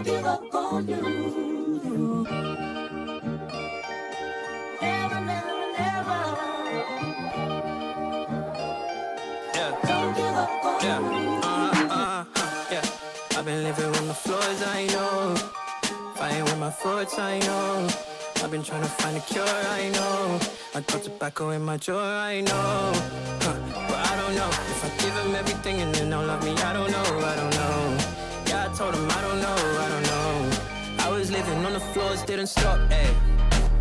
give up on you. Never, never, never. Yeah. Don't give up on you. Yeah. I've been living on the floors, I know. Fighting with my thoughts, I know. I've been trying to find a cure, I know. I got tobacco in my drawer, I know. But I don't know if I give them everything and then they'll love me. I don't know. Yeah, I told them I don't know. I was living on the floors, didn't stop, ayy.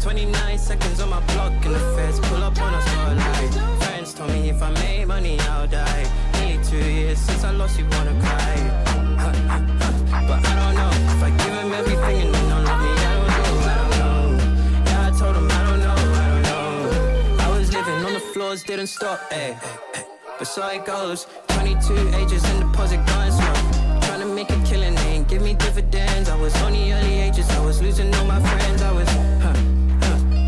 29 seconds on my block and the feds pull up on us for life. Friends told me if I made money, I'll die. Nearly 2 years since I lost you, wanna cry. But I don't know if I give them everything and then they'll love me. I don't know. Yeah, I told them I don't know. I was living on the floors, didn't stop, ayy. But so it goes. 22 ages in deposit going slow. Trying to make a killing, they ain't give me dividends. I was only early ages, I was losing all my friends. I was,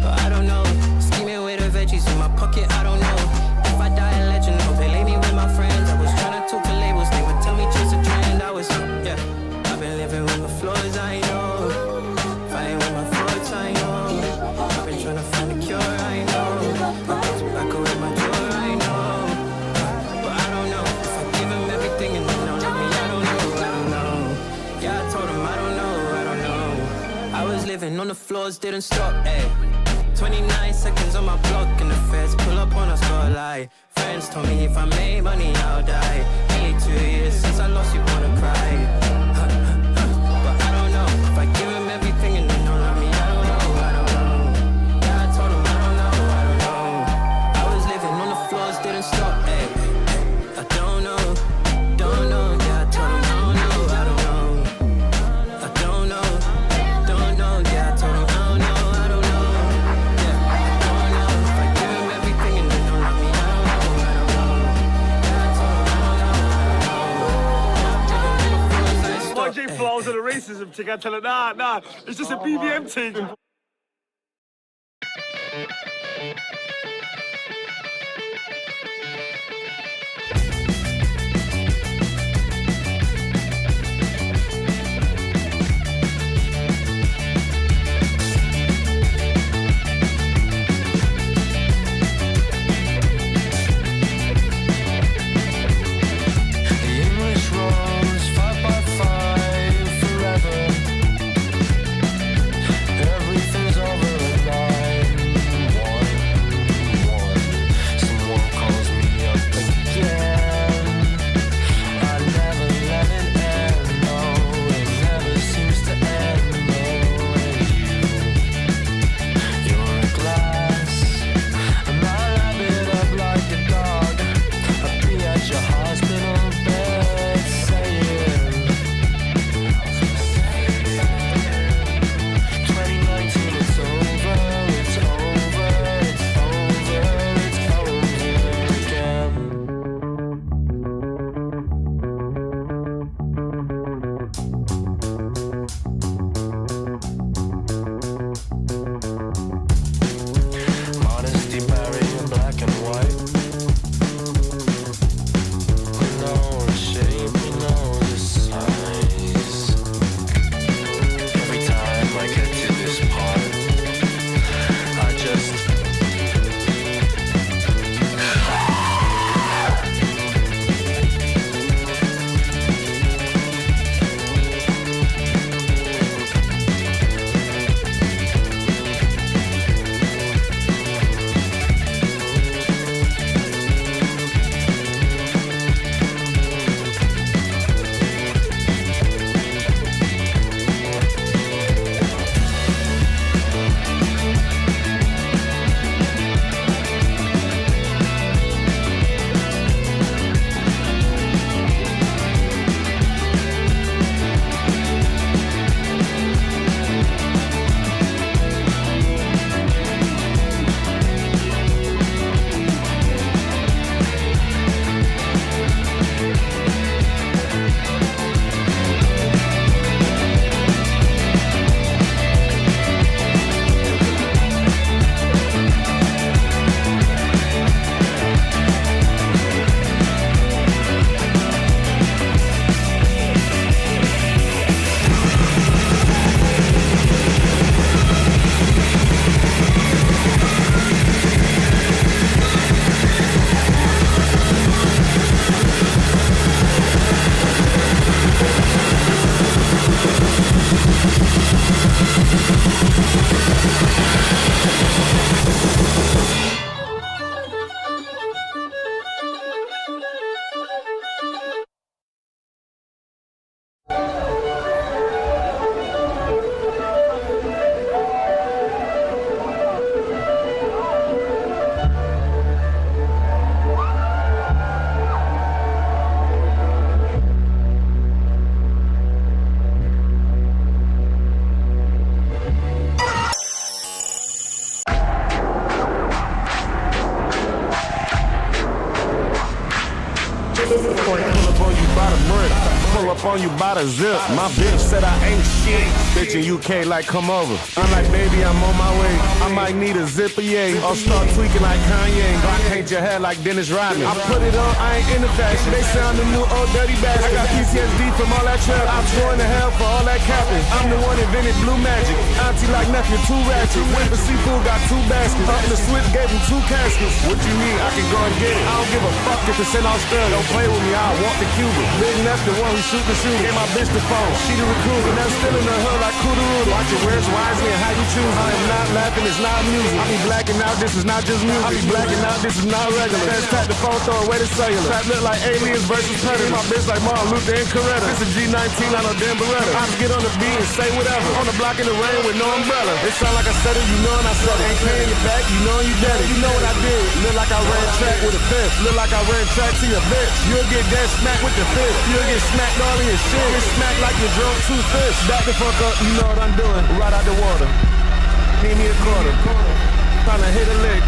but I don't know. Scheming with the veggies in my pocket, I don't know. If I die a legend, hope they lay me with my friends. I was trying to talk to labels, they would tell me chase a trend. I was, yeah, I've been living on the floors, I know. Fighting with my thoughts, I know. I've been trying to find a cure, I know. I got tobacco in my drawer, I know. But I don't know if I give them everything and then they'll love me. I don't know. Yeah, I told them I don't know. I was living on the floors, didn't stop, ayy. 29 seconds on my block and the feds pull up on us for a lie. Friends told me if I made money, I'll die. Nearly 2 years since I lost you, wanna cry. But I don't know if I give them everything and then they'll love me. I don't know. Yeah, I told them I don't know. I was living on the floors, didn't stop, ayy. I don't know. Yeah, I told them I don't know. I don't know. Yeah, I told them I don't know. Yeah, I don't know if I give them everything and they don't love me. I don't know. Yeah, I told them I don't know. YG flows and the racism thing, I tell her, nah, it's just a BBM thing. Everything's over the line. up on you by the zip. My bitch said I ain't shit. Bitch in UK like come over. I'm like, baby, I'm on my way. I might need a zipper, yeah. Or start tweaking like Kanye. I paint your hair like Dennis Rodman. I put it on, I ain't into fashion. They sound the new old dirty bastard. I got PTSD from all that trap. I'm going to hell for all that capping. I'm the one invented blue magic. Auntie like nephew, too ratchet. Went for seafood, got 2 baskets. Up in the switch, gave him 2 caskets. What you mean? I can go and get it. I don't give a fuck if it's in Australia. Don't play with me, I'll walk to Cuba. Big Neff, the one who shoot the shooter. Gave my bitch the phone. She the recruiter. Now still in the hood like Kudaroo. Watch your words wisely and how you choose. I am not laughing, it's not music. I be blacking out, this is not just music. I be blacking out, this is not regular. Let's tap the phone, throw away the cellular. Trap look like aliens versus predators. My bitch like Martin Luther and Coretta. This is G19, I know Dan Beretta. I just get on the beat and say whatever. On the block in the rain with no umbrella. It sound like I said it, you know and I said it. Ain't paying you back, you know you dead it. You know what I did. Look like I ran track with a fifth. Look like I ran track to your bitch. You'll get dead smacked with the fifth. You'll get smacked all in your shit. Get smacked like you drunk 2 fish. Back the fuck up, you know what I'm doing. Right out the water. Need me a quarter. Tryna hit a lick.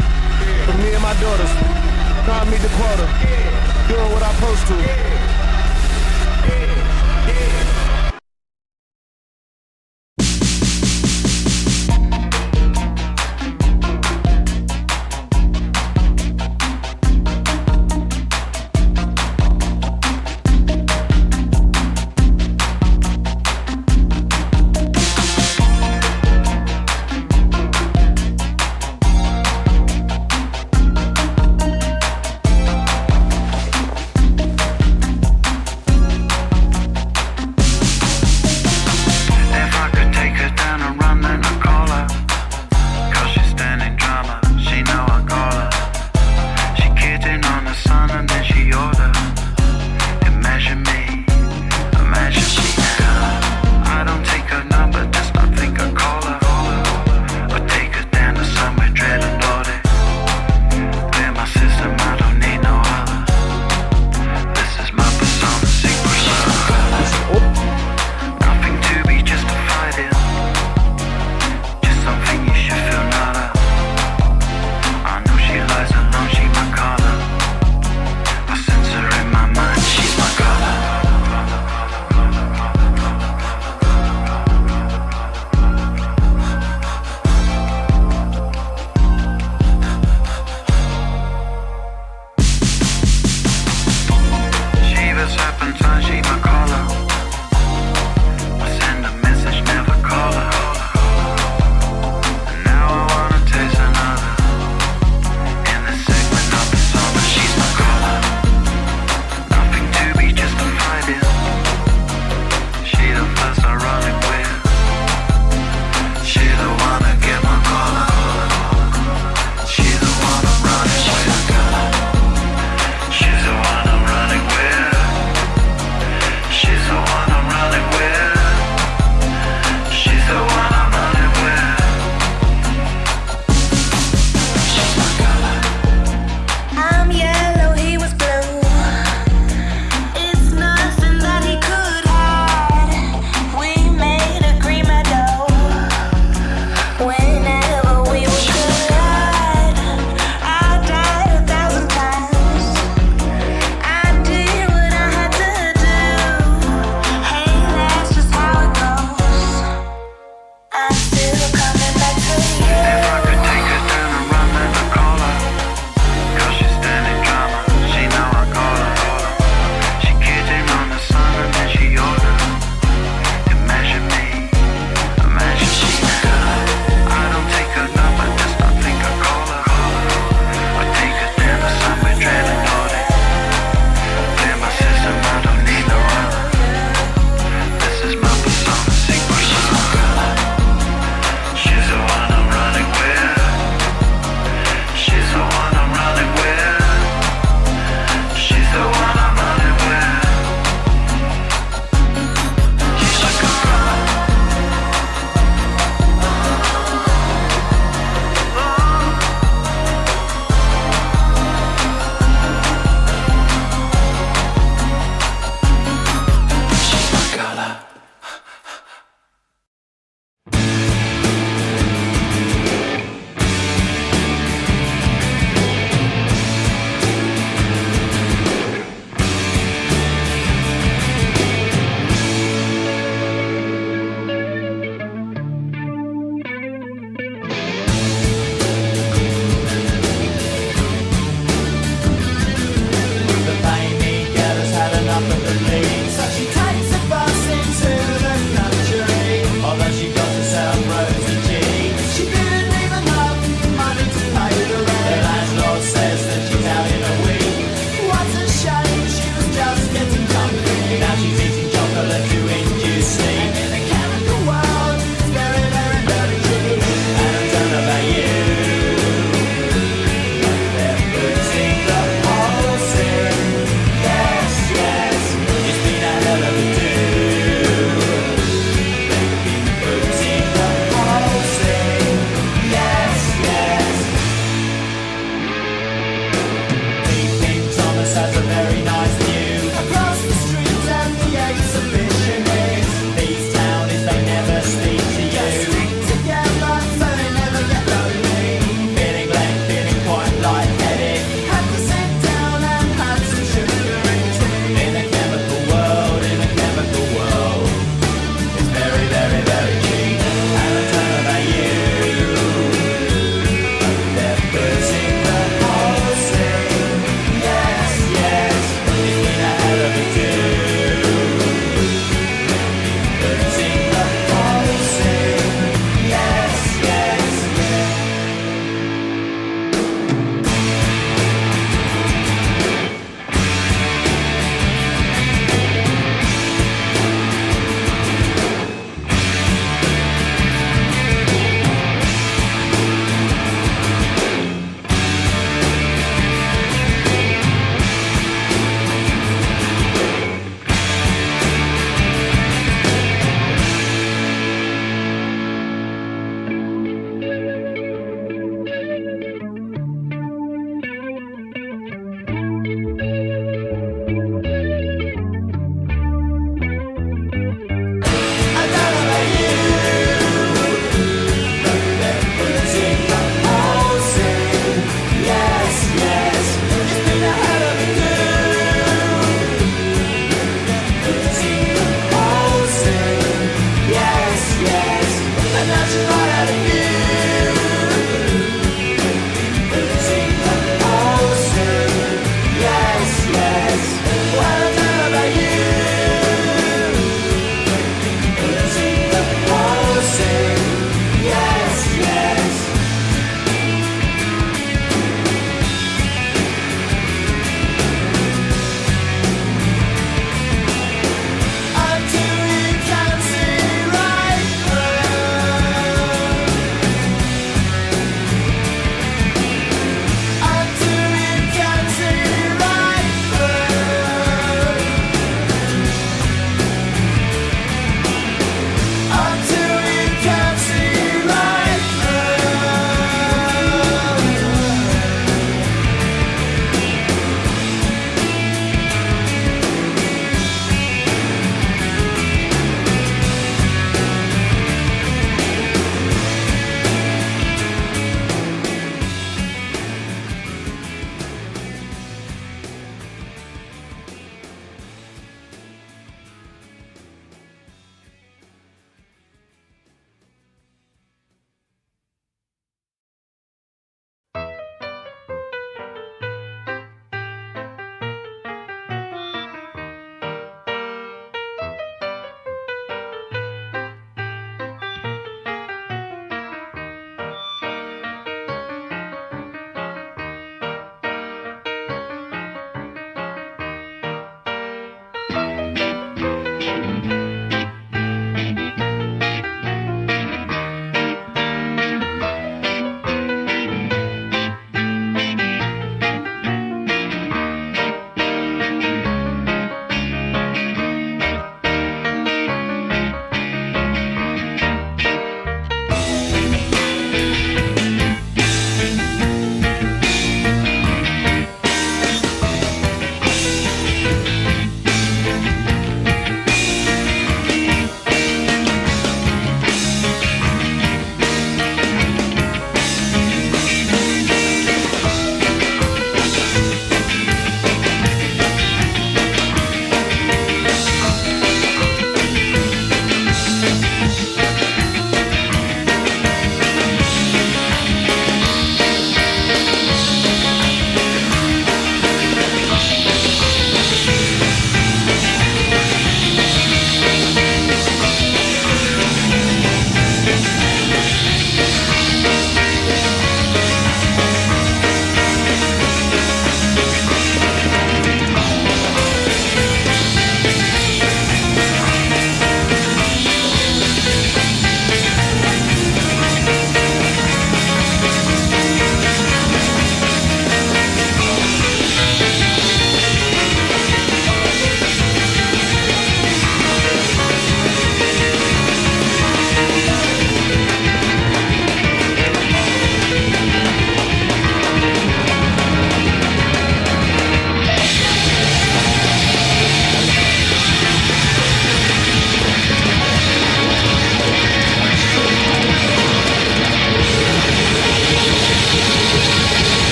For me and my daughters. Tryna meet the quota. Doing what I'm supposed to. Sensor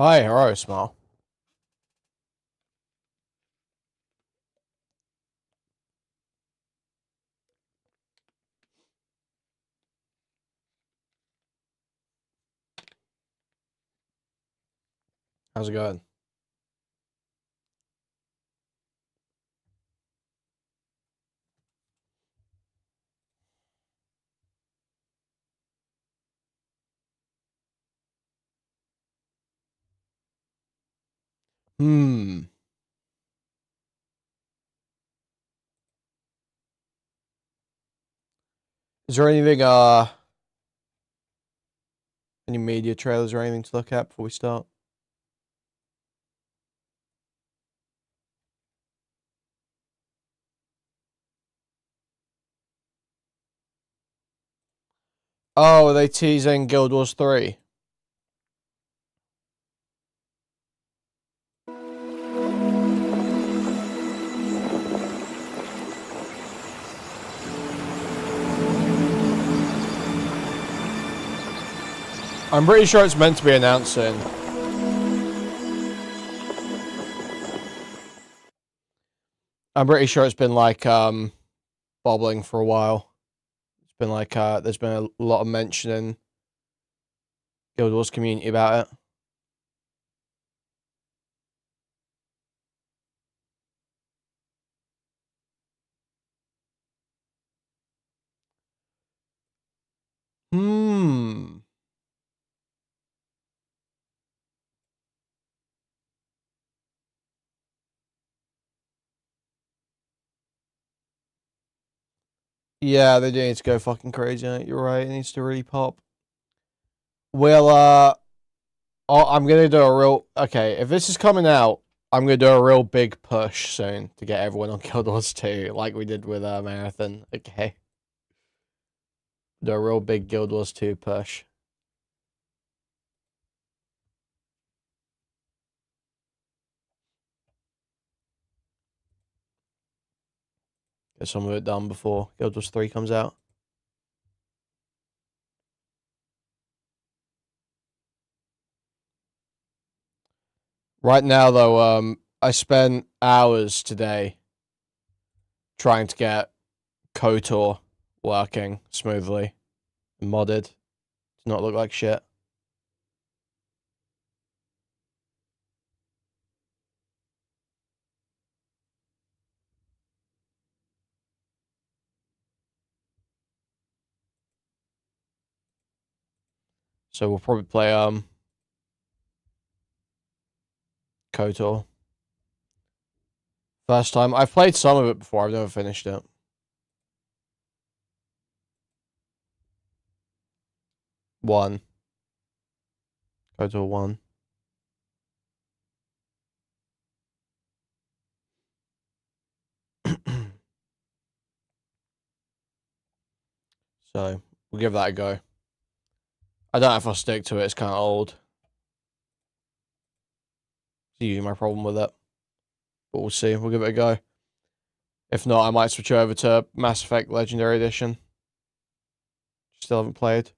Hi, hello, Smile. How's it going? Is there anything, any media trailers or anything to look at before we start? Oh, are they teasing Guild Wars 3? I'm pretty sure it's meant to be announced soon. I'm pretty sure it's been like bobbling for a while. It's been like there's been a lot of mention in Guild Wars community about it. Yeah, they do need to go fucking crazy on it. You're right. It needs to really pop. Well, I'm gonna do a real. Okay, if this is coming out, I'm gonna do a real big push soon to get everyone on Guild Wars 2, like we did with Marathon. Okay, do a real big Guild Wars 2 push. Get some of it done before Guild Wars 3 comes out. Right now, though, I spent hours today trying to get KOTOR working smoothly and modded. Does not look like shit. So we'll probably play KOTOR. First time. I've played some of it before, I've never finished it. One. KOTOR 1. So we'll give that a go. I don't know if I'll stick to it, it's kind of old. It's usually my problem with it. But we'll see, we'll give it a go. If not, I might switch over to Mass Effect Legendary Edition. Still haven't played.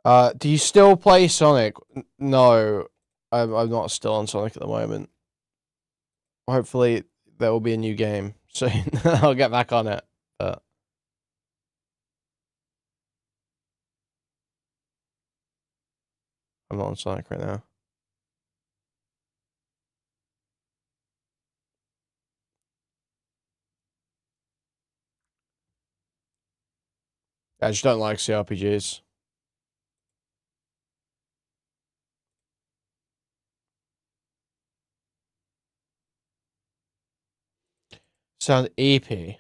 Do you still play Sonic? No, I'm not still on Sonic at the moment. Hopefully there will be a new game soon. I'll get back on it. But I'm not on Sonic right now. I just don't like CRPGs. Sound EP. I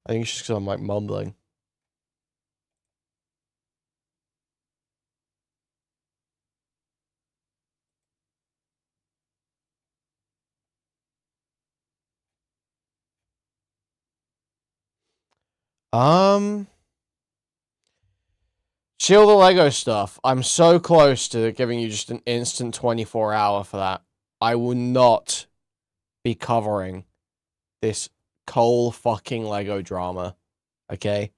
think it's just because I'm like mumbling. Chill the Lego stuff. I'm so close to giving you just an instant 24-hour for that. I will not be covering this Cole fucking Lego drama. Okay?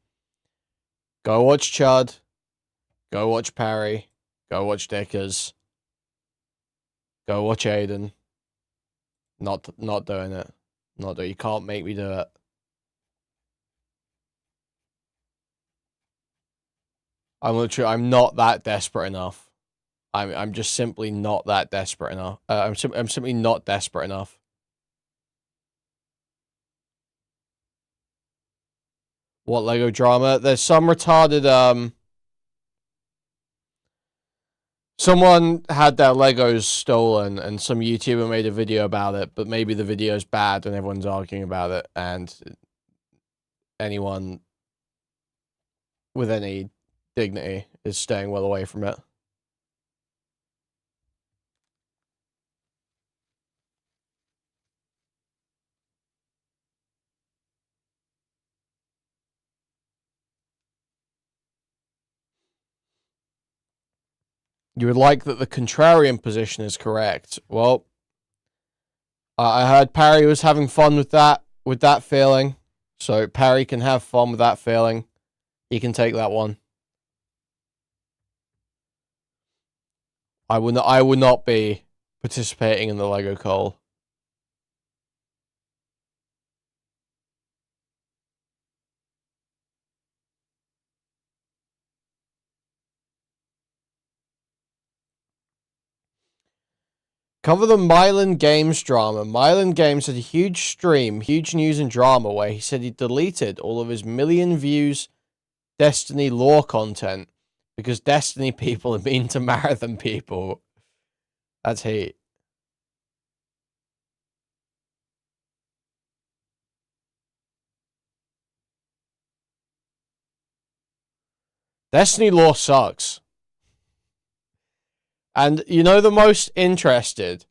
Go watch Chud. Go watch Parry. Go watch Dickers. Go watch Aiden. Not doing it. Not doing it. You can't make me do it. I'm not that desperate enough. I'm just simply not that desperate enough. I'm simply not desperate enough. What Lego drama? There's some retarded someone had their Legos stolen and some YouTuber made a video about it, but maybe the video's bad and everyone's arguing about it, and anyone with any dignity is staying well away from it. You would like that the contrarian position is correct. Well, I heard Parry was having fun with that feeling. So Parry can have fun with that feeling. He can take that one. I would not be participating in the Lego Call. Cover the Mylan Games drama. Mylan Games had a huge stream, huge news and drama, where he said he deleted all of his million views Destiny lore content because Destiny people are mean to Marathon people. That's hate. Destiny lore sucks. And you know the most interested?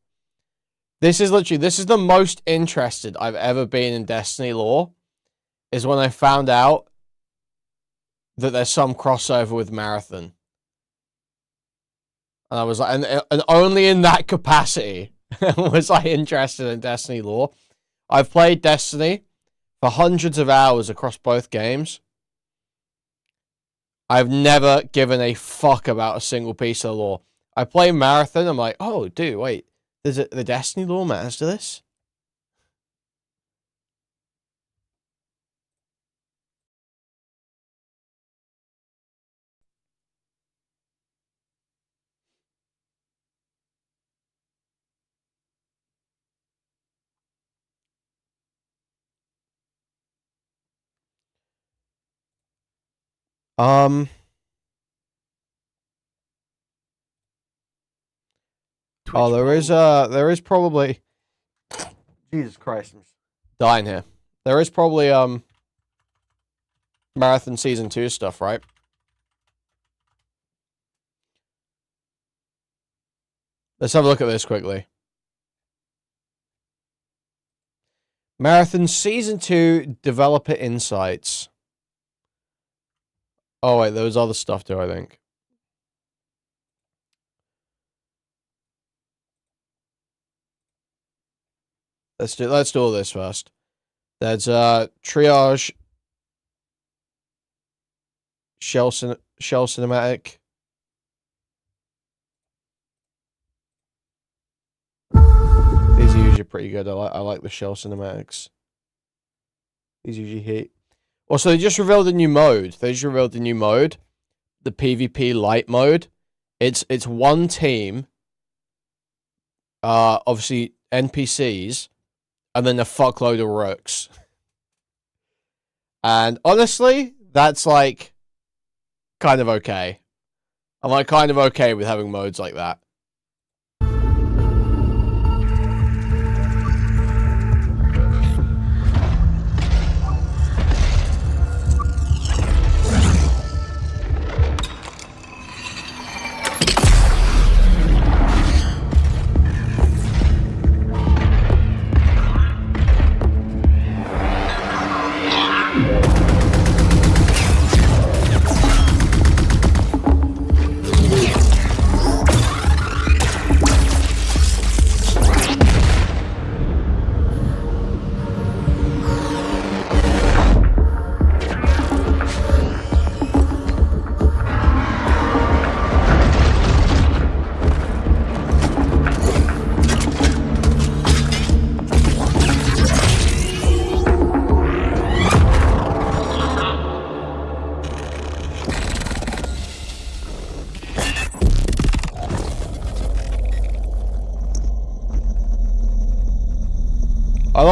This is the most interested I've ever been in Destiny lore, is when I found out that there's some crossover with Marathon. And I was like, and only in that capacity was I interested in Destiny lore. I've played Destiny for hundreds of hours across both games. I've never given a fuck about a single piece of lore. I play Marathon, I'm like, oh, dude, wait. The Destiny lore matters to this? Oh, there is probably, Jesus Christ, I'm dying here. There is probably Marathon Season 2 stuff, right? Let's have a look at this quickly. Marathon Season 2 Developer Insights. Oh wait, there was other stuff too, I think. Let's do all this first. There's Triage, Shell Cinematic. These are usually pretty good. I like the Shell Cinematics. These usually hit. Also, they just revealed a new mode. The PvP light mode. It's one team. Obviously NPCs. And then a fuckload of rooks. And honestly, that's like kind of okay. I'm like kind of okay with having modes like that.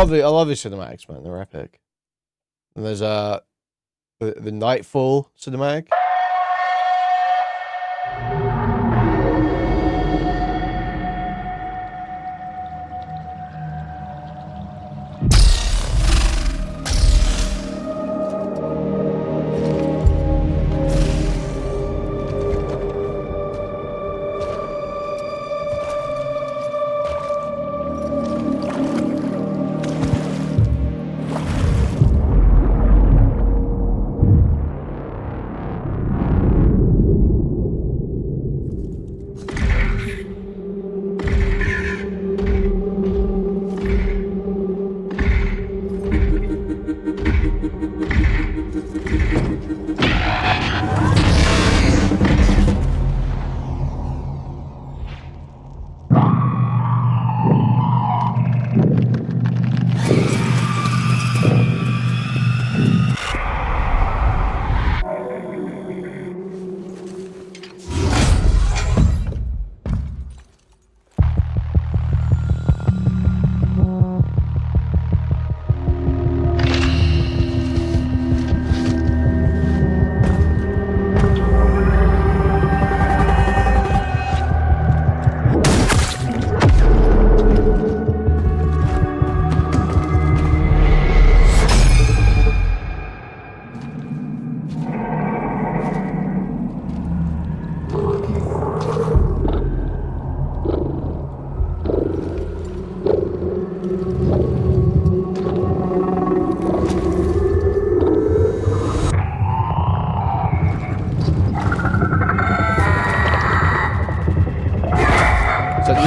love the cinematics, man. They're epic. And there's the Nightfall cinematic.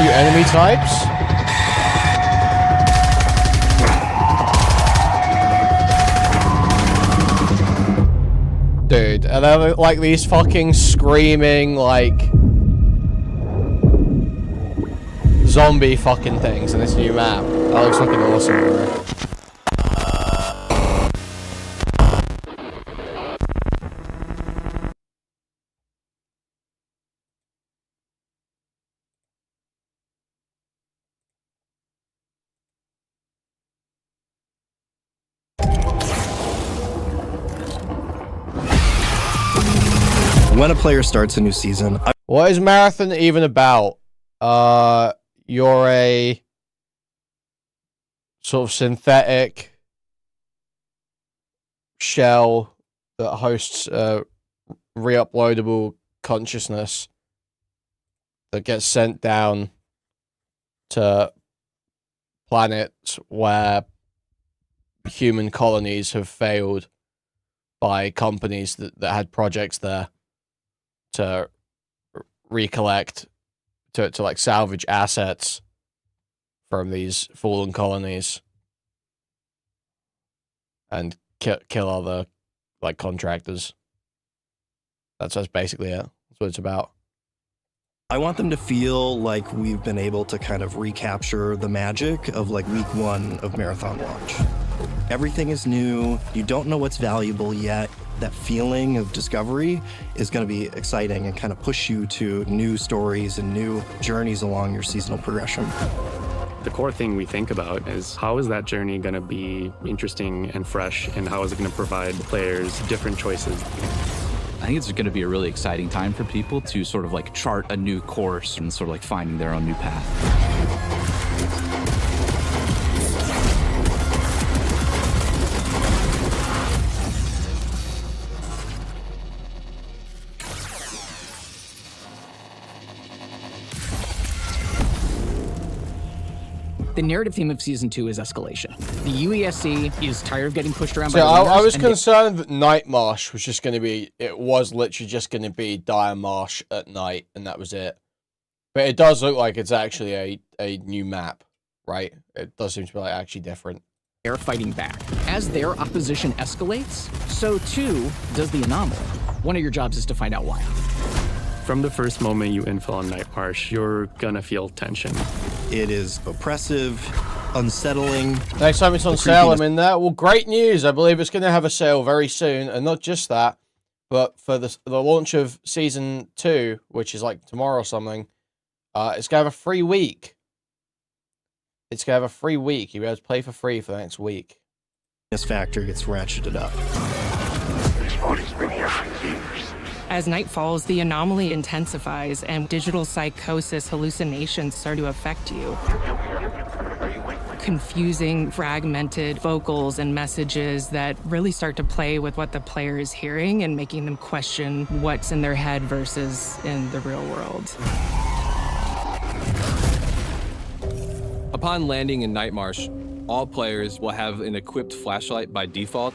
Enemy types? Dude, and they're like these fucking screaming, like, zombie fucking things in this new map. That looks fucking awesome, bro. When a player starts a new season, What is Marathon even about? You're a sort of synthetic shell that hosts a re-uploadable consciousness that gets sent down to planets where human colonies have failed by companies that had projects there to recollect, to like salvage assets from these fallen colonies and kill other like contractors. That's basically it. That's what it's about. I want them to feel like we've been able to kind of recapture the magic of like week 1 of Marathon launch. Everything is new. You don't know what's valuable yet. That feeling of discovery is going to be exciting and kind of push you to new stories and new journeys along your seasonal progression. The core thing we think about is how is that journey going to be interesting and fresh, and how is it going to provide players different choices? I think it's going to be a really exciting time for people to sort of like chart a new course and sort of like finding their own new path. The narrative theme of Season 2 is escalation. The UESC is tired of getting pushed around So by the I leaders, was and concerned that Night Marsh was just going to be, it was literally just going to be Dire Marsh at night, and that was it. But it does look like it's actually a new map, right? It does seem to be like actually different. they're fighting back. As their opposition escalates, so too does the anomaly. One of your jobs is to find out why. From the first moment you infill on Night Marsh, you're gonna feel tension. It is oppressive, unsettling. Next time it's on sale, I'm in there. Well, great news. I believe it's going to have a sale very soon. And not just that, but for the launch of Season 2, which is like tomorrow or something, it's going to have a free week. It's gonna have a free week. You'll be able to play for free for the next week. This factor gets ratcheted up. As night falls, the anomaly intensifies and digital psychosis hallucinations start to affect you. Confusing, fragmented vocals and messages that really start to play with what the player is hearing and making them question what's in their head versus in the real world. Upon landing in Nightmarsh, all players will have an equipped flashlight by default.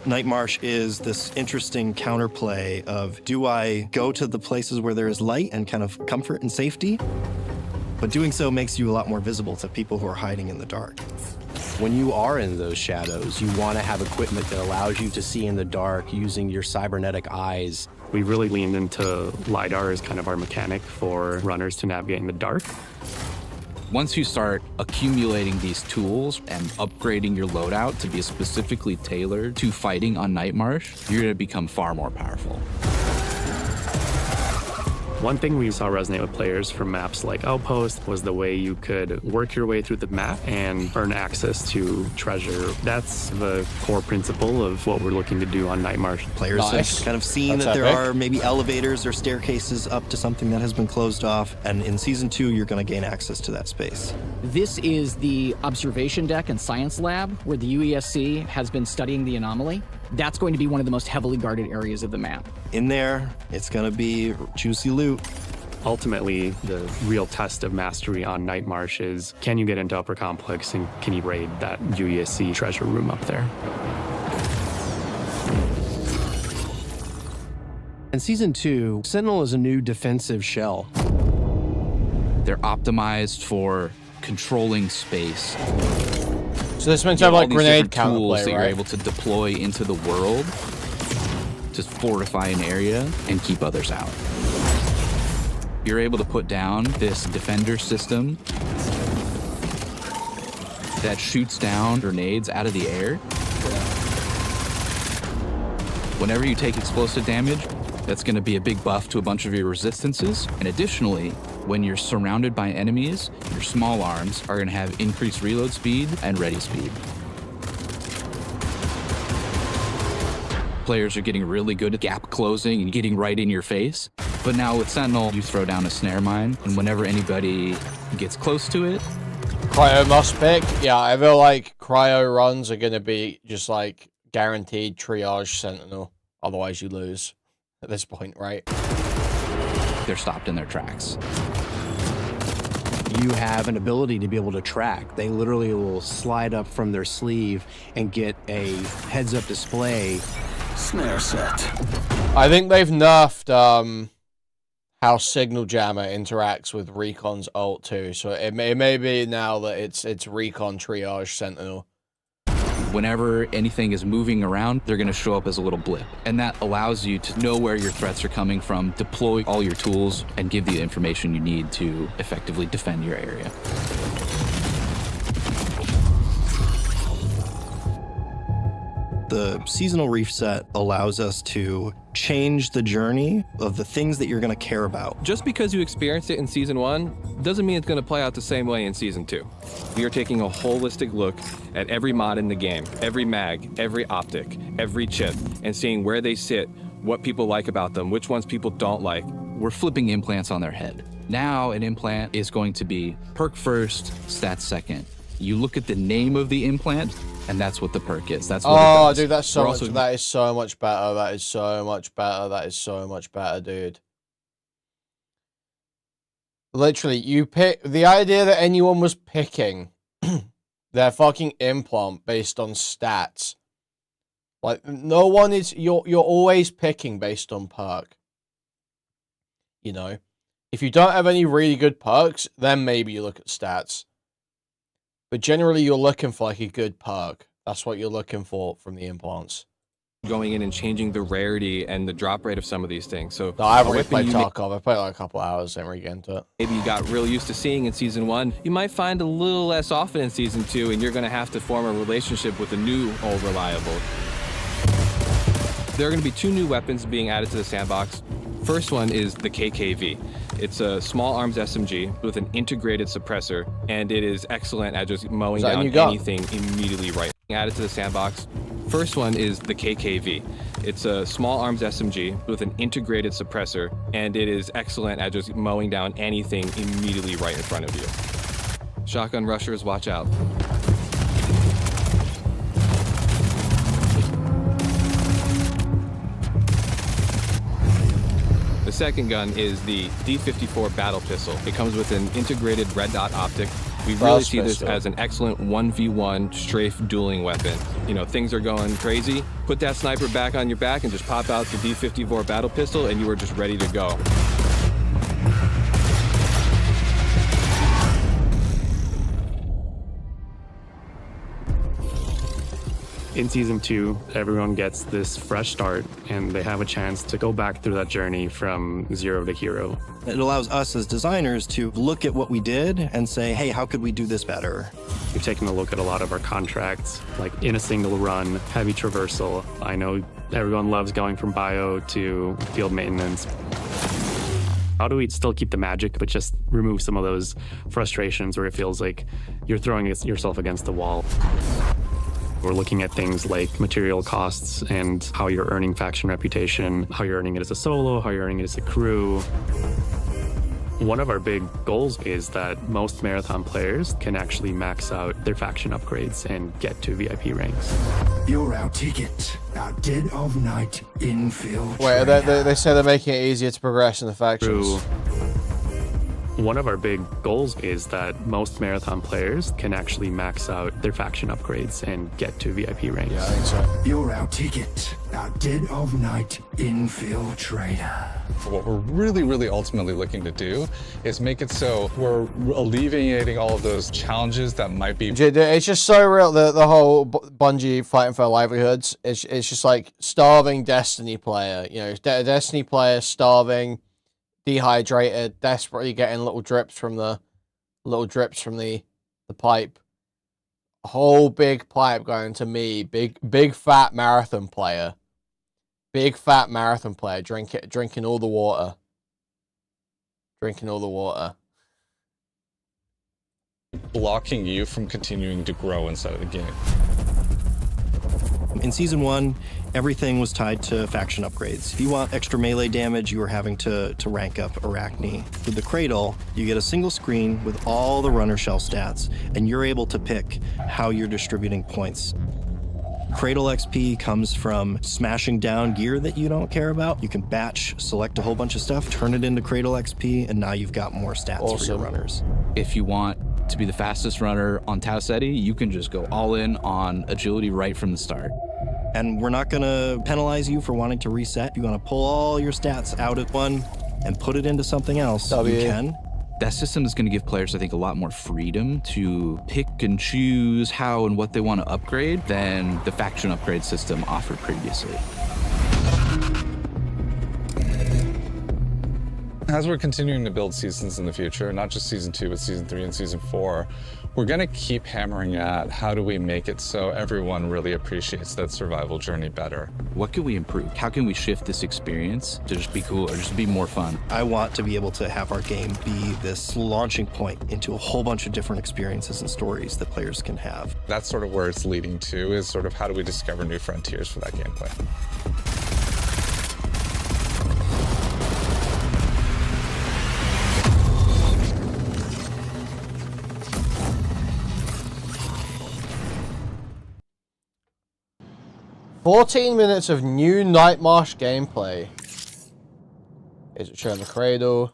Nightmarsh is this interesting counterplay of, do I go to the places where there is light and kind of comfort and safety? But doing so makes you a lot more visible to people who are hiding in the dark. When you are in those shadows, you want to have equipment that allows you to see in the dark using your cybernetic eyes. We really leaned into LiDAR as kind of our mechanic for runners to navigate in the dark. Once you start accumulating these tools and upgrading your loadout to be specifically tailored to fighting on Nightmarsh, you're going to become far more powerful. One thing we saw resonate with players from maps like Outpost was the way you could work your way through the map and earn access to treasure. That's the core principle of what we're looking to do on Nightmarsh. Players have kind of seen that there are maybe elevators or staircases up to something that has been closed off, and in Season 2, you're going to gain access to that space. This is the observation deck and science lab where the UESC has been studying the anomaly. That's going to be one of the most heavily guarded areas of the map. In there, it's going to be juicy loot. Ultimately, the real test of mastery on Nightmarsh is, can you get into Upper Complex and can you raid that UESC treasure room up there? In Season 2, Sentinel is a new defensive shell. They're optimized for controlling space. So this meant to have like grenade tools counterplay, that right? you're able to deploy into the world to fortify an area and keep others out. You're able to put down this defender system that shoots down grenades out of the air. Whenever you take explosive damage, that's going to be a big buff to a bunch of your resistances. And additionally, when you're surrounded by enemies, your small arms are going to have increased reload speed and ready speed. Players are getting really good at gap closing and getting right in your face. But now with Sentinel, you throw down a snare mine, and whenever anybody gets close to it... Cryo must pick. Yeah, I feel like cryo runs are going to be just like guaranteed triage Sentinel. Otherwise you lose at this point, right? They're stopped in their tracks. You have an ability to be able to track. They literally will slide up from their sleeve and get a heads-up display. Snare set. I think they've nerfed how Signal Jammer interacts with Recon's ult too. So it may be now that it's Recon Triage Sentinel. Whenever anything is moving around, they're going to show up as a little blip. And that allows you to know where your threats are coming from, deploy all your tools, and give the information you need to effectively defend your area. The seasonal reset allows us to change the journey of the things that you're going to care about. Just because you experienced it in Season 1 doesn't mean it's going to play out the same way in Season 2. We are taking a holistic look at every mod in the game, every mag, every optic, every chip, and seeing where they sit, what people like about them, which ones people don't like. We're flipping implants on their head. Now an implant is going to be perk first, stats second. You look at the name of the implant, and that's what the perk is. That's what it does. Dude, that's so much. That is so much better. That is so much better. That is so much better, dude. Literally, you pick the idea that anyone was picking their fucking implant based on stats. Like, no one is. You're always picking based on perk. You know, if you don't have any really good perks, then maybe you look at stats. But generally, you're looking for like a good perk. That's what you're looking for from the implants. Going in and changing the rarity and the drop rate of some of these things. So no, I haven't really played Tarkov. I played like a couple hours, didn't really get into it. Maybe you got real used to seeing in Season 1. You might find a little less often in Season 2, and you're going to have to form a relationship with a new Old Reliable. There are going to be 2 new weapons being added to the sandbox. First one is the KKV. It's a small arms SMG with an integrated suppressor, and it is excellent at just mowing down anything immediately right. Add it to the sandbox. First one is the KKV. It's a small arms SMG with an integrated suppressor, and it is excellent at just mowing down anything immediately right in front of you. Shotgun rushers, watch out. The second gun is the D54 battle pistol. It comes with an integrated red dot optic. We really see this as an excellent 1v1 strafe dueling weapon. You know, things are going crazy. Put that sniper back on your back and just pop out the D54 battle pistol and you are just ready to go. In Season 2, everyone gets this fresh start, and they have a chance to go back through that journey from zero to hero. It allows us as designers to look at what we did and say, hey, how could we do this better? We've taken a look at a lot of our contracts, like in a single run, heavy traversal. I know everyone loves going from bio to field maintenance. How do we still keep the magic, but just remove some of those frustrations where it feels like you're throwing yourself against the wall? We're looking at things like material costs and how you're earning faction reputation, how you're earning it as a solo, how you're earning it as a crew. One of our big goals is that most Marathon players can actually max out their faction upgrades and get to VIP ranks. You're our ticket, our dead of night infield. Wait, they say they're making it easier to progress in the factions. One of our big goals is that most Marathon players can actually max out their faction upgrades and get to VIP ranks. Yeah, I think so. You're our ticket, our dead of night infiltrator. What we're really ultimately looking to do is make it so we're alleviating all of those challenges that might be. It's just so real, the whole Bungie fighting for livelihoods. It's just like starving Destiny player. You know, Destiny player starving, dehydrated, desperately getting little drips from the pipe. A whole big pipe going to me, big fat marathon player. Big fat marathon player drinking all the water. Drinking all the water. Blocking you from continuing to grow inside of the game. In Season 1, everything was tied to faction upgrades. If you want extra melee damage, you were having to rank up Arachne. With the Cradle, you get a single screen with all the runner shell stats, and you're able to pick how you're distributing points. Cradle XP comes from smashing down gear that you don't care about. You can batch, select a whole bunch of stuff, turn it into Cradle XP, and now you've got more stats for your runners. If you want to be the fastest runner on Tau Ceti, you can just go all in on agility right from the start. And we're not gonna penalize you for wanting to reset. If you wanna pull all your stats out of one and put it into something else, you can. That system is going to give players, I think, a lot more freedom to pick and choose how and what they want to upgrade than the faction upgrade system offered previously. As we're continuing to build seasons in the future, not just Season 2, but Season 3 and Season 4, we're going to keep hammering at how do we make it so everyone really appreciates that survival journey better. What can we improve? How can we shift this experience to just be cooler, just be more fun? I want to be able to have our game be this launching point into a whole bunch of different experiences and stories that players can have. That's sort of where it's leading to, is sort of how do we discover new frontiers for that gameplay. "14 minutes of new Night March gameplay." Is it showing the Cradle?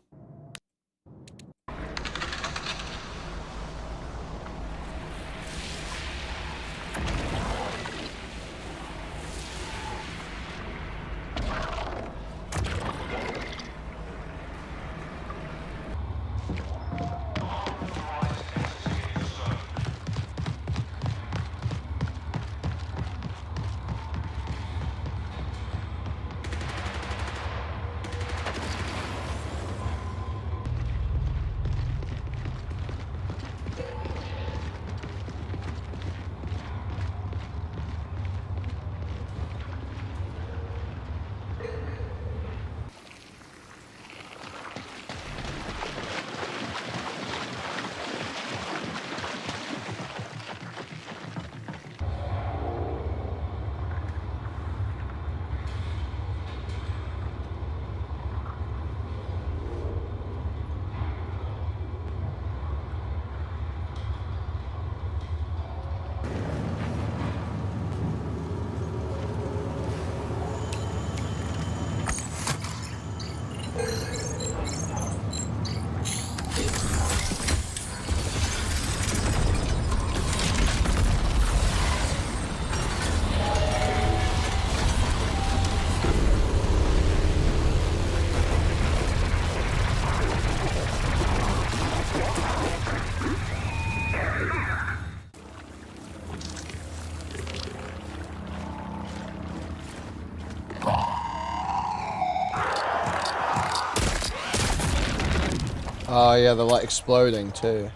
Oh yeah, they're like exploding too.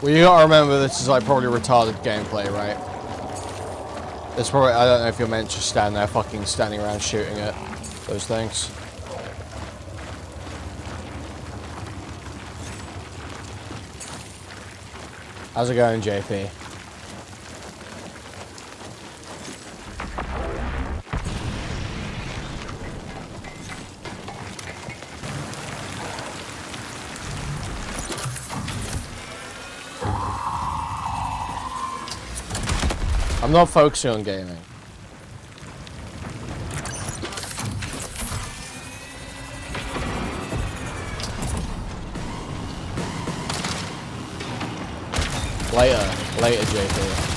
Well, you gotta remember this is like probably retarded gameplay, right? It's probably, I don't know if you're meant to stand there fucking standing around shooting at those things. How's it going, JP? I'm not focusing on gaming. Later, JP.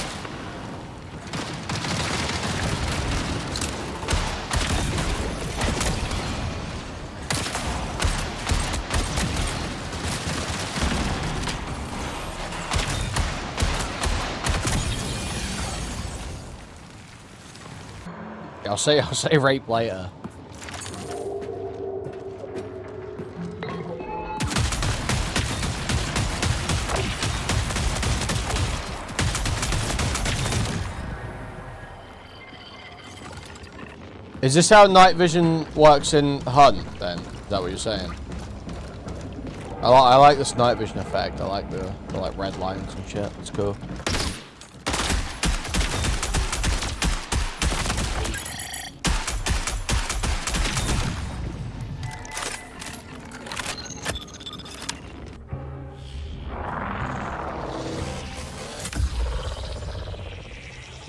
I'll say rape later. Is this how night vision works in Hunt, then? Is that what you're saying? I like this night vision effect. I like the like red lines and shit. It's cool.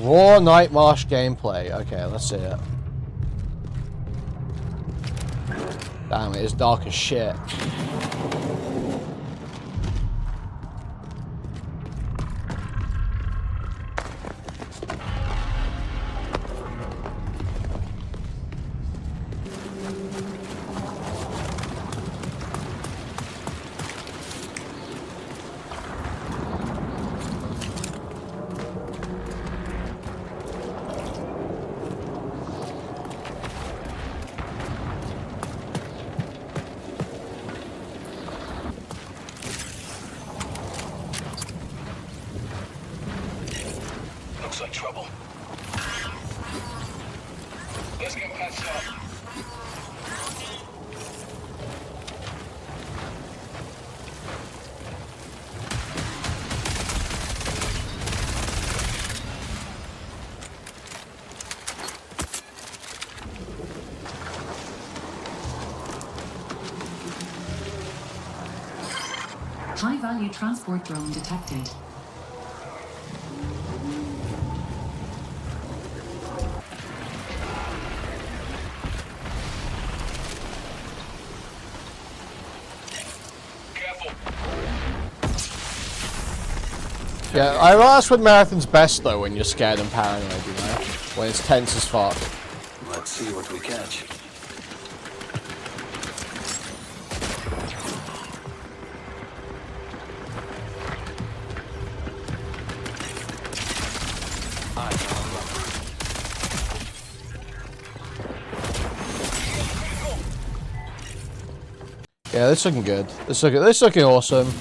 Raw Night Marsh gameplay. Okay, let's see it. Damn, it is dark as shit. Looks like trouble. Let's get patched up. High-value transport drone detected. Yeah, that's when Marathon's best though, when you're scared and paranoid, you know? When it's tense as fuck. Let's see what we catch. Yeah, this looking good. This looking awesome.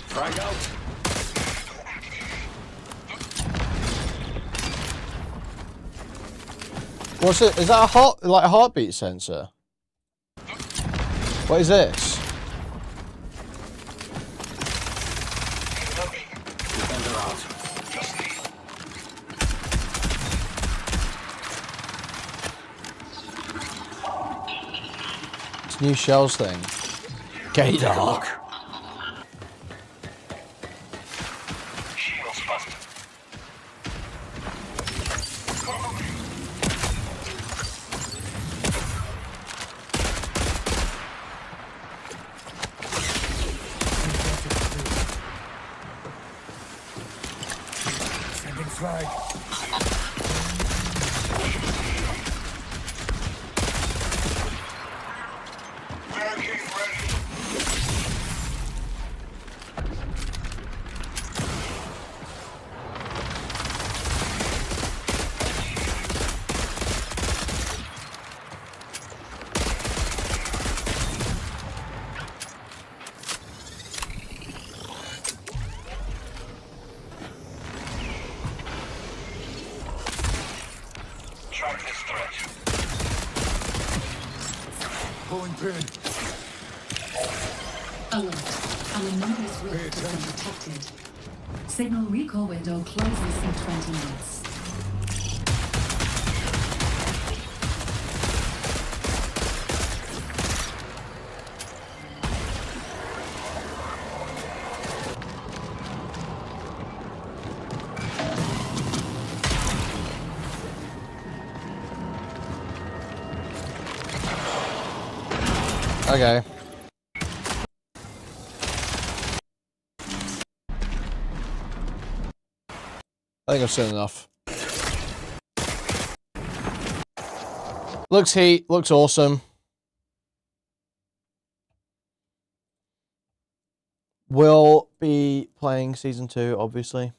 Frag out. What's it? Is that a heartbeat sensor? What is this? Defender out. It's new shells thing. Gator. Shields busted. Sending flag. Barricade ready. Track this threat. Pulling pin. Alert. An anomalous rift has been detected. Signal recall window closes in 20 minutes. Okay. I think I've seen enough. Looks heat, looks awesome. Will be playing season 2, obviously.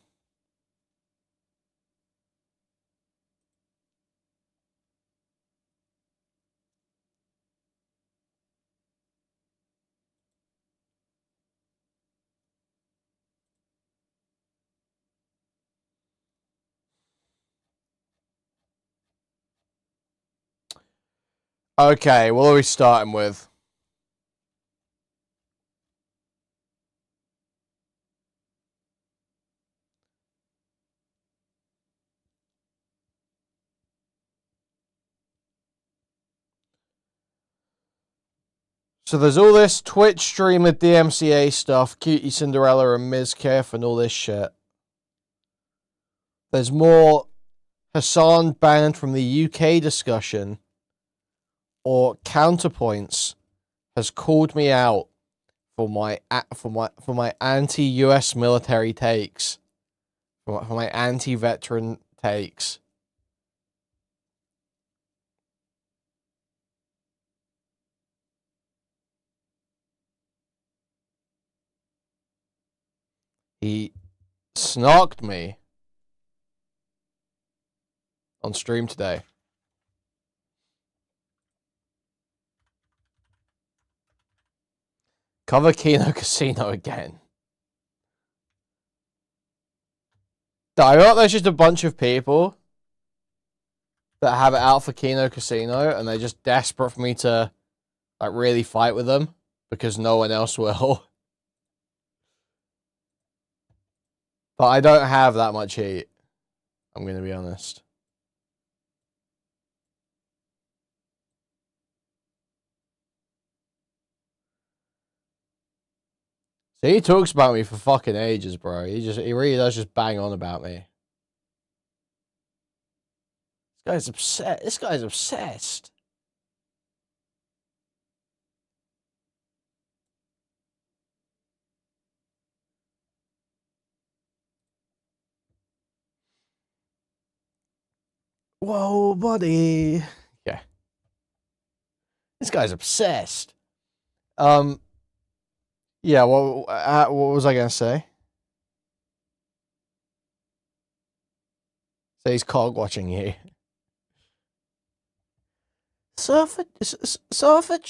Okay, what are we starting with? So there's all this Twitch stream with DMCA stuff, Cutie Cinderella and Ms. Kef and all this shit. There's more Hassan banned from the UK discussion, or Counterpoints has called me out for my anti-US military takes, for my anti-veteran takes. He snarked me on stream today. Cover Kino Casino again. I bet there's just a bunch of people that have it out for Kino Casino and they're just desperate for me to like really fight with them because no one else will. But I don't have that much heat. I'm going to be honest. See, he talks about me for fucking ages, bro. He really does just bang on about me. This guy's upset. This guy's obsessed. Whoa, buddy. Yeah. This guy's obsessed. Yeah, well, what was I gonna say? So he's cog watching you. Suffrage,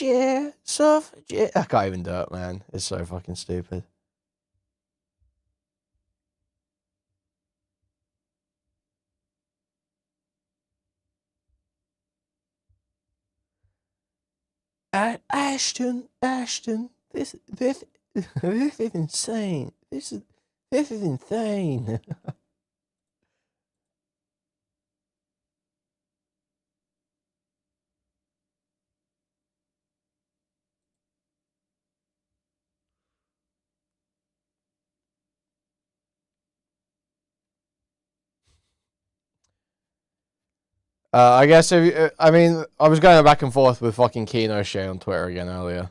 yeah. I can't even do it, man. It's so fucking stupid. Ashton, this is insane. This is insane. I guess if you, I mean, I was going back and forth with fucking Kino Shay on Twitter again earlier.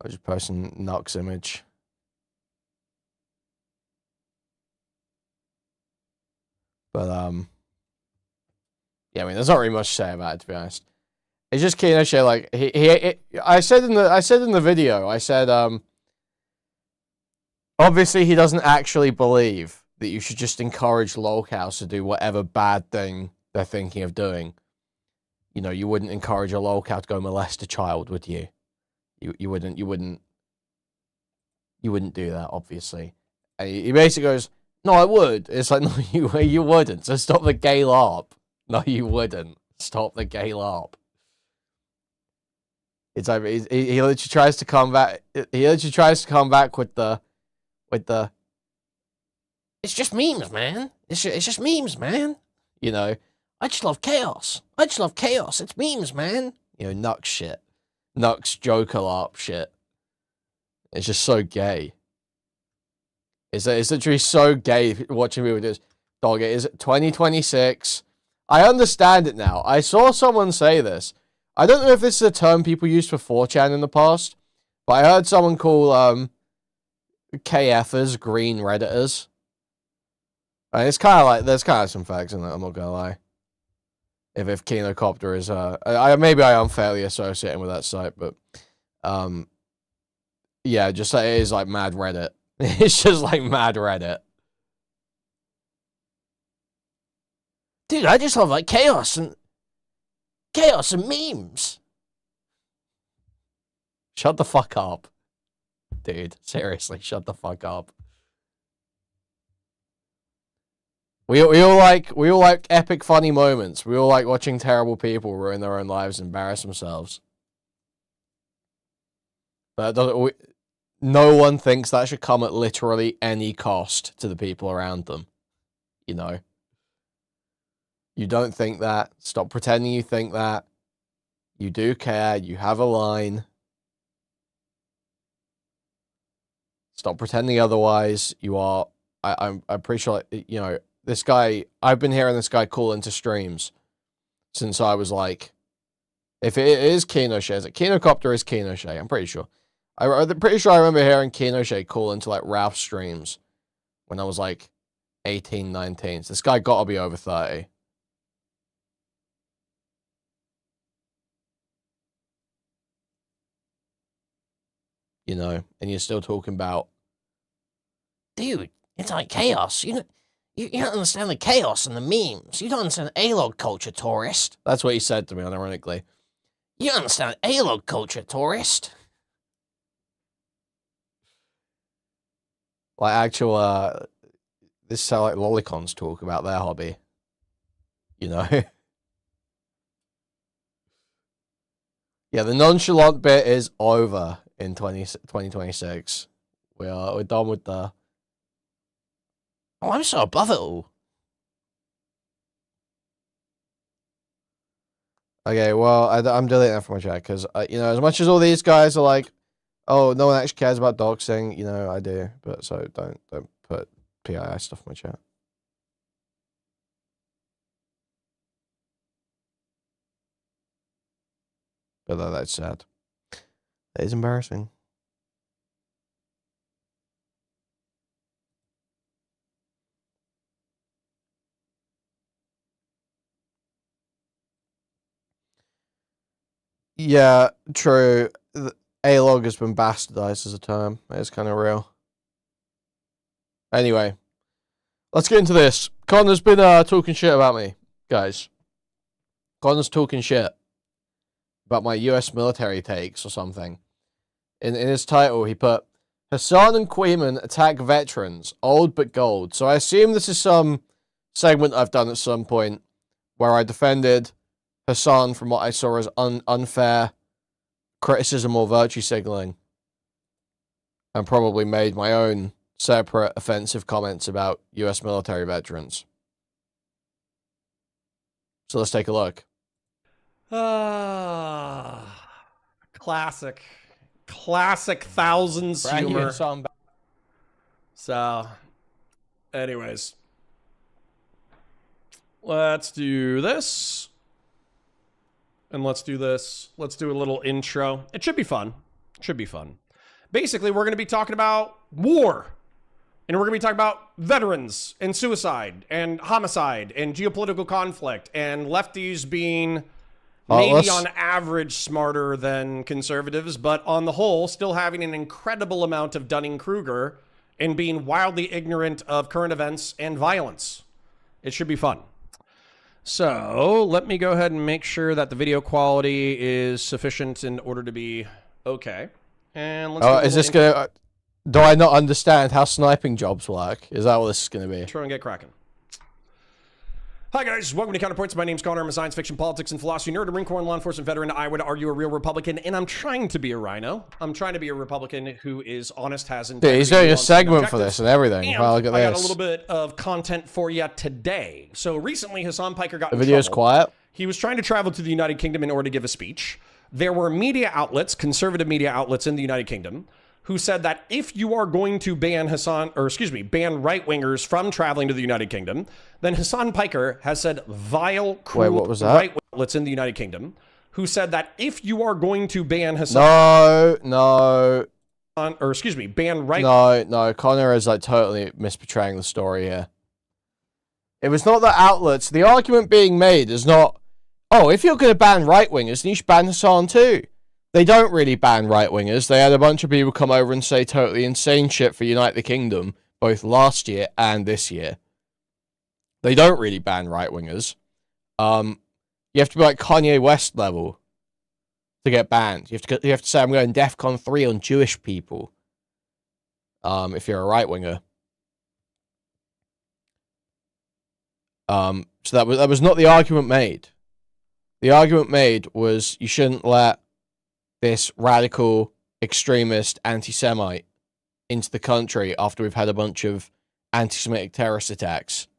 I was just posting Nox image. But yeah, I mean, there's not really much to say about it, to be honest. It's just Kino Shay, like I said in the video, I said obviously he doesn't actually believe that you should just encourage lolcows to do whatever bad thing they're thinking of doing. You know, you wouldn't encourage a lolcow to go molest a child, would you? You wouldn't do that, obviously. And he basically goes, no, I would. It's like, no, you wouldn't. So stop the gay LARP. No, you wouldn't. Stop the gay LARP. It's like, he literally tries to come back. He literally tries to come back with the it's just memes, man. It's just memes, man. You know, I just love chaos. It's memes, man. You know, Nux shit. Nux Joker LARP shit. It's just so gay. It's literally so gay watching people do this. Dog, it is 2026. I understand it now. I saw someone say this. I don't know if this is a term people used for 4chan in the past, but I heard someone call KFers green Redditors. And it's kind of like, there's kind of some facts in it, I'm not gonna lie. If Kinocopter is, maybe I unfairly associate him with that site, but, yeah, just like, it is like mad Reddit. It's just like mad Reddit. Dude, I just love like chaos and memes. Shut the fuck up. Dude, seriously, shut the fuck up. We all like epic funny moments. We all like watching terrible people ruin their own lives and embarrass themselves. But no one thinks that should come at literally any cost to the people around them. You know? You don't think that. Stop pretending you think that. You do care. You have a line. Stop pretending otherwise. You are... I'm pretty sure, you know, this guy... I've been hearing this guy call into streams since I was like... If it is Kino Shay, is it Kinocopter is Kino Shay? I'm pretty sure. I'm pretty sure I remember hearing Kino Shay call into like Ralph's streams when I was like 18, 19. So this guy gotta be over 30. You know, and you're still talking about, dude, it's like chaos. You don't understand the chaos and the memes. You don't understand A-log culture, tourist. That's what he said to me, unironically. You don't understand A-log culture, tourist. Like actual, this is how like lolicons talk about their hobby. You know? Yeah, the nonchalant bit is over in 2026. We're done with the... Oh, I'm so above it all. Okay, well, I'm deleting that from my chat, because, you know, as much as all these guys are like, oh, no one actually cares about doxing, you know, I do. But, so, don't put PII stuff in my chat. But that's sad. That is embarrassing. Yeah, true. A-log has been bastardized as a term. It's kind of real. Anyway, let's get into this. Connor's been talking shit about me, guys. Connor's talking shit about my US military takes or something. In his title, he put, Hassan and Kuihman attack veterans, old but gold. So I assume this is some segment I've done at some point where I defended Hassan from what I saw as unfair criticism or virtue signaling, and probably made my own separate offensive comments about US military veterans. So let's take a look. Classic 1000s Brand new humor. song. So, anyways, let's do this. And let's do this. Let's do a little intro. It should be fun. It should be fun. Basically, we're going to be talking about war. And we're going to be talking about veterans and suicide and homicide and geopolitical conflict and lefties being maybe on average smarter than conservatives, but on the whole, still having an incredible amount of Dunning-Kruger and being wildly ignorant of current events and violence. It should be fun. So let me go ahead and make sure that the video quality is sufficient in order to be okay. And let's is this gonna? Do I not understand how sniping jobs work? Is that what this is gonna be? Try and get cracking. Hi guys, welcome to Counterpoints. My name's Connor. I'm a science fiction, politics, and philosophy nerd, a Marine Corps and law enforcement veteran. I would argue a real Republican, and I'm trying to be a rhino. I'm trying to be a Republican who is honest, has integrity. Dude, he's doing a segment for this and everything. Wow, look at I this. got a little bit of content for you today. So recently, Hassan Piker got The in video's trouble. quiet. He was trying to travel to the United Kingdom in order to give a speech. There were media outlets, conservative media outlets in the United Kingdom, who said that if you are going to ban ban right-wingers from traveling to the United Kingdom, then Hassan Piker has said vile, cruel Wait, what was that? right outlets in the United Kingdom, who said that if you are going to ban Hassan... No. ban right... No, Connor is like totally misportraying the story here. It was not the outlets. The argument being made is not, oh, if you're going to ban right-wingers, then you should ban Hassan too. They don't really ban right-wingers. They had a bunch of people come over and say totally insane shit for Unite the Kingdom, both last year and this year. They don't really ban right-wingers. You have to be like Kanye West level to get banned. You have to say, I'm going DEFCON 3 on Jewish people. If you're a right-winger. So that was not the argument made. The argument made was you shouldn't let this radical, extremist, anti-Semite into the country after we've had a bunch of anti-Semitic terrorist attacks.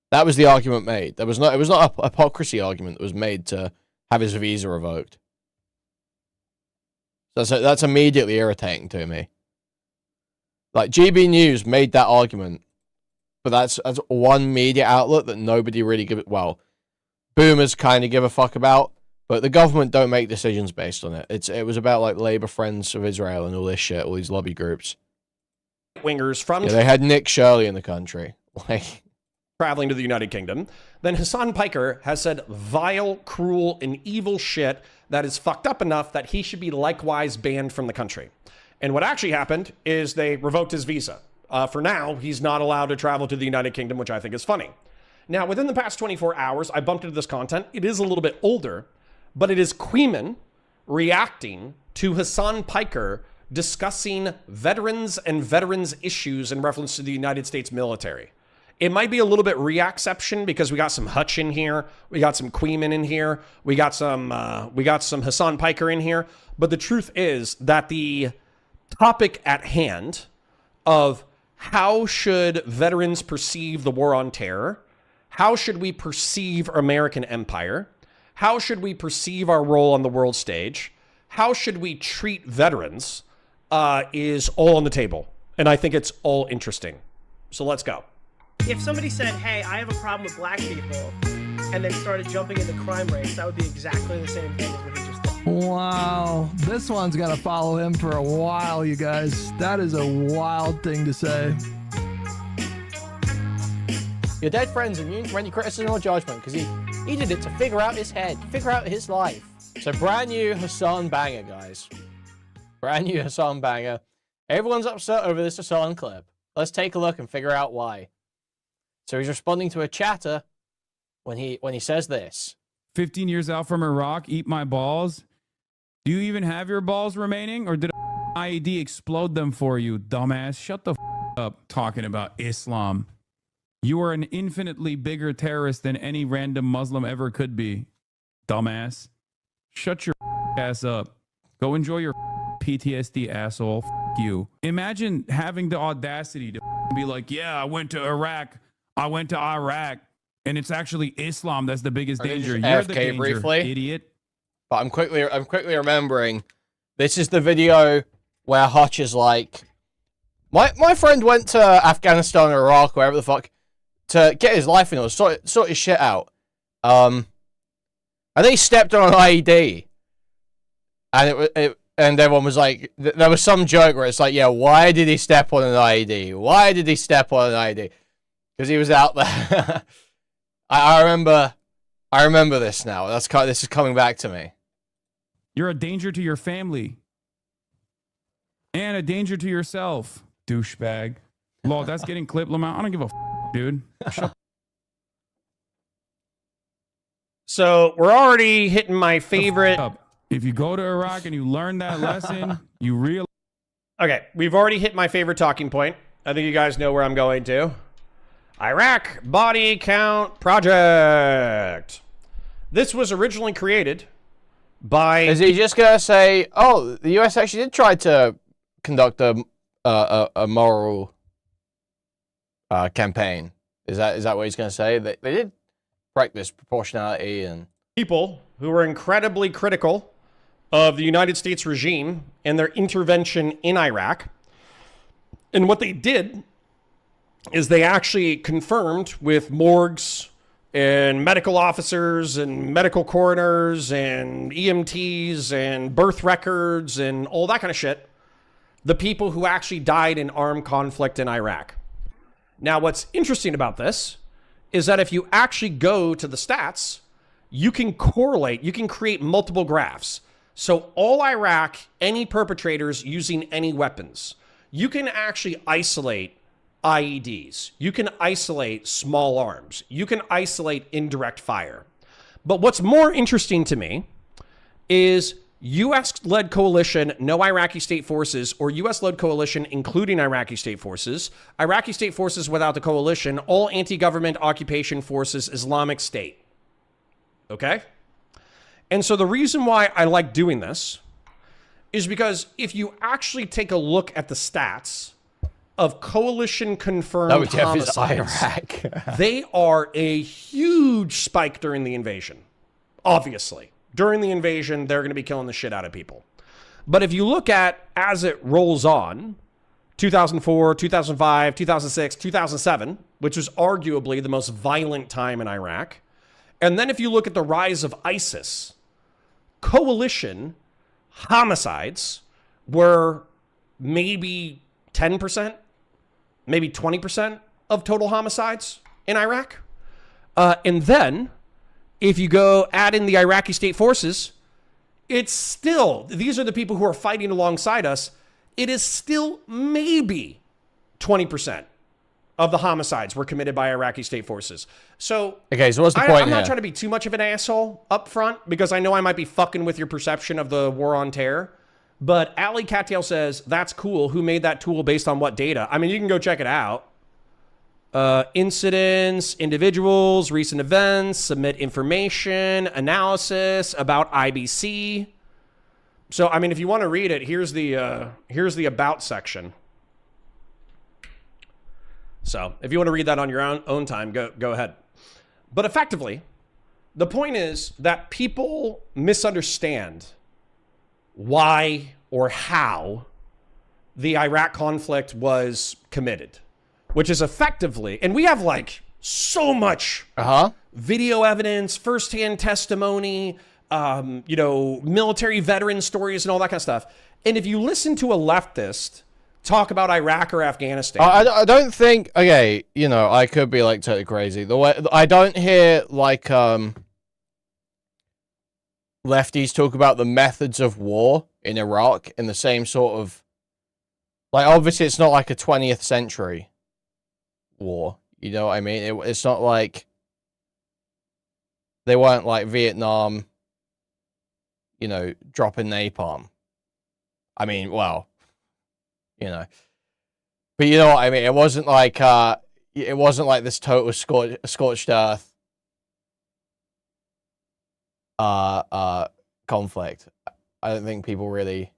That was the argument made. It was not a hypocrisy argument that was made to have his visa revoked. So that's immediately irritating to me. Like, GB News made that argument, but that's one media outlet that nobody really boomers kind of give a fuck about. But the government don't make decisions based on it. It was about like Labour Friends of Israel and all this shit, all these lobby groups. Wingers from they had Nick Shirley in the country, like traveling to the United Kingdom. Then Hassan Piker has said vile, cruel, and evil shit that is fucked up enough that he should be likewise banned from the country. And what actually happened is they revoked his visa. For now, he's not allowed to travel to the United Kingdom, which I think is funny. Now, within the past 24 hours, I bumped into this content. It is a little bit older, but it is Kuihman reacting to Hassan Piker discussing veterans and veterans issues in reference to the United States military. It might be a little bit reacception because we got some Hutch in here, we got some Kuihman in here, we got some Hassan Piker in here. But the truth is that the topic at hand of how should veterans perceive the war on terror, how should we perceive American empire, how should we perceive our role on the world stage, how should we treat veterans, is all on the table. And I think it's all interesting. So let's go. If somebody said, hey, I have a problem with black people, and then started jumping into crime rates, that would be exactly the same thing as what he just did. Wow, this one's gonna follow him for a while, you guys. That is a wild thing to say. Your dead friend's immune from any criticism or judgment because he did it to figure out his head, figure out his life. So brand new Hassan banger, guys. Brand new Hassan banger. Everyone's upset over this Hassan clip. Let's take a look and figure out why. So he's responding to a chatter when he says this. 15 years out from Iraq, eat my balls. Do you even have your balls remaining, or did IED explode them for you, dumbass? Shut the up talking about Islam. You are an infinitely bigger terrorist than any random Muslim ever could be, dumbass. Shut your ass up. Go enjoy your PTSD, asshole. You. Imagine having the audacity to be like, yeah, I went to Iraq. I went to Iraq. And it's actually Islam that's the biggest danger. You're the danger, briefly, idiot. But I'm quickly remembering. This is the video where Hutch is like, my friend went to Afghanistan or Iraq, wherever the fuck, to get his life in order, sort his shit out. And then he stepped on an IED. And everyone was like, there was some joke where it's like, yeah, why did he step on an IED? Why did he step on an IED? Because he was out there. I remember this now. This is coming back to me. You're a danger to your family. And a danger to yourself, douchebag. Lol, that's getting clipped, Lamont. I don't give a dude. Shut So we're already hitting my favorite. If you go to Iraq and you learn that lesson, you realize. Okay, we've already hit my favorite talking point. I think you guys know where I'm going to. Iraq Body Count Project. This was originally created by... Is he just going to say, oh, the US actually did try to conduct a moral campaign? Is that what he's going to say? They did practice proportionality and... People who were incredibly critical of the United States regime and their intervention in Iraq. And what they did is they actually confirmed with morgues and medical officers and medical coroners and EMTs and birth records and all that kind of shit, the people who actually died in armed conflict in Iraq. Now, what's interesting about this is that if you actually go to the stats, you can correlate, you can create multiple graphs. So all Iraq, any perpetrators using any weapons, you can actually isolate IEDs. You can isolate small arms. You can isolate indirect fire. But what's more interesting to me is U.S.-led coalition, no Iraqi state forces, or U.S.-led coalition, including Iraqi state forces, Iraqi state forces without the coalition, all anti-government occupation forces, Islamic State. Okay? And so the reason why I like doing this is because if you actually take a look at the stats of coalition-confirmed homicides, they are a huge spike during the invasion. Obviously. During the invasion, they're going to be killing the shit out of people. But if you look at, as it rolls on, 2004, 2005, 2006, 2007, which was arguably the most violent time in Iraq, and then if you look at the rise of ISIS, coalition homicides were maybe 10%, maybe 20% of total homicides in Iraq. And then if you go add in the Iraqi state forces, it's still, these are the people who are fighting alongside us. It is still maybe 20% of the homicides were committed by Iraqi state forces. So, okay, so what's the point I'm here? not trying to be too much of an asshole up front because I know I might be fucking with your perception of the war on terror. But Ali Katyal says, that's cool. Who made that tool based on what data? I mean, you can go check it out. Incidents, individuals, recent events, submit information, analysis about IBC. So, I mean, if you want to read it, here's the about section. So, if you want to read that on your own time, go ahead. But effectively, the point is that people misunderstand why or how the Iraq conflict was committed, which is effectively, and we have like so much video evidence, firsthand testimony, military veteran stories and all that kind of stuff. And if you listen to a leftist talk about Iraq or Afghanistan. I don't think, okay, you know, I could be like totally crazy. The way I don't hear like lefties talk about the methods of war in Iraq in the same sort of, like, obviously it's not like a 20th century war, you know what I mean? It's not like they weren't like Vietnam, you know, dropping napalm. I mean, well, you know, but you know what I mean? It wasn't like this total scorched earth conflict. I don't think people really.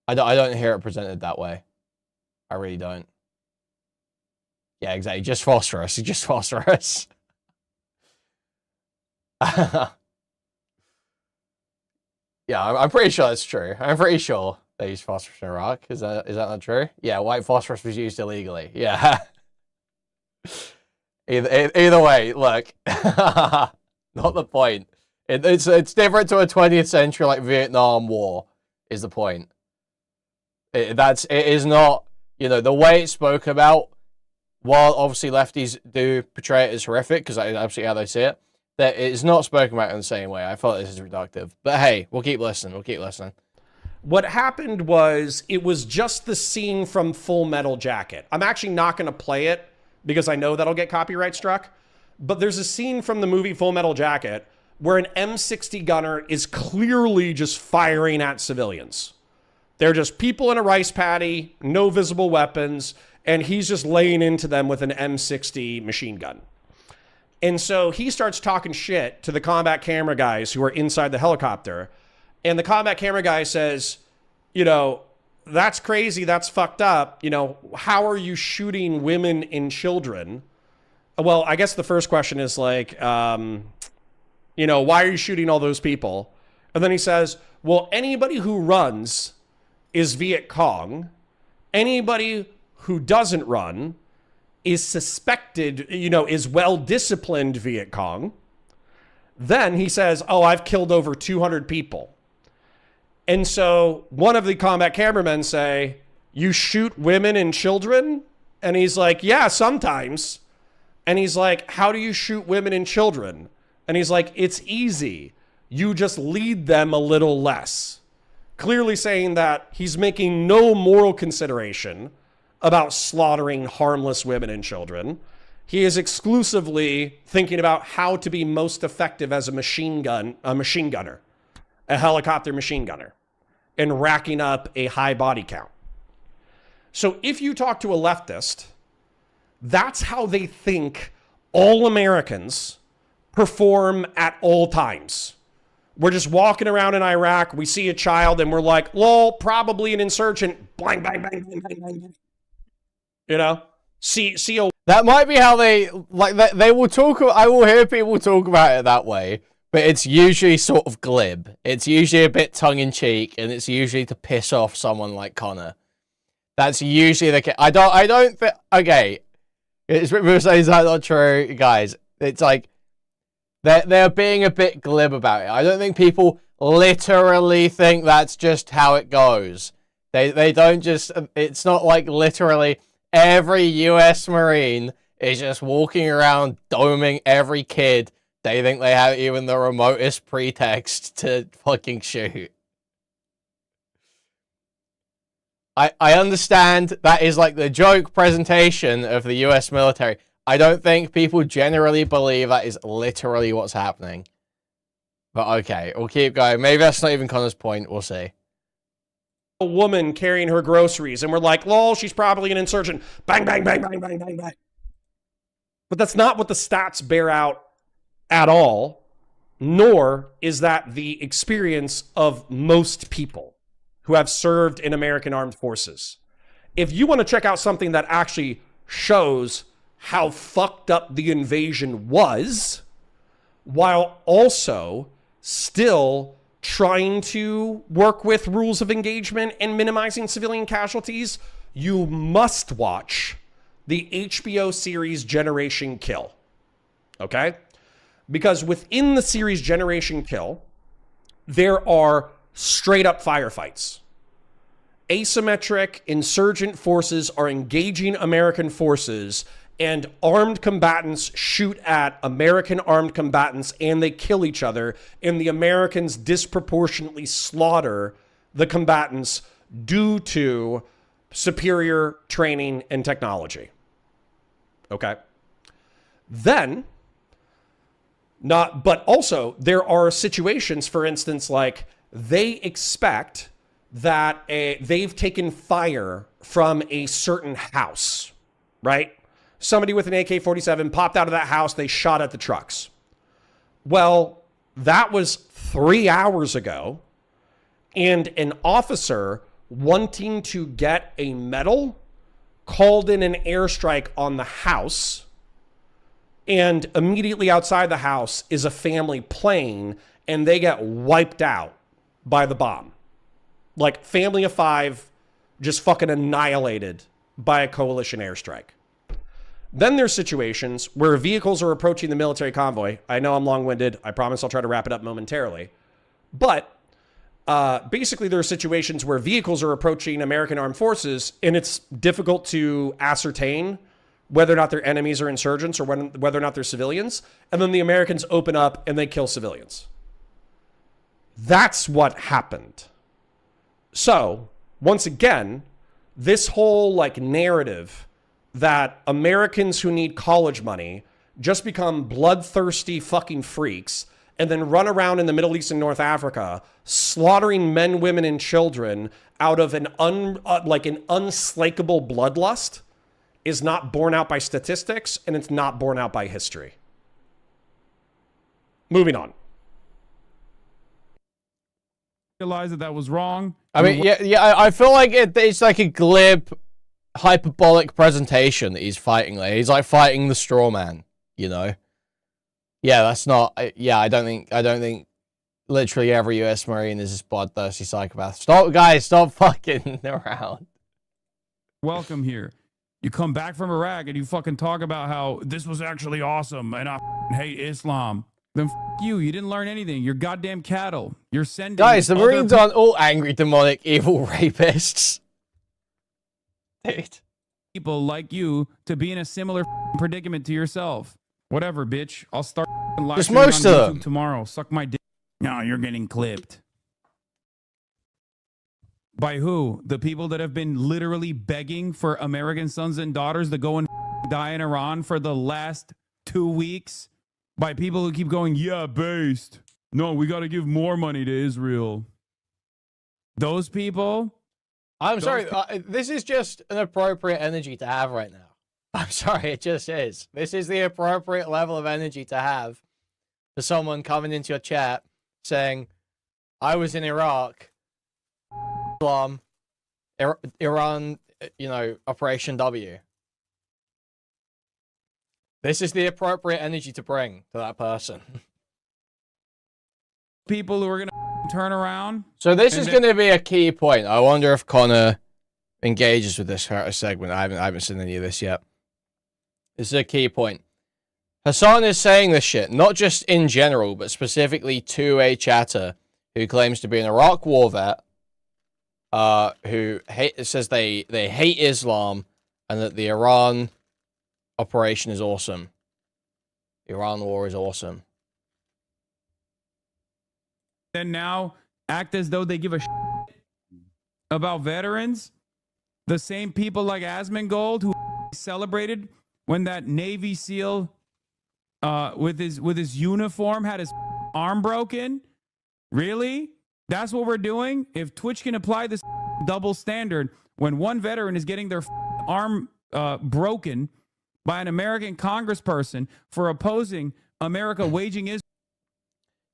I don't hear it presented that way. I really don't. Yeah, exactly. Just phosphorus. Just phosphorus. Yeah, I'm pretty sure that's true. I'm pretty sure they use phosphorus in Iraq. Is that not true? Yeah, white phosphorus was used illegally. Yeah. Either way, look, not the point. It's different to a 20th century like Vietnam War. Is the point? It is not, you know, the way it's spoken about. While obviously lefties do portray it as horrific because that's absolutely how they see it, that it is not spoken about in the same way. I thought this is reductive, but hey, we'll keep listening. We'll keep listening. What happened was it was just the scene from Full Metal Jacket. I'm actually not going to play it because I know that'll get copyright struck. But there's a scene from the movie Full Metal Jacket where an M60 gunner is clearly just firing at civilians. They're just people in a rice paddy, no visible weapons, and he's just laying into them with an M60 machine gun. And so he starts talking shit to the combat camera guys who are inside the helicopter. And the combat camera guy says, you know, that's crazy. That's fucked up. You know, how are you shooting women and children? Well, I guess the first question is like, you know, why are you shooting all those people? And then he says, well, anybody who runs is Viet Cong. Anybody who doesn't run is suspected, you know, is well-disciplined Viet Cong. Then he says, oh, I've killed over 200 people. And so one of the combat cameramen say, you shoot women and children? And he's like, yeah, sometimes. And he's like, how do you shoot women and children? And he's like, it's easy. You just lead them a little less. Clearly saying that he's making no moral consideration about slaughtering harmless women and children. He is exclusively thinking about how to be most effective as a machine gunner, a helicopter machine gunner, and racking up a high body count. So if you talk to a leftist, that's how they think all Americans perform at all times. We're just walking around in Iraq. We see a child and we're like, lol, probably an insurgent. Bang, bang, bang, bang, bang, bang. You know, that might be how they like that. They will talk. I will hear people talk about it that way, but it's usually sort of glib. It's usually a bit tongue in cheek, and it's usually to piss off someone like Connor. That's usually the case. I don't think. Okay, it's people say, is that not true, guys? It's like they're being a bit glib about it. I don't think people literally think that's just how it goes. They don't just. It's not like literally. Every US Marine is just walking around doming every kid they think they have even the remotest pretext to fucking shoot. I understand that is like the joke presentation of the US military. I don't think people generally believe that is literally what's happening. But okay, we'll keep going. Maybe that's not even Connor's point. We'll see. A woman carrying her groceries and we're like, lol, she's probably an insurgent. Bang, bang, bang, bang, bang, bang, bang. But that's not what the stats bear out at all, nor is that the experience of most people who have served in American armed forces. If you want to check out something that actually shows how fucked up the invasion was, while also still trying to work with rules of engagement and minimizing civilian casualties, you must watch the HBO series Generation Kill. Okay? Because within the series Generation Kill, there are straight up firefights. Asymmetric insurgent forces are engaging American forces, and armed combatants shoot at American armed combatants, and they kill each other, and the Americans disproportionately slaughter the combatants due to superior training and technology. Okay? Then, but also there are situations, for instance, like they expect that they've taken fire from a certain house, right? Somebody with an AK-47 popped out of that house. They shot at the trucks. Well, that was 3 hours ago. And an officer wanting to get a medal called in an airstrike on the house. And immediately outside the house is a family playing, and they get wiped out by the bomb. Like family of 5 just fucking annihilated by a coalition airstrike. Then there's situations where vehicles are approaching the military convoy. I know I'm long-winded. I promise I'll try to wrap it up momentarily. But basically there are situations where vehicles are approaching American armed forces, and it's difficult to ascertain whether or not they're enemies or insurgents, or whether or not they're civilians. And then the Americans open up and they kill civilians. That's what happened. So, once again, this whole narrative that Americans who need college money just become bloodthirsty fucking freaks and then run around in the Middle East and North Africa slaughtering men, women, and children out of an unslakable bloodlust is not borne out by statistics, and it's not borne out by history. Moving on. Realize that was wrong. I mean, I feel like it's like a glib, hyperbolic presentation that he's fighting. Like, he's like fighting the straw man, you know? Yeah, that's not. Yeah, I don't think literally every U.S. Marine is this bloodthirsty psychopath. Stop fucking around. Welcome here. You come back from Iraq and you fucking talk about how this was actually awesome and I hate Islam. Then you didn't learn anything. You're goddamn cattle. You're sending the Marines aren't all angry, demonic, evil rapists. Dude. People like you to be in a similar predicament to yourself. Whatever, bitch. I'll start live Just streaming most on of YouTube them. tomorrow. Suck my dick. No, you're getting clipped. By who? The people that have been literally begging for American sons and daughters to go and die in Iran for the last 2 weeks? By people who keep going, yeah, based. No, we got to give more money to Israel. Those people? I'm sorry. This is just an appropriate energy to have right now. I'm sorry, it just is. This is the appropriate level of energy to have for someone coming into your chat saying, I was in Iraq, Islam, Iran, Operation W. This is the appropriate energy to bring to that person. People who are going to turn around. So this is going to be a key point. I wonder if Connor engages with this segment. I haven't seen any of this yet. This is a key point. Hassan is saying this shit, not just in general, but specifically to a chatter who claims to be an Iraq war vet, who says they hate Islam and that the Iran operation is awesome. The Iran war is awesome. Then now act as though they give a shit about veterans. The same people like Asmongold who celebrated when that Navy SEAL with his uniform had his arm broken. Really? That's what we're doing? If Twitch can apply this double standard when one veteran is getting their arm broken by an American congressperson for opposing America waging Israel.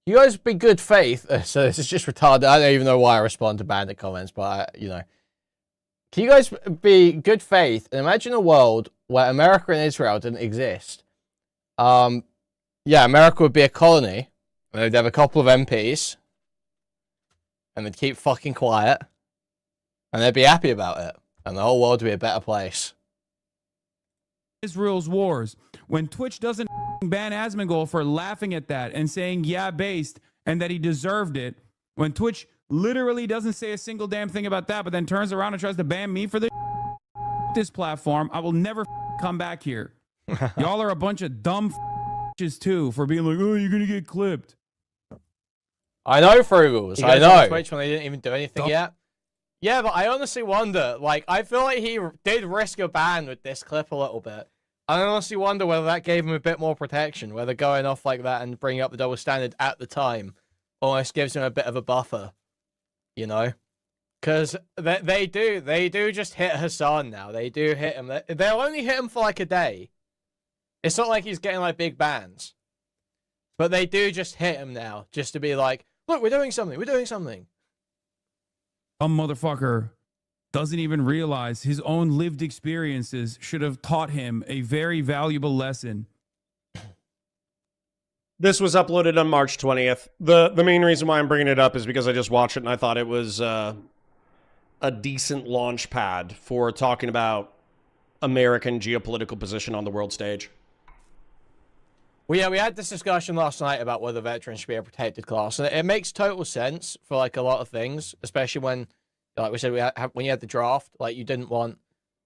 You guys be good faith. So this is just retarded. I don't even know why I respond to bandit comments, but can you guys be good faith and imagine a world where America and Israel didn't exist? Yeah, America would be a colony, and they'd have a couple of MPs, and they'd keep fucking quiet, and they'd be happy about it, and the whole world would be a better place. Israel's wars. When Twitch doesn't ban Asmongold for laughing at that and saying, yeah, based, and that he deserved it, when Twitch literally doesn't say a single damn thing about that, but then turns around and tries to ban me for this platform. I will never come back here. Y'all are a bunch of dumb too for being like, oh, you're gonna get clipped. I know, Frugals. I On know. Twitch when they didn't even do anything yet. Yeah, but I honestly wonder. Like, I feel like he did risk a ban with this clip a little bit. I honestly wonder whether that gave him a bit more protection, whether going off like that and bringing up the double standard at the time almost gives him a bit of a buffer, you know? Because they do just hit Hassan now. They do hit him. They'll only hit him for like a day. It's not like he's getting like big bans. But they do just hit him now, just to be like, look, we're doing something, we're doing something. A motherfucker doesn't even realize his own lived experiences should have taught him a very valuable lesson. This was uploaded on March 20th. The main reason why I'm bringing it up is because I just watched it and I thought it was a decent launch pad for talking about American geopolitical position on the world stage. Well, yeah, we had this discussion last night about whether veterans should be a protected class, and it makes total sense for like a lot of things, especially when, like we said, when you had the draft, like you didn't want,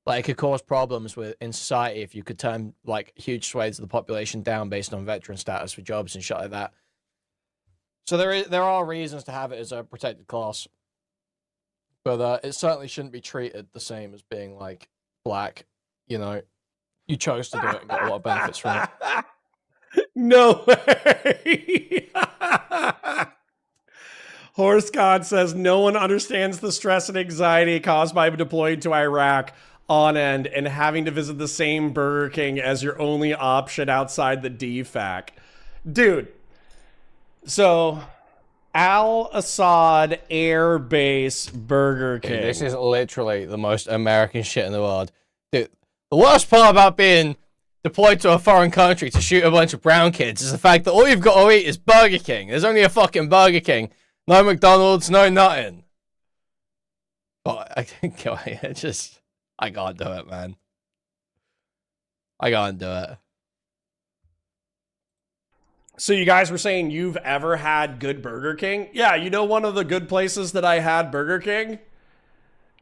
like it could cause problems in society if you could turn like huge swathes of the population down based on veteran status for jobs and shit like that. So there are reasons to have it as a protected class, but it certainly shouldn't be treated the same as being like black. You know, you chose to do it and got a lot of benefits from it. No way. Horse God says no one understands the stress and anxiety caused by deploying to Iraq on end and having to visit the same Burger King as your only option outside the DFAC. Dude, so Al-Assad Air Base Burger King. Dude, this is literally the most American shit in the world. Dude, the worst part about being deployed to a foreign country to shoot a bunch of brown kids is the fact that all you've got to eat is Burger King. There's only a fucking Burger King. No McDonald's, no nothing. But I can't do it, man. I can't do it. So you guys were saying you've ever had good Burger King? Yeah, you know one of the good places that I had Burger King?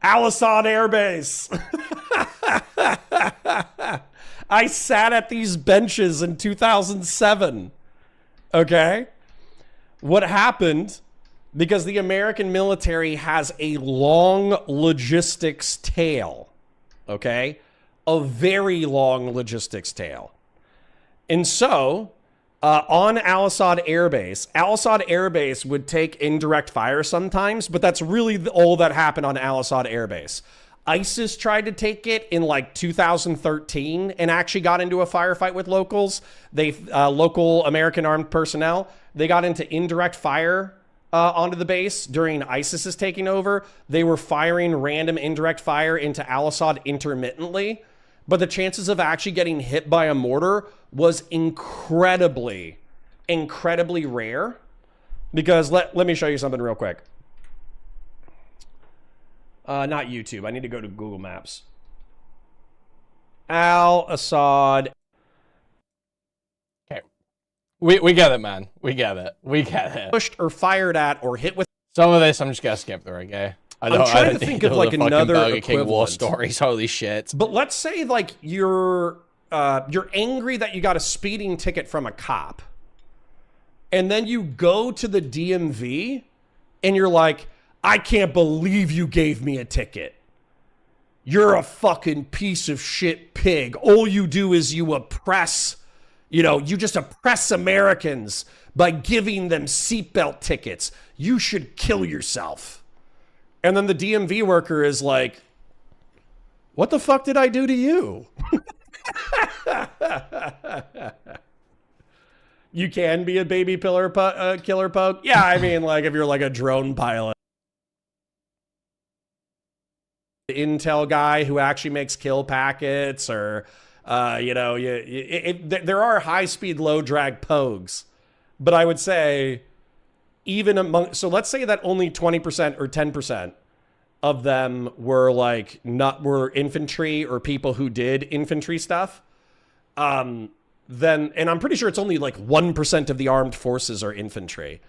Al-Assad Air Base. I sat at these benches in 2007. Okay? What happened, because the American military has a long logistics tail. Okay? A very long logistics tail. And so, on Al-Assad Air Base, Al-Assad Air Base would take indirect fire sometimes, but that's really all that happened on Al-Assad Air Base. ISIS tried to take it in like 2013 and actually got into a firefight with locals. Local American armed personnel. They got into indirect fire onto the base during ISIS's taking over. They were firing random indirect fire into Al-Assad intermittently, but the chances of actually getting hit by a mortar was incredibly rare. Because let me show you something real quick. Not YouTube. I need to go to Google Maps. Al-Assad. Okay. We get it, man. We get it. We get it. Pushed or fired at or hit with. Some of this I'm just gonna skip through, okay? I'm trying to think of like another Burger King war equivalent. stories. Holy shit. But let's say like you're angry that you got a speeding ticket from a cop. And then you go to the DMV and you're like, I can't believe you gave me a ticket. You're a fucking piece of shit pig. All you do is you oppress, you just oppress Americans by giving them seatbelt tickets. You should kill yourself. And then the DMV worker is like, what the fuck did I do to you? You can be a baby killer poke. Yeah, I mean, like if you're like a drone pilot. Intel guy who actually makes kill packets, or there are high-speed, low-drag pogues, but I would say even among, so let's say that only 20% or 10% of them were were infantry or people who did infantry stuff, then, and I'm pretty sure it's only like 1% of the armed forces are infantry.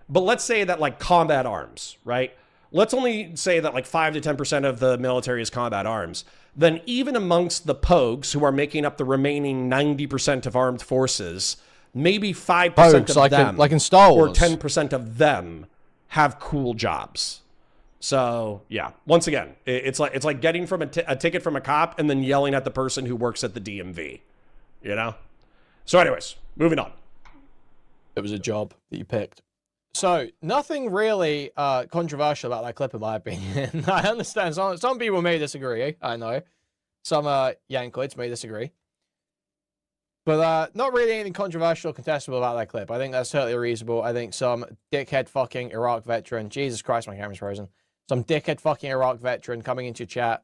But let's say that like combat arms, right? Let's only say that like 5 to 10% of the military is combat arms. Then even amongst the pogues who are making up the remaining 90% of armed forces, maybe 5% Pogues, of like them like in Star Wars. or 10% of them have cool jobs. So yeah, once again, it's like getting from a ticket from a cop and then yelling at the person who works at the DMV, you know? So anyways, moving on. It was a job that you picked. So nothing really controversial about that clip, in my opinion. I understand some people may disagree. I know some Yankoids may disagree, but not really anything controversial or contestable about that clip. I think that's totally reasonable. I think some dickhead fucking Iraq veteran. Jesus Christ, my camera's frozen. Some dickhead fucking Iraq veteran coming into chat,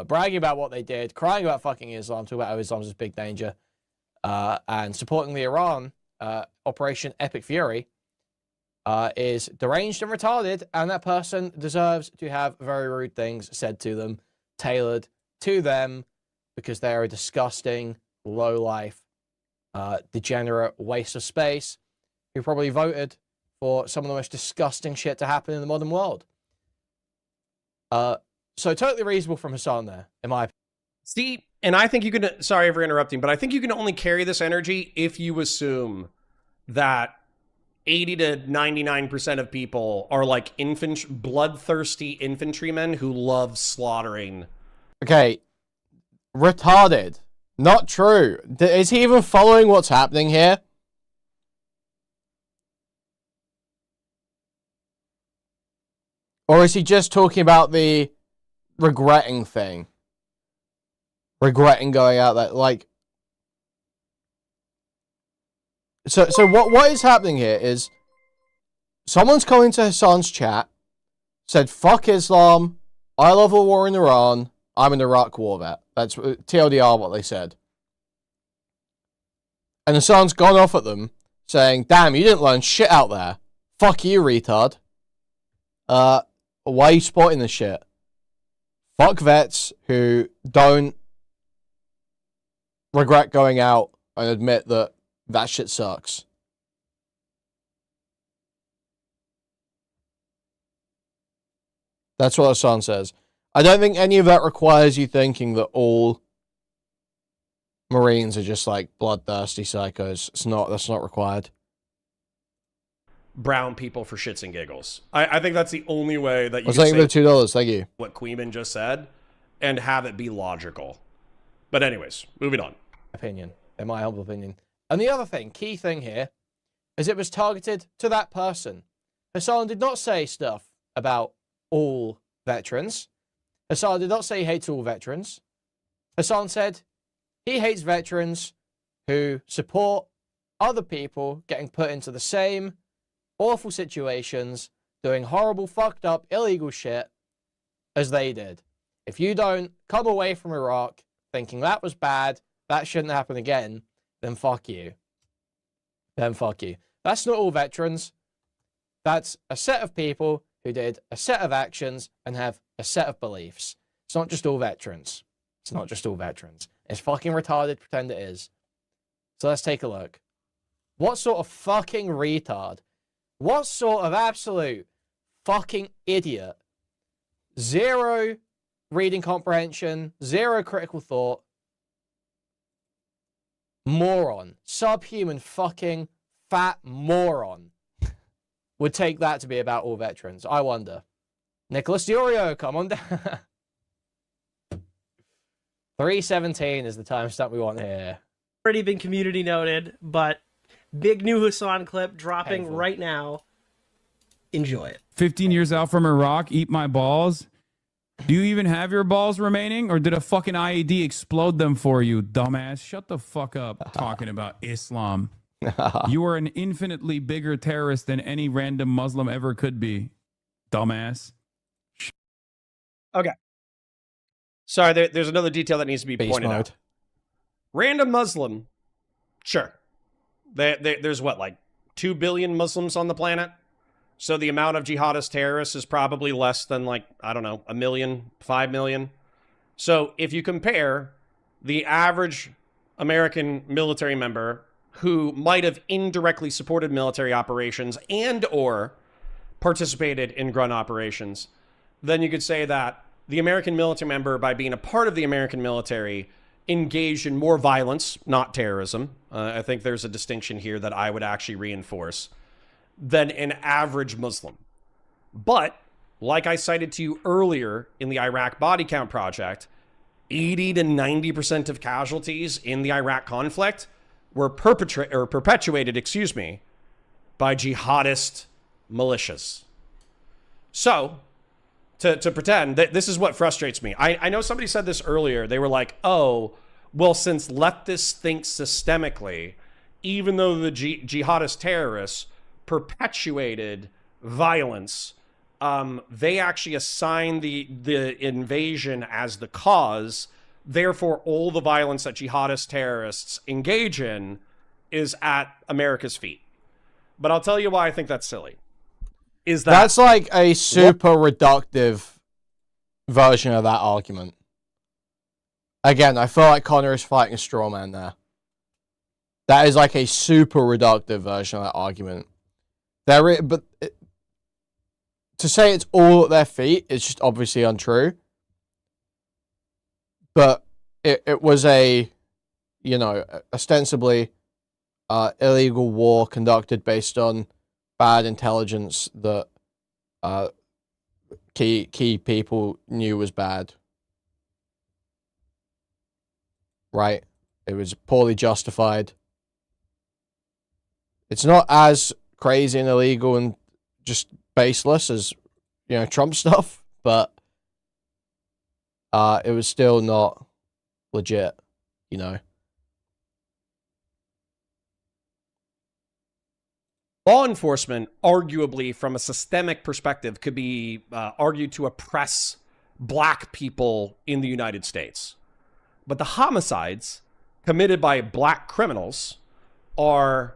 bragging about what they did, crying about fucking Islam, talking about how Islam's a big danger, and supporting the Iran Operation Epic Fury. Is deranged and retarded, and that person deserves to have very rude things said to them, tailored to them, because they are a disgusting, low-life, degenerate waste of space who probably voted for some of the most disgusting shit to happen in the modern world. So totally reasonable from Hassan there, in my opinion. See, and I think you can, sorry for interrupting, but I think you can only carry this energy if you assume that 80 to 99% of people are like bloodthirsty infantrymen who love slaughtering. Okay, retarded. Not true. Is he even following what's happening here? Or is he just talking about the regretting thing? Regretting going out there, like... So what is happening here is someone's come into Hassan's chat, said, fuck Islam, I love a war in Iran, I'm an Iraq war vet. That's TLDR what they said. And Hassan's gone off at them, saying, damn, you didn't learn shit out there. Fuck you, retard. Why are you supporting this shit? Fuck vets who don't regret going out and admit that that shit sucks. That's what Hassan says. I don't think any of that requires you thinking that all Marines are just like bloodthirsty psychos. That's not required. Brown people for shits and giggles. I think that's the only way that you Thank you for the $2. Thank you. What Kuihman just said and have it be logical. But anyways, moving on. Opinion, in my humble opinion. And the other thing, key thing here, is it was targeted to that person. Hassan did not say stuff about all veterans. Hassan did not say he hates all veterans. Hassan said he hates veterans who support other people getting put into the same awful situations, doing horrible, fucked up, illegal shit as they did. If you don't come away from Iraq thinking that was bad, that shouldn't happen again, then fuck you. Then fuck you. That's not all veterans. That's a set of people who did a set of actions and have a set of beliefs. It's not just all veterans. It's not just all veterans. It's fucking retarded to pretend it is. So let's take a look. What sort of fucking retard? What sort of absolute fucking idiot? Zero reading comprehension, zero critical thought. Moron. Subhuman fucking fat moron would take that to be about all veterans. I wonder. Nicholas Diorio, come on down. 3:17 is the timestamp we want here. Already been community noted, but big new Hassan clip dropping Painful. right now. Enjoy it. 15 years out from Iraq, eat my balls. Do you even have your balls remaining, or did a fucking IED explode them for you, dumbass? Shut the fuck up talking about Islam. You are an infinitely bigger terrorist than any random Muslim ever could be, dumbass. Okay. Sorry, there's another detail that needs to be pointed out. Random Muslim, sure. There's what, like 2 billion Muslims on the planet? So the amount of jihadist terrorists is probably less than, like, I don't know, 1 million, 5 million. So if you compare the average American military member who might have indirectly supported military operations and or participated in grunt operations, then you could say that the American military member, by being a part of the American military, engaged in more violence, not terrorism. I think there's a distinction here that I would actually reinforce, than an average Muslim. But, like I cited to you earlier in the Iraq Body Count Project, 80 to 90% of casualties in the Iraq conflict were perpetuated, by jihadist militias. So, to pretend that this is what frustrates me. I know somebody said this earlier. They were like, oh, well, since leftists think systemically, even though the jihadist terrorists perpetuated violence, they actually assign the invasion as the cause. Therefore, all the violence that jihadist terrorists engage in is at America's feet. But I'll tell you why I think that's silly. That's like a super reductive version of that argument. Again, I feel like Connor is fighting a straw man there. That is like a super reductive version of that argument. To say it's all at their feet is just obviously untrue. But it was a, ostensibly illegal war conducted based on bad intelligence that key people knew was bad. Right? It was poorly justified. It's not as crazy and illegal and just baseless as, Trump stuff, but it was still not legit, Law enforcement, arguably from a systemic perspective, could be argued to oppress black people in the United States. But the homicides committed by black criminals are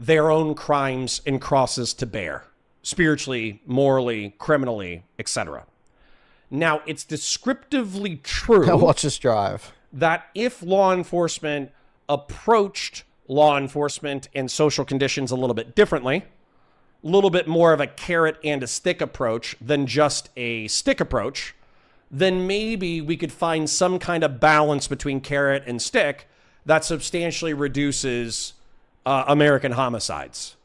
their own crimes and crosses to bear, spiritually, morally, criminally, etc. Now, it's descriptively true. Watch us drive. That if law enforcement approached law enforcement and social conditions a little bit differently, a little bit more of a carrot and a stick approach than just a stick approach, then maybe we could find some kind of balance between carrot and stick that substantially reduces American homicides.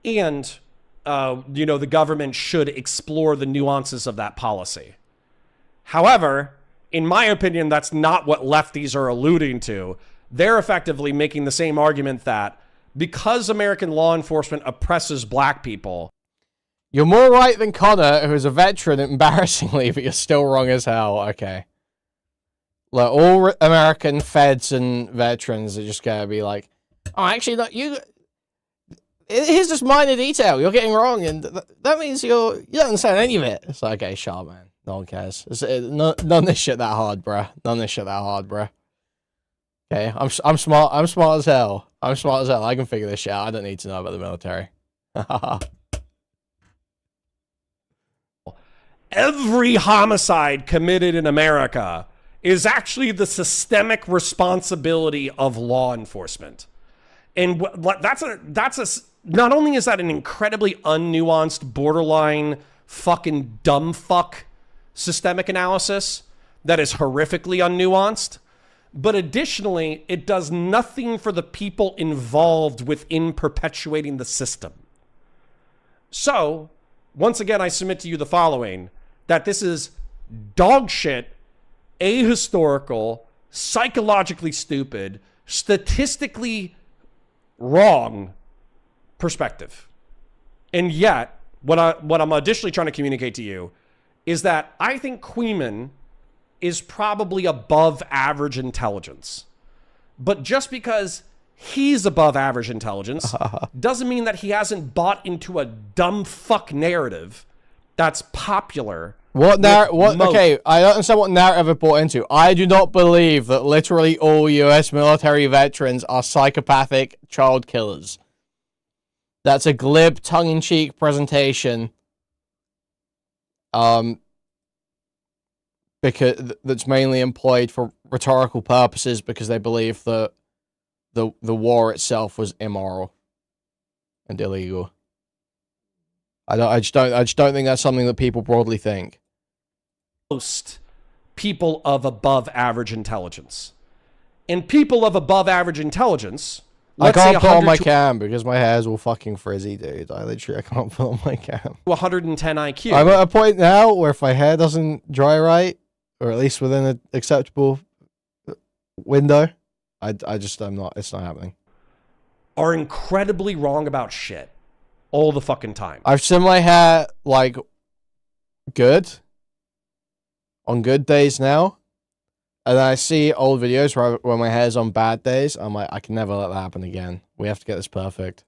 And, the government should explore the nuances of that policy. However, in my opinion, that's not what lefties are alluding to. They're effectively making the same argument that because American law enforcement oppresses black people. You're more right than Connor, who's a veteran, embarrassingly, but you're still wrong as hell. Okay. Like, all American feds and veterans are just gonna be like, oh, actually, no, here's this minor detail you're getting wrong, and that means you don't understand any of it. It's like, okay, sure, man. No one cares. None of this shit that hard, bruh. Okay, I'm smart. I'm smart as hell. I can figure this shit out. I don't need to know about the military. Every homicide committed in America is actually the systemic responsibility of law enforcement. And not only is that an incredibly unnuanced, borderline fucking dumb fuck systemic analysis that is horrifically unnuanced, but additionally, it does nothing for the people involved within perpetuating the system. So, once again, I submit to you the following, that this is dog shit, ahistorical, psychologically stupid, statistically wrong perspective. And yet, what I'm additionally trying to communicate to you is that I think Kuihman is probably above average intelligence. But just because he's above average intelligence doesn't mean that he hasn't bought into a dumb fuck narrative that's popular. Okay, I don't understand what narrative it bought into. I do not believe that literally all US military veterans are psychopathic child killers. That's a glib, tongue-in-cheek presentation. Because that's mainly employed for rhetorical purposes because they believe that the war itself was immoral and illegal. I just don't think that's something that people broadly think. Most people of above average intelligence. And people of above average intelligence, I can't put on my cam because my hair's all fucking frizzy, dude. I can't put on my cam. 110 IQ. I'm at a point now where if my hair doesn't dry right, or at least within an acceptable window, I'm not, it's not happening. Are incredibly wrong about shit all the fucking time. I've seen my hair, like, good on good days now. And then I see old videos where my hair's on bad days. I'm like, I can never let that happen again. We have to get this perfect.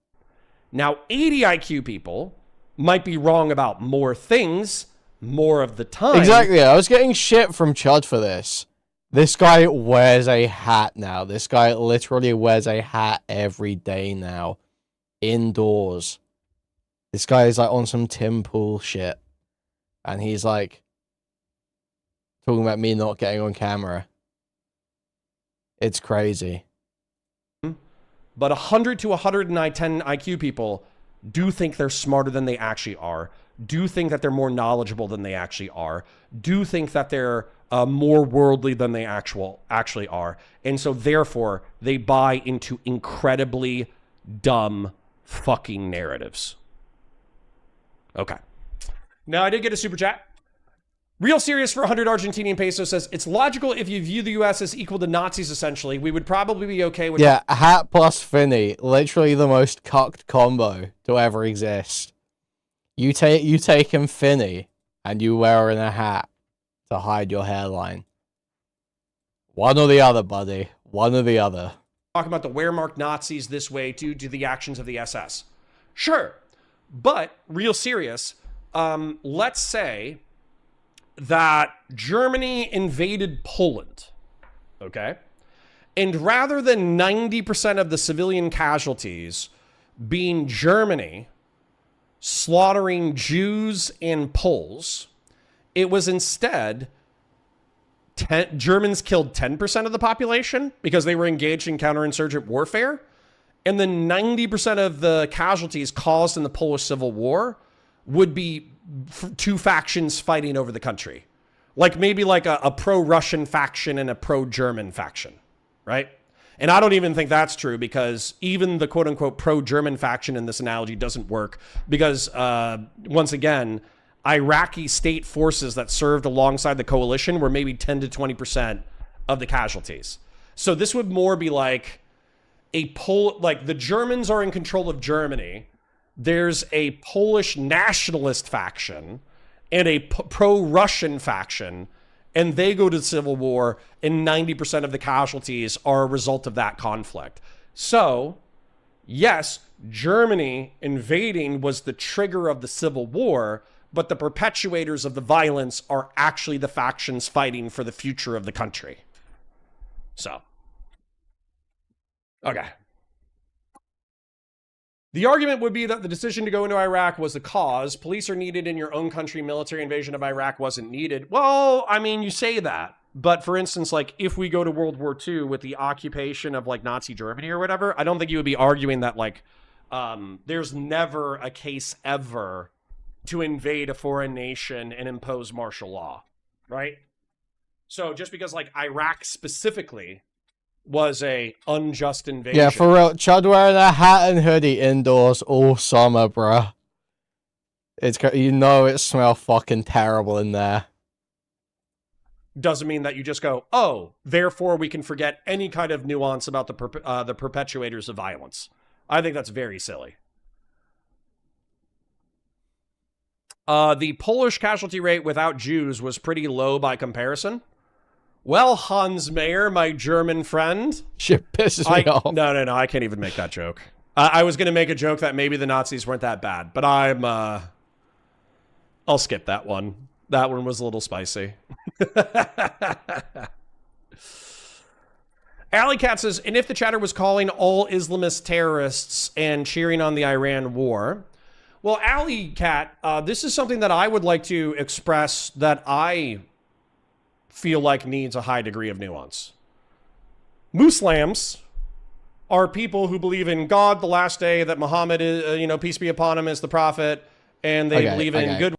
Now, 80 IQ people might be wrong about more things more of the time. Exactly. I was getting shit from Chud for this. This guy wears a hat now. This guy literally wears a hat every day now. Indoors. This guy is like on some Tim Pool shit. And he's like talking about me not getting on camera. It's crazy. But 100 to 110 IQ people do think they're smarter than they actually are, do think that they're more knowledgeable than they actually are, do think that they're more worldly than they actually are. And so therefore, they buy into incredibly dumb fucking narratives. Okay. Now, I did get a super chat. Real Serious for 100 Argentinian peso says, it's logical if you view the U.S. as equal to Nazis, essentially. We would probably be okay with... Yeah, hat plus Finny. Literally the most cucked combo to ever exist. You take him Finny, and you wear in a hat to hide your hairline. One or the other, buddy. One or the other. Talking about the Wehrmacht Nazis this way due to the actions of the SS. Sure. But, real serious, let's say that Germany invaded Poland, okay? And rather than 90% of the civilian casualties being Germany slaughtering Jews and Poles, it was instead Germans killed 10% of the population because they were engaged in counterinsurgent warfare. And then 90% of the casualties caused in the Polish Civil War would be two factions fighting over the country. Like maybe like a pro-Russian faction and a pro-German faction, right? And I don't even think that's true because even the quote-unquote pro-German faction in this analogy doesn't work because, once again, Iraqi state forces that served alongside the coalition were maybe 10 to 20% of the casualties. So this would more be like like the Germans are in control of Germany. There's a Polish nationalist faction and a pro-Russian faction, and they go to the Civil War, and 90% of the casualties are a result of that conflict. So, yes, Germany invading was the trigger of the Civil War, but the perpetuators of the violence are actually the factions fighting for the future of the country. So, okay. The argument would be that the decision to go into Iraq was the cause. Police are needed in your own country. Military invasion of Iraq wasn't needed. Well, I mean, you say that. But for instance, like if we go to World War II with the occupation of like Nazi Germany or whatever, I don't think you would be arguing that like there's never a case ever to invade a foreign nation and impose martial law, right? So just because like Iraq specifically was a unjust invasion. Yeah, for real. Chud wearing a hat and hoodie indoors all summer, bruh. It's, you know it smells fucking terrible in there. Doesn't mean that you just go, oh, therefore we can forget any kind of nuance about the perpetuators of violence. I think that's very silly. The Polish casualty rate without Jews was pretty low by comparison. Well, Hans Mayer, my German friend. Shit pisses me off. No, I can't even make that joke. I was going to make a joke that maybe the Nazis weren't that bad, but I'll skip that one. That one was a little spicy. Alley Cat says, and if the chatter was calling all Islamist terrorists and cheering on the Iran war. Well, Alley Cat, this is something that I would like to express that I feel like needs a high degree of nuance. Muslims are people who believe in God, the last day, that Muhammad is, peace be upon him, is the prophet, and they believe in good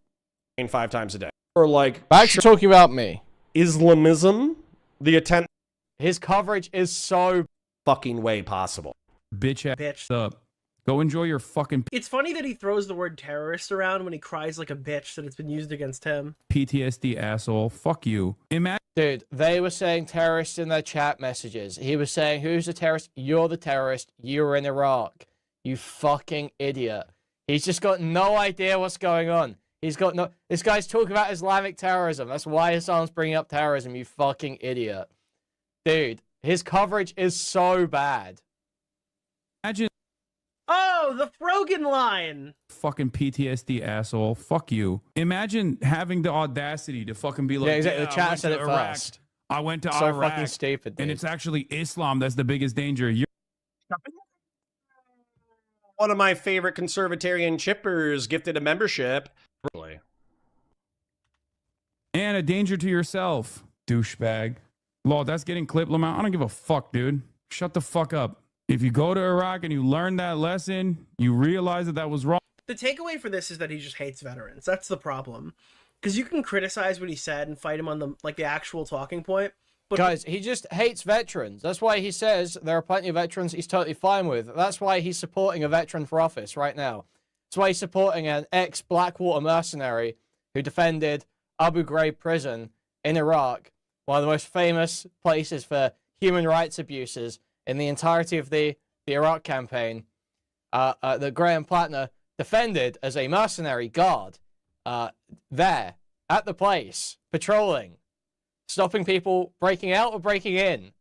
5 times a day. Or like, back to talking about me. Islamism, the attempt. His coverage is so fucking way possible. Bitch up. Go enjoy your fucking It's funny that he throws the word terrorist around when he cries like a bitch that it's been used against him. PTSD asshole. Fuck you. Dude, they were saying terrorists in their chat messages. He was saying, who's the terrorist? You're the terrorist. You were in Iraq. You fucking idiot. He's just got no idea what's going on. He's got no... This guy's talking about Islamic terrorism. That's why Hassan's bringing up terrorism, you fucking idiot. Dude, his coverage is so bad. Imagine... Oh, the Frogan line! Fucking PTSD asshole. Fuck you. Imagine having the audacity to fucking be like, Yeah, exactly. The chat said it Iraq. first. I went to So Iraq. fucking stupid, And dude. it's actually Islam that's the biggest danger. You're One of my favorite conservatarian chippers gifted a membership. Really? and a danger to yourself, douchebag. Law, that's getting clipped, Lamont. I don't give a fuck, dude. Shut the fuck up. If you go to Iraq and you learn that lesson, you realize that that was wrong. The takeaway for this is that he just hates veterans. That's the problem. Because you can criticize what he said and fight him on the actual talking point. But Guys, he just hates veterans. That's why he says there are plenty of veterans he's totally fine with. That's why he's supporting a veteran for office right now. That's why he's supporting an ex-Blackwater mercenary who defended Abu Ghraib prison in Iraq, one of the most famous places for human rights abuses in the entirety of the Iraq campaign, that Graham Plattner defended as a mercenary guard there at the place, patrolling, stopping people breaking out or breaking in.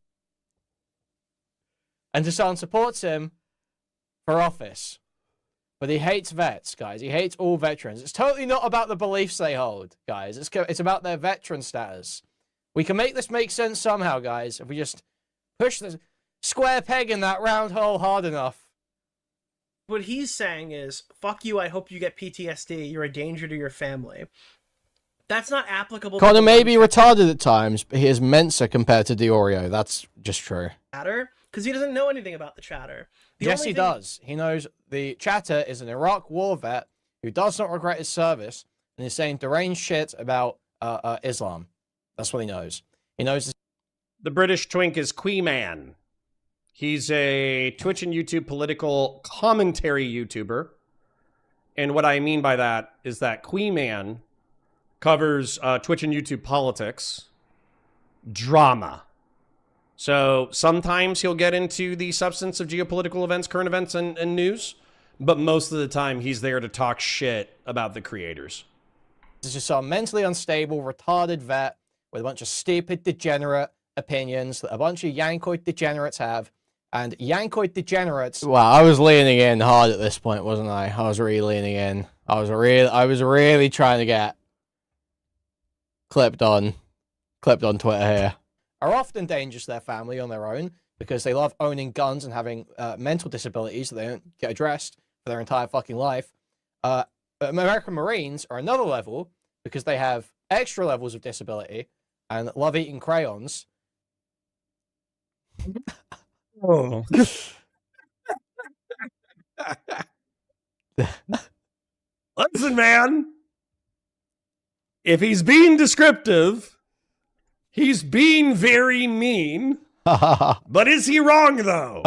And Hassan supports him for office. But he hates vets, guys. He hates all veterans. It's totally not about the beliefs they hold, guys. It's about their veteran status. We can make this make sense somehow, guys, if we just push the square peg in that round hole hard enough. what he's saying is, fuck you, I hope you get PTSD. You're a danger to your family. That's not applicable Connor to may be retarded at times, but he is Mensa compared to Diorio. That's just true. chatter, because he doesn't know anything about the chatter. The Yes, only he thing- does. He knows the chatter is an Iraq war vet who does not regret his service and is saying deranged shit about Islam. That's what he knows. He knows. The British twink is Kuihman. He's a Twitch and YouTube political commentary YouTuber. And what I mean by that is that Kuihman covers Twitch and YouTube politics, drama. So sometimes he'll get into the substance of geopolitical events, current events, and news. But most of the time, he's there to talk shit about the creators. This is just some mentally unstable, retarded vet with a bunch of stupid, degenerate opinions that a bunch of Yankoid degenerates have. And Yankoid degenerates... Wow, I was leaning in hard at this point, wasn't I? I was really leaning in. I was really trying to get clipped on Twitter here. Are often dangerous to their family on their own because they love owning guns and having mental disabilities that they don't get addressed for their entire fucking life. American Marines are another level because they have extra levels of disability and love eating crayons. Oh. Listen, man. If he's being descriptive, he's being very mean. But is he wrong, though?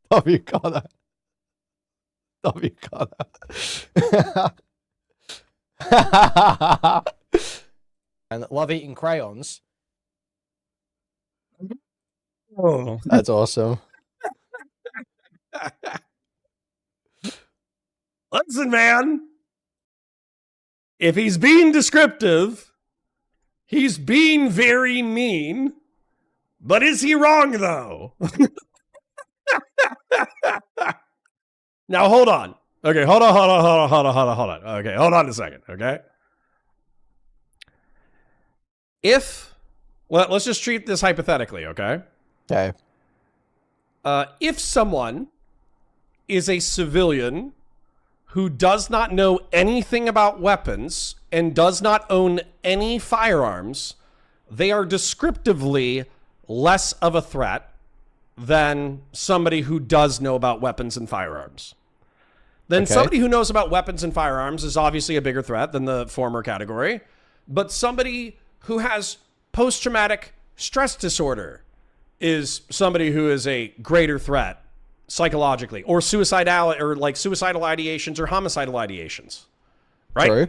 W. Connor. W. Connor. And love eating crayons. Oh. That's awesome. Listen, man. If he's being descriptive, he's being very mean. But is he wrong, though? Now, hold on. Okay, hold on. Okay, hold on a second, okay? Let's just treat this hypothetically, okay? Okay. If someone is a civilian who does not know anything about weapons and does not own any firearms, they are descriptively less of a threat than somebody who does know about weapons and firearms. Then Okay. somebody who knows about weapons and firearms is obviously a bigger threat than the former category. But somebody who has post-traumatic stress disorder is somebody who is a greater threat psychologically, or suicidal, or like suicidal ideations or homicidal ideations, right? True.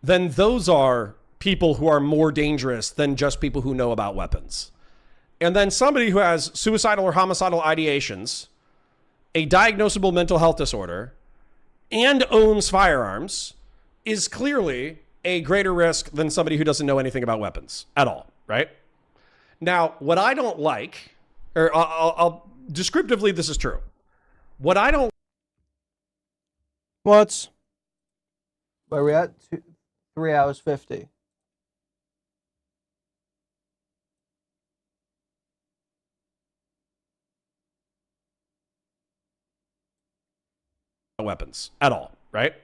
Then those are people who are more dangerous than just people who know about weapons. And then somebody who has suicidal or homicidal ideations, a diagnosable mental health disorder, and owns firearms is clearly a greater risk than somebody who doesn't know anything about weapons at all, right? Now, what I don't like, or I'll descriptively, this is true. What I don't... What? Where are we at? 3 hours 50. weapons at all, right?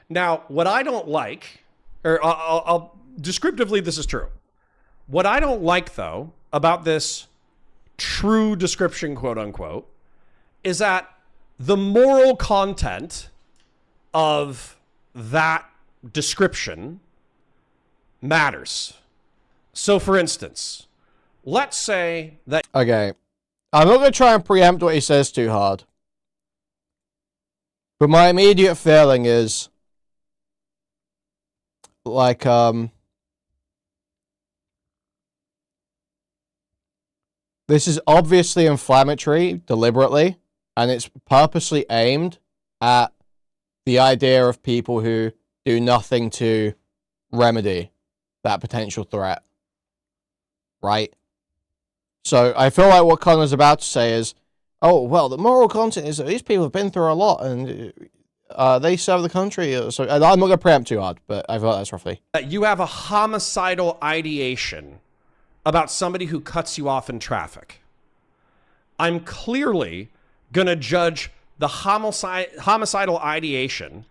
Now, what I don't like, or I'll descriptively, this is true. What I don't like, though, about this true description, quote unquote, is that the moral content of that description matters. So, for instance, let's say that... Okay. I'm not going to try and preempt what he says too hard. But my immediate feeling is, like, this is obviously inflammatory, deliberately, and it's purposely aimed at the idea of people who do nothing to remedy that potential threat. Right? So I feel like what Connor's about to say is, oh, well, the moral content is that these people have been through a lot and they serve the country. So I'm not going to preempt too hard, but I feel like that's roughly. You have a homicidal ideation about somebody who cuts you off in traffic. I'm clearly going to judge the homicidal ideation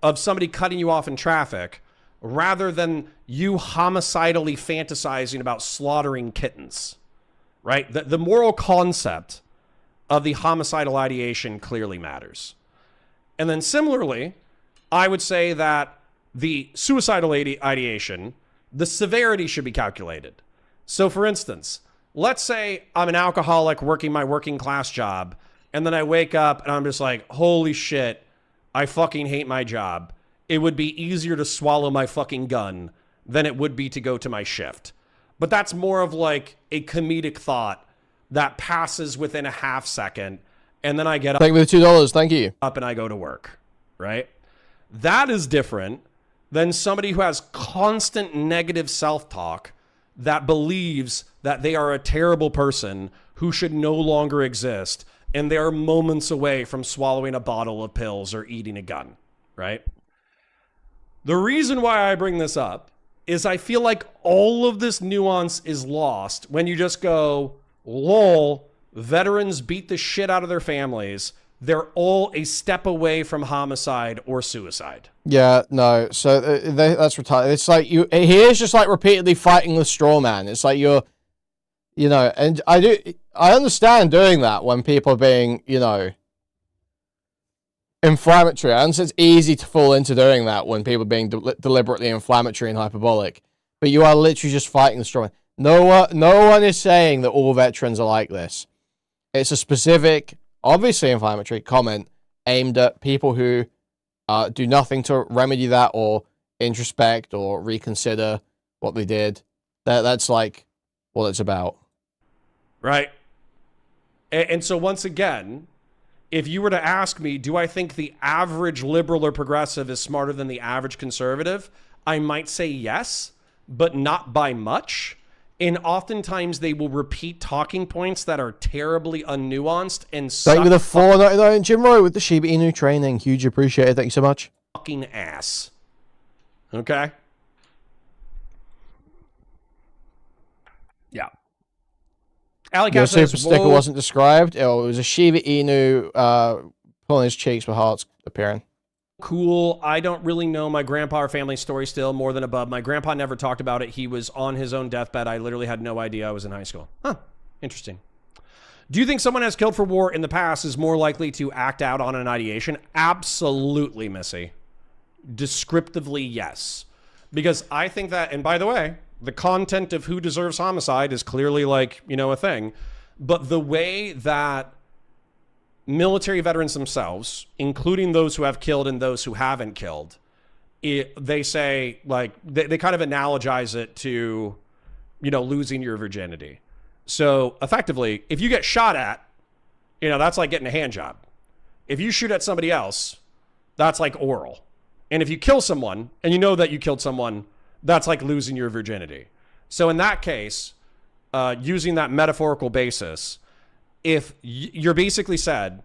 of somebody cutting you off in traffic rather than you homicidally fantasizing about slaughtering kittens, right? The moral concept of the homicidal ideation clearly matters. And then similarly, I would say that the suicidal ideation, the severity should be calculated. So for instance, let's say I'm an alcoholic working my working class job, and then I wake up and I'm just like, holy shit, I fucking hate my job. It would be easier to swallow my fucking gun than it would be to go to my shift. But that's more of like a comedic thought that passes within a half second, and then I get up. Thank you for the $2. Thank you. Up and I go to work, right? That is different than somebody who has constant negative self-talk that believes that they are a terrible person who should no longer exist, and they are moments away from swallowing a bottle of pills or eating a gun, right? The reason why I bring this up is I feel like all of this nuance is lost when you just go, lol, veterans beat the shit out of their families. They're all a step away from homicide or suicide. Yeah, no. So that's retarded. It's like he is just like repeatedly fighting the straw man. It's like you're, you know, and I understand doing that when people are being, you know, inflammatory. And it's easy to fall into doing that when people are being deliberately inflammatory and hyperbolic. But you are literally just fighting the straw man. No one is saying that all veterans are like this. It's a specific, obviously inflammatory comment aimed at people who do nothing to remedy that or introspect or reconsider what they did. That's like what it's about. Right. And so once again, if you were to ask me, do I think the average liberal or progressive is smarter than the average conservative? I might say yes, but not by much. And oftentimes they will repeat talking points that are terribly unnuanced and Thank you for the $4.99 Jim Roy with the Shiba Inu training. Huge appreciated. Thank you so much. Fucking ass. Okay? Yeah. Your super sticker wasn't described. Oh, it was a Shiba Inu pulling his cheeks with hearts appearing. Cool. I don't really know my grandpa or family story still more than above. My grandpa never talked about it. He was on his own deathbed. I literally had no idea I was in high school. Huh. Interesting. Do you think someone has killed for war in the past is more likely to act out on an ideation? Absolutely, Missy. Descriptively, yes. Because I think that, and by the way, the content of who deserves homicide is clearly like, you know, a thing. But the way that military veterans themselves, including those who have killed and those who haven't killed, they say, like, they kind of analogize it to, you know, losing your virginity. So effectively, if you get shot at, you know, that's like getting a hand job. If you shoot at somebody else, that's like oral. And if you kill someone and you know that you killed someone, that's like losing your virginity. So in that case, using that metaphorical basis, if you're basically said,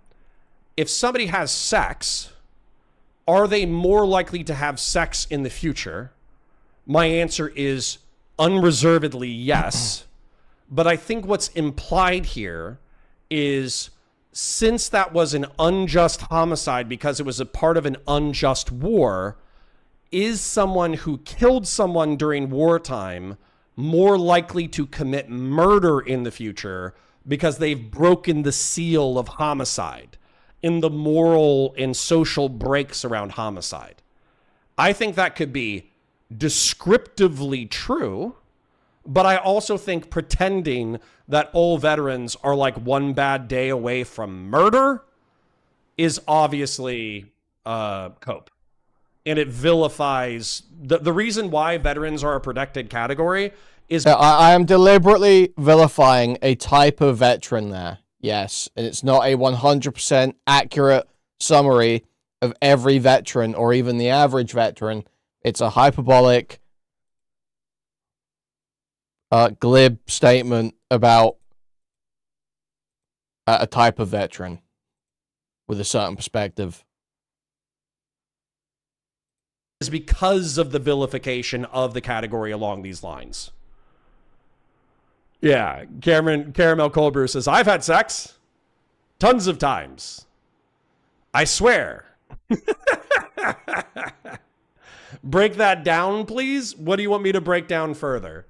if somebody has sex, are they more likely to have sex in the future? My answer is unreservedly yes. But I think what's implied here is, since that was an unjust homicide because it was a part of an unjust war, is someone who killed someone during wartime more likely to commit murder in the future because they've broken the seal of homicide in the moral and social breaks around homicide? I think that could be descriptively true, but I also think pretending that all veterans are like one bad day away from murder is obviously cope. And it vilifies the reason why veterans are a protected category is I am deliberately vilifying a type of veteran there. Yes, and it's not a 100% accurate summary of every veteran or even the average veteran. It's a hyperbolic, glib statement about a type of veteran with a certain perspective. Is because of the vilification of the category along these lines. Yeah, Caramel Cold Brew says, I've had sex tons of times. I swear. Break that down, please. What do you want me to break down further?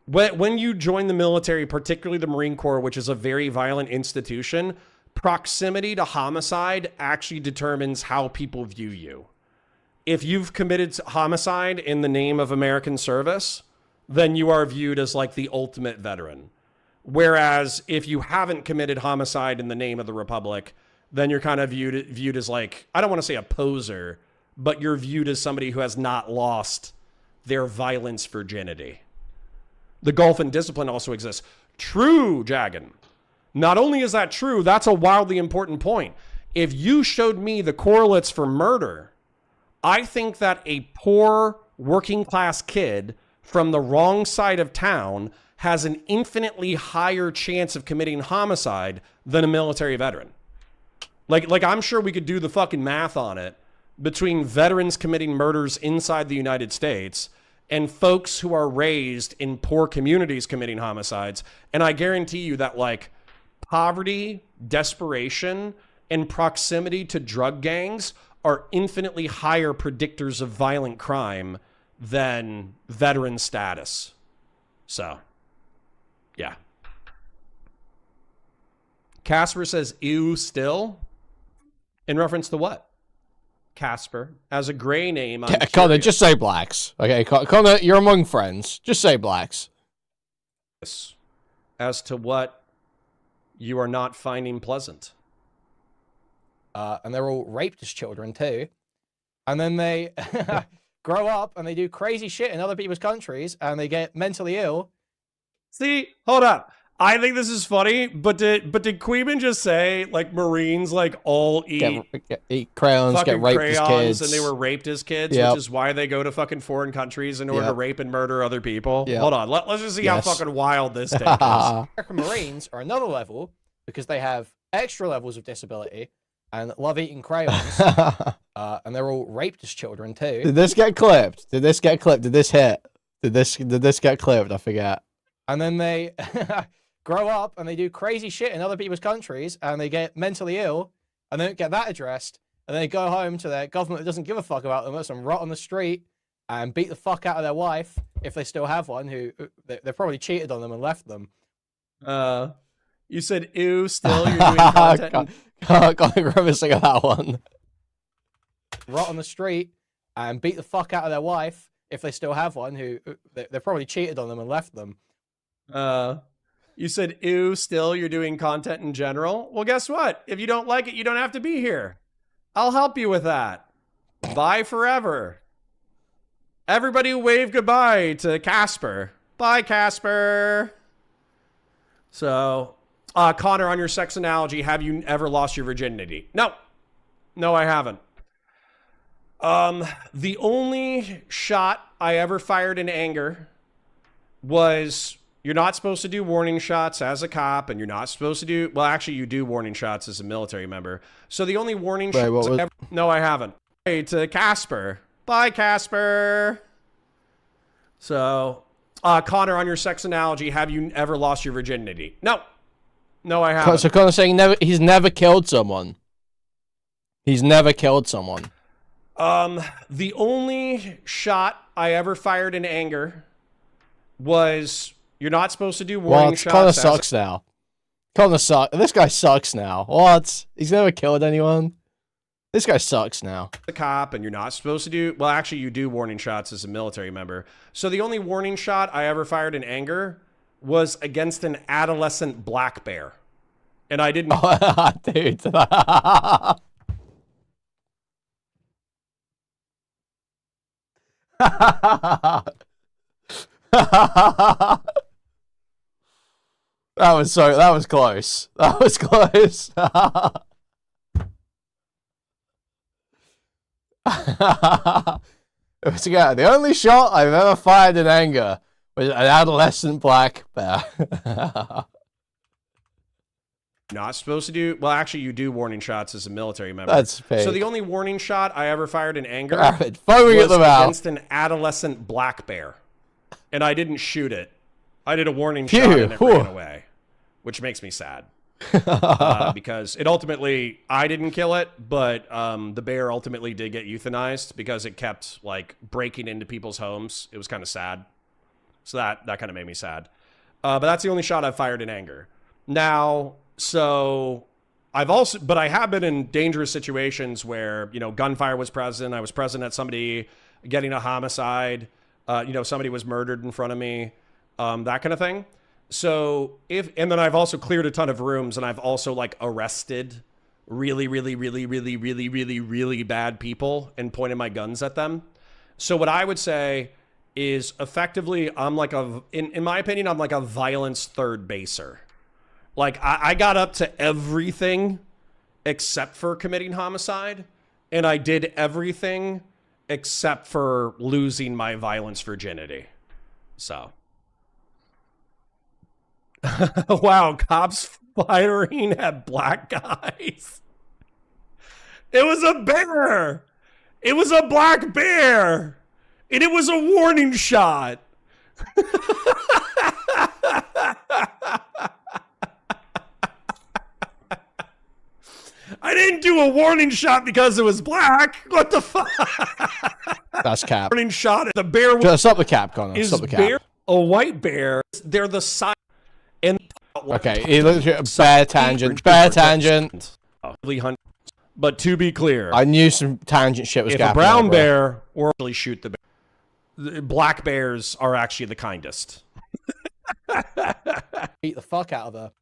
When you join the military, particularly the Marine Corps, which is a very violent institution, proximity to homicide actually determines how people view you. If you've committed homicide in the name of American service, then you are viewed as like the ultimate veteran. Whereas if you haven't committed homicide in the name of the Republic, then you're kind of viewed as like, I don't want to say a poser, but you're viewed as somebody who has not lost their violence virginity. The gulf in discipline also exists. True, Jagan. Not only is that true, that's a wildly important point. If you showed me the correlates for murder, I think that a poor working class kid from the wrong side of town has an infinitely higher chance of committing homicide than a military veteran. Like I'm sure we could do the fucking math on it between veterans committing murders inside the United States and folks who are raised in poor communities committing homicides. And I guarantee you that like poverty, desperation, and proximity to drug gangs are infinitely higher predictors of violent crime than veteran status. So, yeah. Casper says, ew, still? In reference to what? Casper. As a gray name, I'm Connor, just say blacks. Okay, Connor, you're among friends. Just say blacks. As to what you are not finding pleasant. And they're all raped as children, too. And then they grow up and they do crazy shit in other people's countries and they get mentally ill. See, hold up. I think this is funny, but did Kuihman just say like Marines like all eat crayons, get raped crayons, as kids, and they were raped as kids, yep. Which is why they go to fucking foreign countries in order Yep. to rape and murder other people? Yep. Hold on, let's just see Yes. how fucking wild this take is. American Marines are another level because they have extra levels of disability and love eating crayons. And they're all raped as children too. Did this get clipped? Did this get clipped? Did this hit? Did this get clipped? I forget. And then they grow up and they do crazy shit in other people's countries and they get mentally ill and they don't get that addressed. And they go home to their government that doesn't give a fuck about them, let them rot on the street and beat the fuck out of their wife, if they still have one, who they probably cheated on them and left them. You said ew. Still, you're doing content. Can't remember seeing that one. Rot on the street and beat the fuck out of their wife if they still have one. Who they probably cheated on them and left them. You said ew. Still, you're doing content in general. Well, guess what? If you don't like it, you don't have to be here. I'll help you with that. Bye forever. Everybody wave goodbye to Casper. Bye, Casper. So, Connor, on your sex analogy, have you ever lost your virginity? No. No, I haven't. The only shot I ever fired in anger was, you're not supposed to do warning shots as a cop, and you're not supposed to do, well, actually, you do warning shots as a military member. So the only warning shots I ever, no, I haven't. Hey, to Casper. Bye, Casper. So, Connor, on your sex analogy, have you ever lost your virginity? No. No, I haven't. So Connor's saying he's never killed someone. He's never killed someone. The only shot I ever fired in anger was, you're not supposed to do warning shots. Connor sucks now. Connor sucks. This guy sucks now. What? He's never killed anyone. This guy sucks now. The cop, and you're not supposed to do, well, actually, you do warning shots as a military member. So the only warning shot I ever fired in anger was against an adolescent black bear. And I didn't. Dude. That was close. That was close. The only shot I've ever fired in anger was an adolescent black bear. Not supposed to do, well, actually, you do warning shots as a military member. That's fake. So the only warning shot I ever fired in anger foaming was at the mouth against an adolescent black bear. And I didn't shoot it. I did a warning shot and it ran away, which makes me sad. Because it ultimately, I didn't kill it, but the bear ultimately did get euthanized because it kept like breaking into people's homes. It was kind of sad. So that kind of made me sad. But that's the only shot I've fired in anger. Now, so but I have been in dangerous situations where, you know, gunfire was present. I was present at somebody getting a homicide. You know, somebody was murdered in front of me, that kind of thing. So and then I've also cleared a ton of rooms, and I've also like arrested really bad people and pointed my guns at them. So what I would say is effectively, I'm like in my opinion, I'm like a violence third baser. Like I got up to everything except for committing homicide, and I did everything except for losing my violence virginity. So. Wow, cops firing at black guys. It was a bear. It was a black bear. And it was a warning shot. I didn't do a warning shot because it was black. What the fuck? That's cap. Warning shot. The bear was. Stop the cap, Connor. Stop the cap. Bear, a white bear. They're the size. And okay, he looks at bear tangent. Bear tangent. But to be clear, I knew some tangent shit was if gapping. A brown bear or actually shoot the bear. The black bears are actually the kindest. Beat the fuck out of her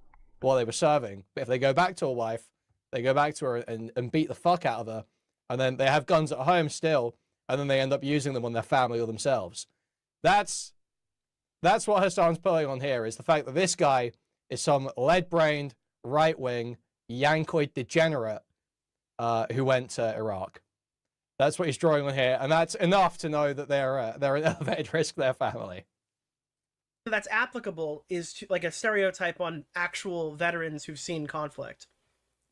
while they were serving. But if they go back to a wife, they go back to her and beat the fuck out of her, and then they have guns at home still, and then they end up using them on their family or themselves. That's what Hassan's pulling on here, is the fact that this guy is some lead-brained, right-wing, Yankoid degenerate who went to Iraq. That's what he's drawing on here, and that's enough to know that they're an elevated risk to their family. That's applicable is to, like, a stereotype on actual veterans who've seen conflict.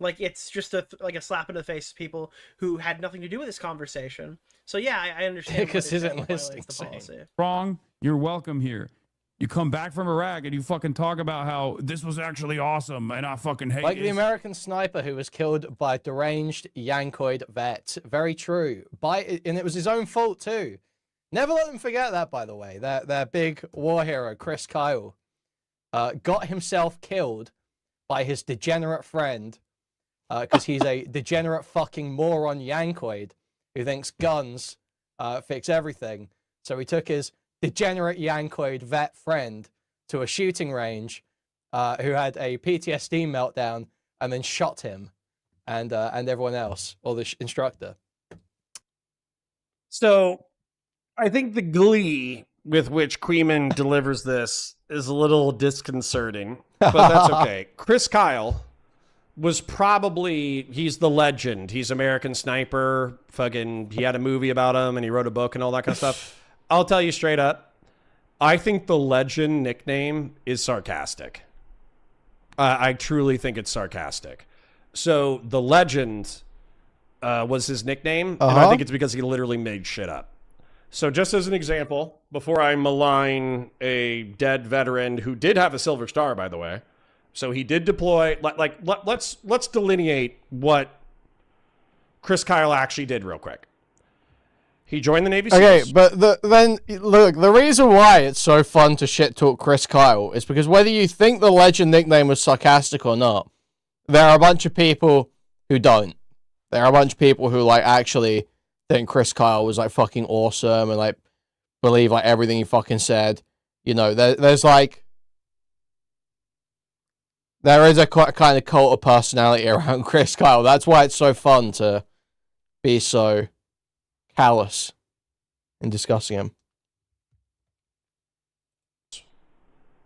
Like, it's just like a slap in the face to people who had nothing to do with this conversation. So yeah, I understand. Because isn't listening. Wrong. You're welcome here. You come back from Iraq and you fucking talk about how this was actually awesome and I fucking hate it. Like the American sniper who was killed by a deranged Yankoid vet. Very true. And it was his own fault too. Never let them forget that, by the way. Their big war hero, Chris Kyle, got himself killed by his degenerate friend, because he's a degenerate fucking moron yankoid who thinks guns fix everything. So he took his degenerate yankoid vet friend to a shooting range who had a PTSD meltdown and then shot him and everyone else, or the instructor. So I think the glee with which Kuihman delivers this is a little disconcerting, but that's okay. Chris Kyle was probably, he's the legend. He's American Sniper. Fucking, he had a movie about him and he wrote a book and all that kind of stuff. I'll tell you straight up, I think the legend nickname is sarcastic. I truly think it's sarcastic. So the legend was his nickname, and I think it's because he literally made shit up. So just as an example, before I malign a dead veteran who did have a Silver Star, by the way, so he did deploy. Let's delineate what Chris Kyle actually did real quick. He joined the Navy SEALs. Okay, but then look, the reason why it's so fun to shit talk Chris Kyle is because whether you think the legend nickname was sarcastic or not, there are a bunch of people who don't. There are a bunch of people who like actually think Chris Kyle was like fucking awesome and like believe like everything he fucking said. You know, there's like there is a kind of cult of personality around Chris Kyle. That's why it's so fun to be so callous in discussing him.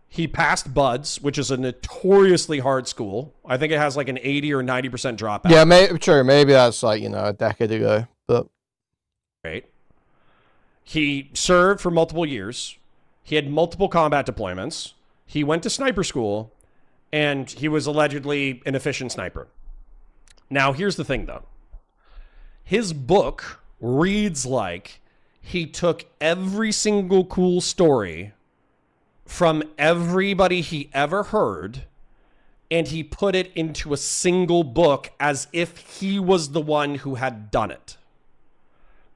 He passed Buds, which is a notoriously hard school. I think it has like an 80 or 90% dropout. Yeah, true. Maybe that's like, you know, a decade ago. But right. He served for multiple years. He had multiple combat deployments. He went to sniper school, and he was allegedly an efficient sniper. Now, here's the thing, though. His book reads like he took every single cool story from everybody he ever heard, and he put it into a single book as if he was the one who had done it.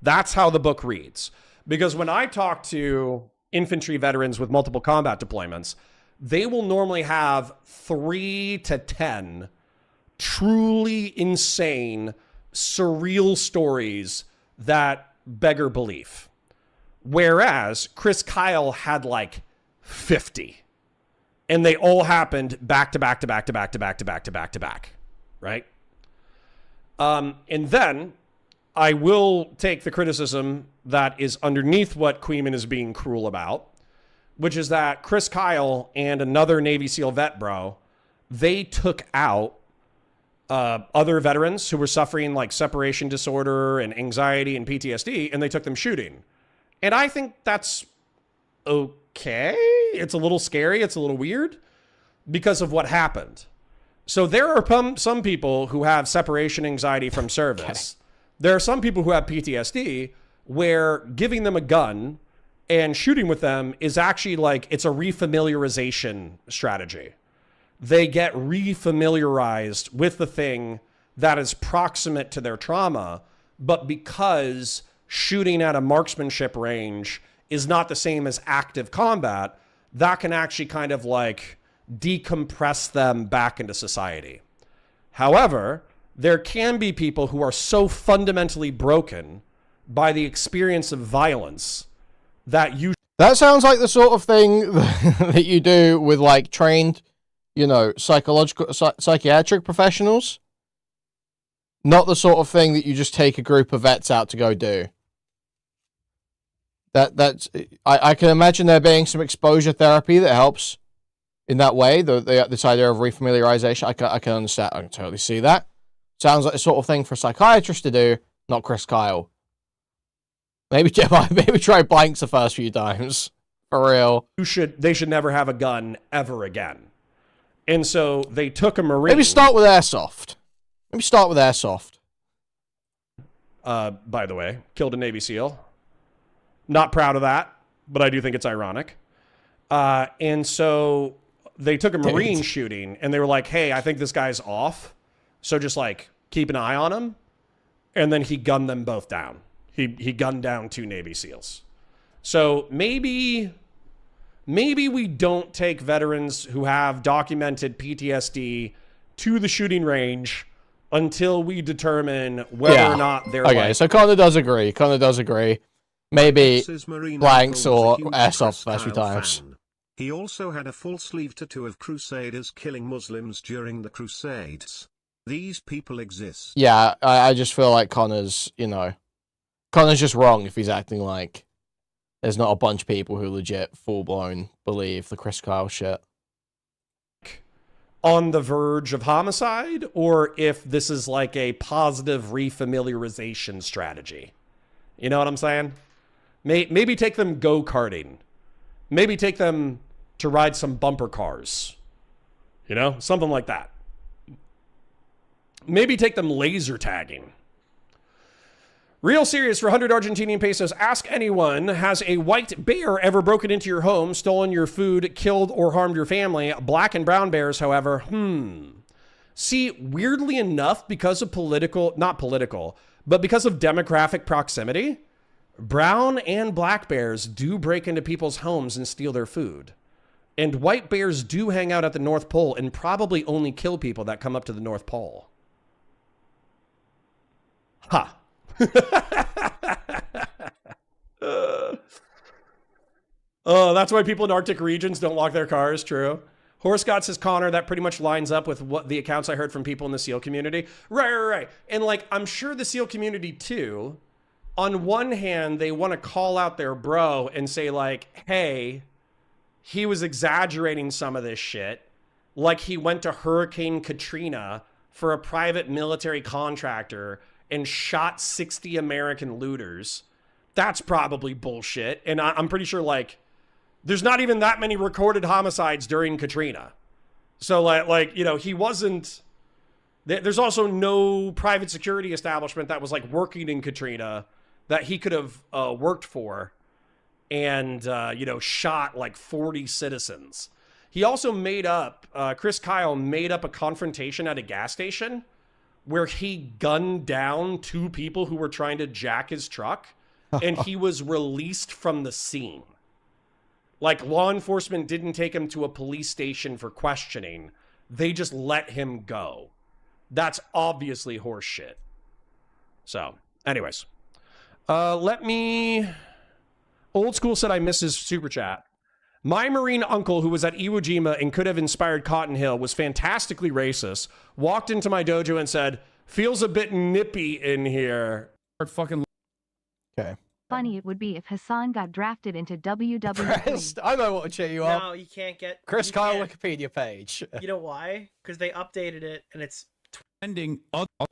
That's how the book reads. Because when I talk to infantry veterans with multiple combat deployments, they will normally have 3 to 10 truly insane, surreal stories that beggar belief. Whereas Chris Kyle had like 50. And they all happened back to back to back to back to back to back to back to back. Right? And then I will take the criticism that is underneath what Kuihman is being cruel about, which is that Chris Kyle and another Navy SEAL vet bro, they took out other veterans who were suffering like separation disorder and anxiety and PTSD, and they took them shooting. And I think that's okay. It's a little scary. It's a little weird because of what happened. So there are some people who have separation anxiety from service. Okay. There are some people who have PTSD where giving them a gun and shooting with them is actually like, it's a refamiliarization strategy. They get refamiliarized with the thing that is proximate to their trauma, but because shooting at a marksmanship range is not the same as active combat, that can actually kind of like decompress them back into society. However, there can be people who are so fundamentally broken by the experience of violence that you... That sounds like the sort of thing that you do with like trained, you know, psychiatric professionals. Not the sort of thing that you just take a group of vets out to go do. That's I can imagine there being some exposure therapy that helps in that way. This idea of refamiliarization, I can understand. I can totally see that. Sounds like the sort of thing for a psychiatrist to do, not Chris Kyle. Maybe try blanks the first few times. For real. They should never have a gun ever again. And so they took a Marine. Maybe start with airsoft. By the way, killed a Navy SEAL. Not proud of that, but I do think it's ironic. And so they took a Marine shooting, and they were like, hey, I think this guy's off. So just like keep an eye on him. And then he gunned them both down. He gunned down 2 Navy SEALs. So maybe maybe we don't take veterans who have documented PTSD to the shooting range until we determine whether or not they're okay. So Connor does agree. Maybe blanks or airsoft first few times. He also had a full sleeve tattoo of Crusaders killing Muslims during the Crusades. These people exist. Yeah, I just feel like Connor's just wrong if he's acting like there's not a bunch of people who legit full-blown believe the Chris Kyle shit. On the verge of homicide, or if this is like a positive refamiliarization strategy. You know what I'm saying? Maybe take them go-karting. Maybe take them to ride some bumper cars. You know? Something like that. Maybe take them laser tagging. Real serious for 100 Argentinian pesos. Ask anyone, has a white bear ever broken into your home, stolen your food, killed or harmed your family? Black and brown bears, however, See, weirdly enough, because of not political, but because of demographic proximity, brown and black bears do break into people's homes and steal their food. And white bears do hang out at the North Pole and probably only kill people that come up to the North Pole. Ha. Oh, that's why people in Arctic regions don't lock their cars. True. Horse God says, Connor, that pretty much lines up with what the accounts I heard from people in the SEAL community. Right. And like, I'm sure the SEAL community too, on one hand, they want to call out their bro and say like, hey, he was exaggerating some of this shit. Like he went to Hurricane Katrina for a private military contractor and shot 60 American looters. That's probably bullshit. And I'm pretty sure, like, there's not even that many recorded homicides during Katrina. So, like you know, he wasn't... There's also no private security establishment that was, like, working in Katrina that he could have worked for and, you know, shot, like, 40 citizens. He also made up... Chris Kyle made up a confrontation at a gas station where he gunned down 2 people who were trying to jack his truck, and he was released from the scene. Like, law enforcement didn't take him to a police station for questioning. They just let him go. That's obviously horseshit. So, anyways. Old School said I miss his super chat. My Marine uncle, who was at Iwo Jima and could have inspired Cotton Hill, was fantastically racist, walked into my dojo and said, feels a bit nippy in here. Fucking okay. Funny it would be if Hassan got drafted into WWE. Chris, I know what to cheer you up. No, you can't get... Chris Kyle Wikipedia page. You know why? Because they updated it, and it's... Ending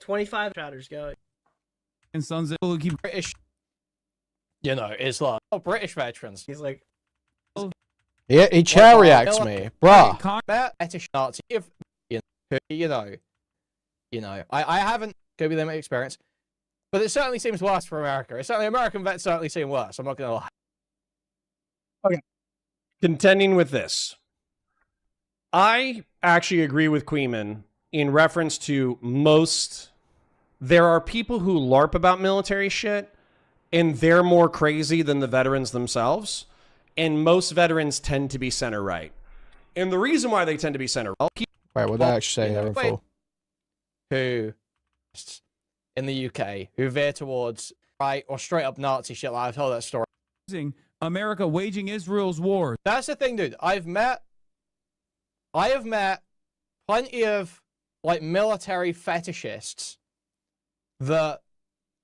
25 chatters go. And sons who keep British... You know, Islam. Oh, British veterans. He's like... Yeah, he chair reacts me. Bruh. That fetish Nazi. If, you know, I haven't go with them experience, but it certainly seems worse for America. It's certainly American vets certainly seem worse. I'm not going to lie. Okay. Contending with this. I actually agree with Kuihman in reference to most... There are people who LARP about military shit, and they're more crazy than the veterans themselves. And most veterans tend to be center right. And the reason why they tend to be center right... Wait, what did I actually say there in full? Who, in the UK, who veer towards right or straight up Nazi shit, like I've told that story. America waging Israel's war. That's the thing, dude. I have met plenty of, like, military fetishists that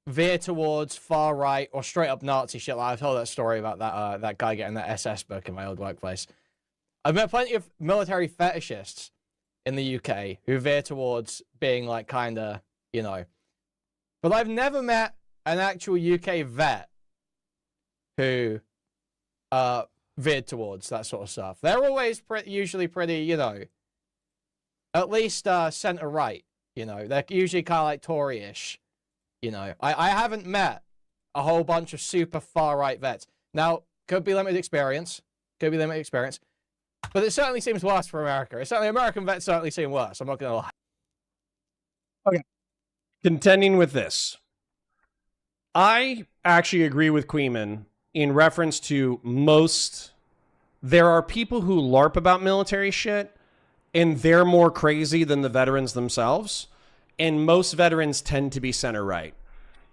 veer towards far right or straight up Nazi shit. Like I've told that story about that guy getting that SS book in my old workplace. I've met plenty of military fetishists in the UK who veer towards being like kind of, you know, but I've never met an actual UK vet who veered towards that sort of stuff. They're always usually pretty, you know, at least center right. You know, they're usually kind of like Tory-ish. You know, I haven't met a whole bunch of super far-right vets. Now, could be limited experience. But it certainly seems worse for America. It's certainly American vets certainly seem worse. I'm not going to lie. Okay. Contending with this. I actually agree with Kuihman in reference to most... there are people who LARP about military shit, and they're more crazy than the veterans themselves. And most veterans tend to be center right.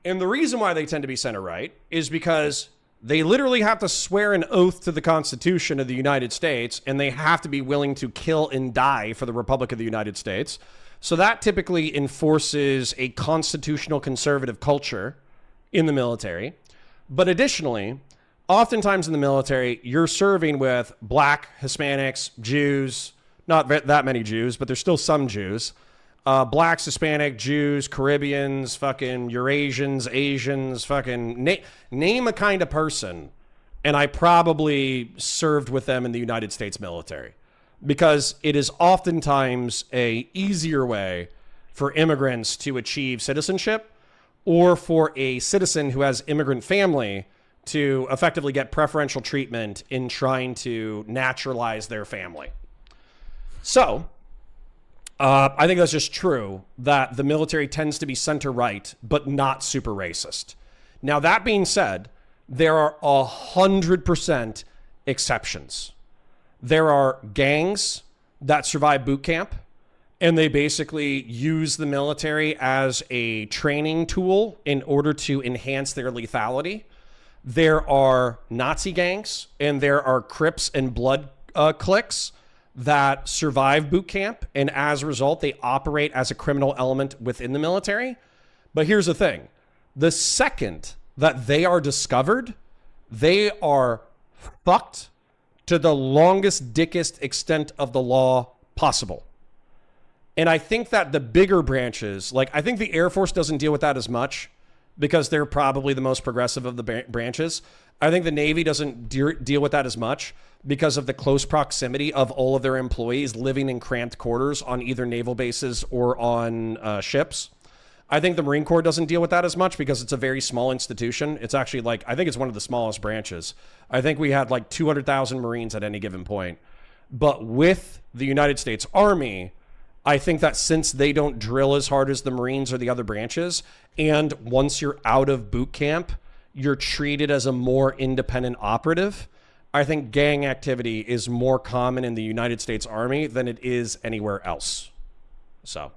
And the reason why they tend to be center right is because they literally have to swear an oath to the Constitution of the United States, and they have to be willing to kill and die for the Republic of the United States. So that typically enforces a constitutional conservative culture in the military. But additionally, oftentimes in the military, you're serving with black, Hispanics, Jews, not that many Jews, but there's still some Jews. Blacks, Hispanic, Jews, Caribbeans, fucking Eurasians, Asians, fucking name a kind of person. And I probably served with them in the United States military, because it is oftentimes a easier way for immigrants to achieve citizenship, or for a citizen who has immigrant family to effectively get preferential treatment in trying to naturalize their family. So, I think that's just true, that the military tends to be center-right, but not super racist. Now, that being said, there are 100% exceptions. There are gangs that survive boot camp, and they basically use the military as a training tool in order to enhance their lethality. There are Nazi gangs, and there are Crips and Blood cliques that survive boot camp, and as a result, they operate as a criminal element within the military. But here's the thing. The second that they are discovered, they are fucked to the longest, dickest extent of the law possible. And I think that the bigger branches, like I think the Air Force doesn't deal with that as much because they're probably the most progressive of the branches. I think the Navy doesn't deal with that as much because of the close proximity of all of their employees living in cramped quarters on either naval bases or on ships. I think the Marine Corps doesn't deal with that as much because it's a very small institution. It's actually like, I think it's one of the smallest branches. I think we had like 200,000 Marines at any given point. But with the United States Army, I think that since they don't drill as hard as the Marines or the other branches, and once you're out of boot camp, you're treated as a more independent operative, I think gang activity is more common in the United States Army than it is anywhere else. So.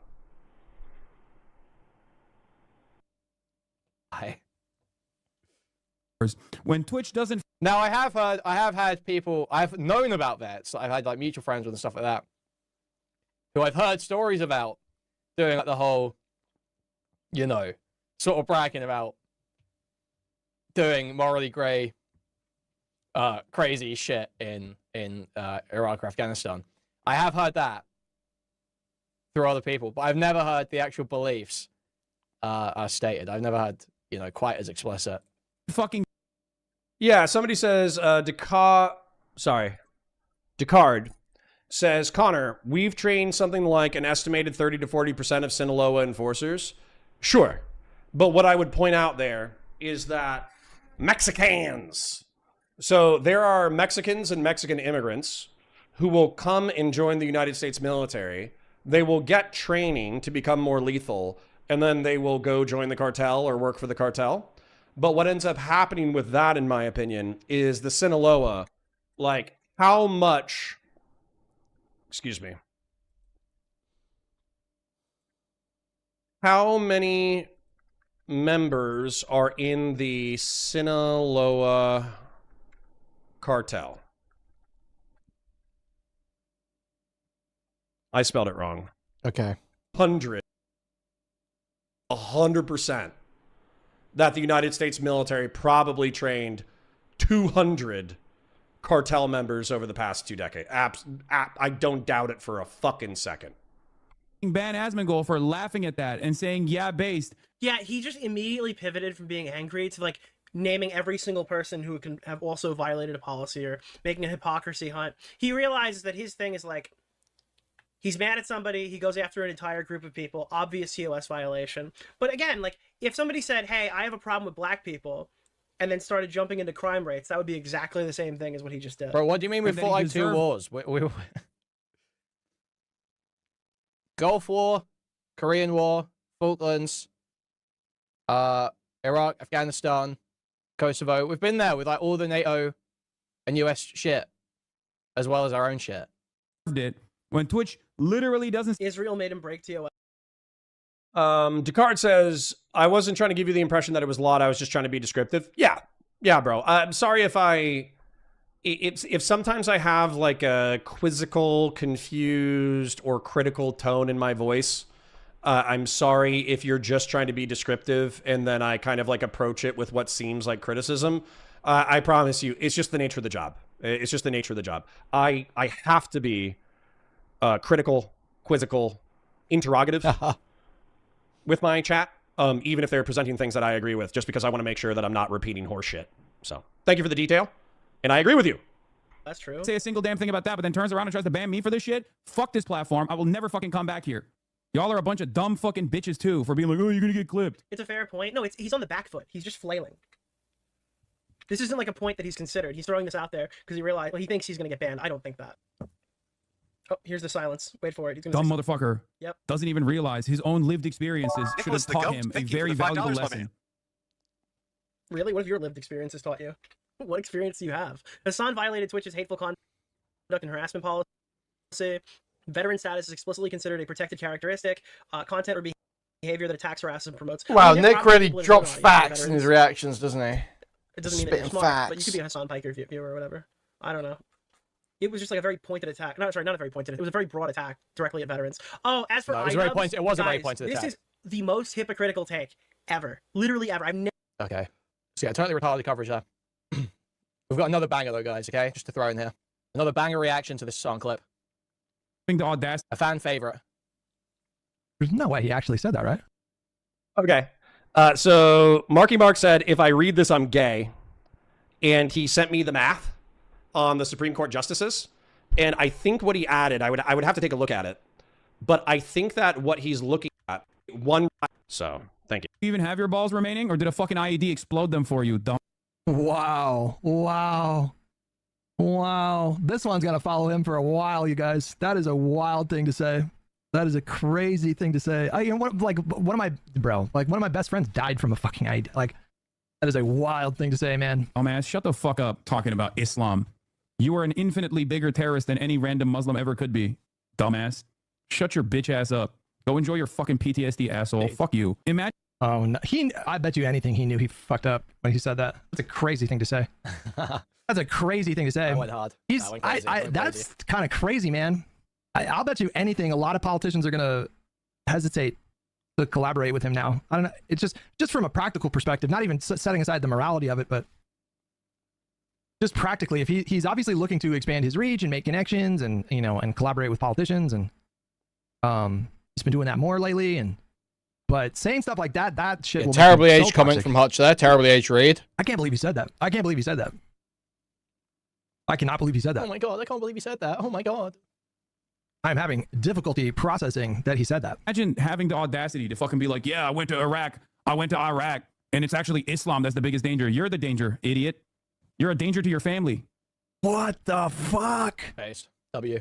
When Twitch doesn't. Now, I have had people, I've known about vets, I've had like mutual friends and stuff like that, who I've heard stories about doing like the whole, you know, sort of bragging about doing morally grey, crazy shit in Iraq or Afghanistan. I have heard that through other people, but I've never heard the actual beliefs stated. I've never had, you know, quite as explicit. Fucking. Yeah, somebody says, Descard says, Connor, we've trained something like an estimated 30 to 40% of Sinaloa enforcers. Sure. But what I would point out there is that Mexicans. So there are Mexicans and Mexican immigrants who will come and join the United States military. They will get training to become more lethal, and then they will go join the cartel or work for the cartel. But what ends up happening with that, in my opinion, is the Sinaloa, like how much, how many members are in the Sinaloa cartel? I spelled it wrong. Okay. 100%. That the United States military probably trained 200 cartel members over the past 2 decades. I don't doubt it for a fucking second. Ban Asmongold for laughing at that and saying, yeah, based. Yeah, he just immediately pivoted from being angry to like naming every single person who can have also violated a policy or making a hypocrisy hunt. He realizes that his thing is like, he's mad at somebody, he goes after an entire group of people, obvious TOS violation. But again, like, if somebody said, hey, I have a problem with black people, and then started jumping into crime rates, that would be exactly the same thing as what he just did. Bro, what do you mean we fought like 2 wars? Gulf War, Korean War, Falklands, Iraq, Afghanistan, Kosovo. We've been there with like all the NATO and US shit. as well as our own shit. It when Twitch literally doesn't. Israel made him break TOS. Descartes says, I wasn't trying to give you the impression that it was a lot. I was just trying to be descriptive. Yeah, bro. I'm sorry if sometimes I have like a quizzical, confused, or critical tone in my voice. I'm sorry if you're just trying to be descriptive and then I kind of like approach it with what seems like criticism. I promise you, it's just the nature of the job. It's just the nature of the job. I have to be critical, quizzical, interrogative with my chat, even if they're presenting things that I agree with, just because I want to make sure that I'm not repeating horse shit. So thank you for the detail. And I agree with you. That's true. Say a single damn thing about that, but then turns around and tries to ban me for this shit. Fuck this platform. I will never fucking come back here. Y'all are a bunch of dumb fucking bitches too for being like, oh, you're gonna get clipped. It's a fair point. No, he's on the back foot. He's just flailing. This isn't like a point that he's considered. He's throwing this out there because he realized, well, he thinks he's gonna get banned. I don't think that. Oh, here's the silence. Wait for it. He's gonna Dumb say... motherfucker. Yep. Doesn't even realize his own lived experiences should have taught him a very valuable lesson. Really? What have your lived experiences taught you? What experience do you have? Hassan violated Twitch's hateful conduct and harassment policy. Veteran status is explicitly considered a protected characteristic. Content or behavior that attacks, harasses, and promotes. Wow, Nick really drops facts in his reactions, doesn't he? It doesn't mean that you're smart, but you could be a Hassan Piker viewer or whatever. I don't know. It was just like a very pointed attack. No, sorry, not a very pointed. It was a very broad attack directly at veterans. Oh, as for it was a very pointed attack. This is the most hypocritical take ever. Literally ever. I've never. Okay. So yeah, totally retarded coverage there. We've got another banger though, guys, okay? Just to throw in here. Another banger reaction to this song clip. A fan favorite. There's no way he actually said that, right? Okay. So Marky Mark said, if I read this, I'm gay. And he sent me the math on the Supreme Court justices. And I think what he added, I would have to take a look at it. But I think that what he's looking at, so thank you. Do you even have your balls remaining, or did a fucking IED explode them for you, dumb? Wow. This one's gonna follow him for a while, you guys. That is a wild thing to say. That is a crazy thing to say. One of my best friends died from a fucking IED. Like, that is a wild thing to say, man. Oh man, shut the fuck up talking about Islam. You are an infinitely bigger terrorist than any random Muslim ever could be, dumbass. Shut your bitch ass up. Go enjoy your fucking PTSD, asshole. Fuck you. Imagine. Oh no, I bet you anything he knew he fucked up when he said that. That's a crazy thing to say. That's a crazy thing to say. I went hard. That's kind of crazy, man. I'll bet you anything. A lot of politicians are gonna hesitate to collaborate with him now. I don't know. It's just from a practical perspective, not even setting aside the morality of it, but just practically, if he's obviously looking to expand his reach and make connections and and collaborate with politicians, and he's been doing that more lately. But saying stuff like that shit. Will terribly make him aged so comment toxic. from Hutch there. Terribly aged read. I can't believe he said that. I can't believe he said that. I cannot believe he said that. Oh my god, I can't believe he said that. Oh my god. I'm having difficulty processing that he said that. Imagine having the audacity to fucking be like, yeah, I went to Iraq, and it's actually Islam that's the biggest danger. You're the danger, idiot. You're a danger to your family. What the fuck? Paste. W.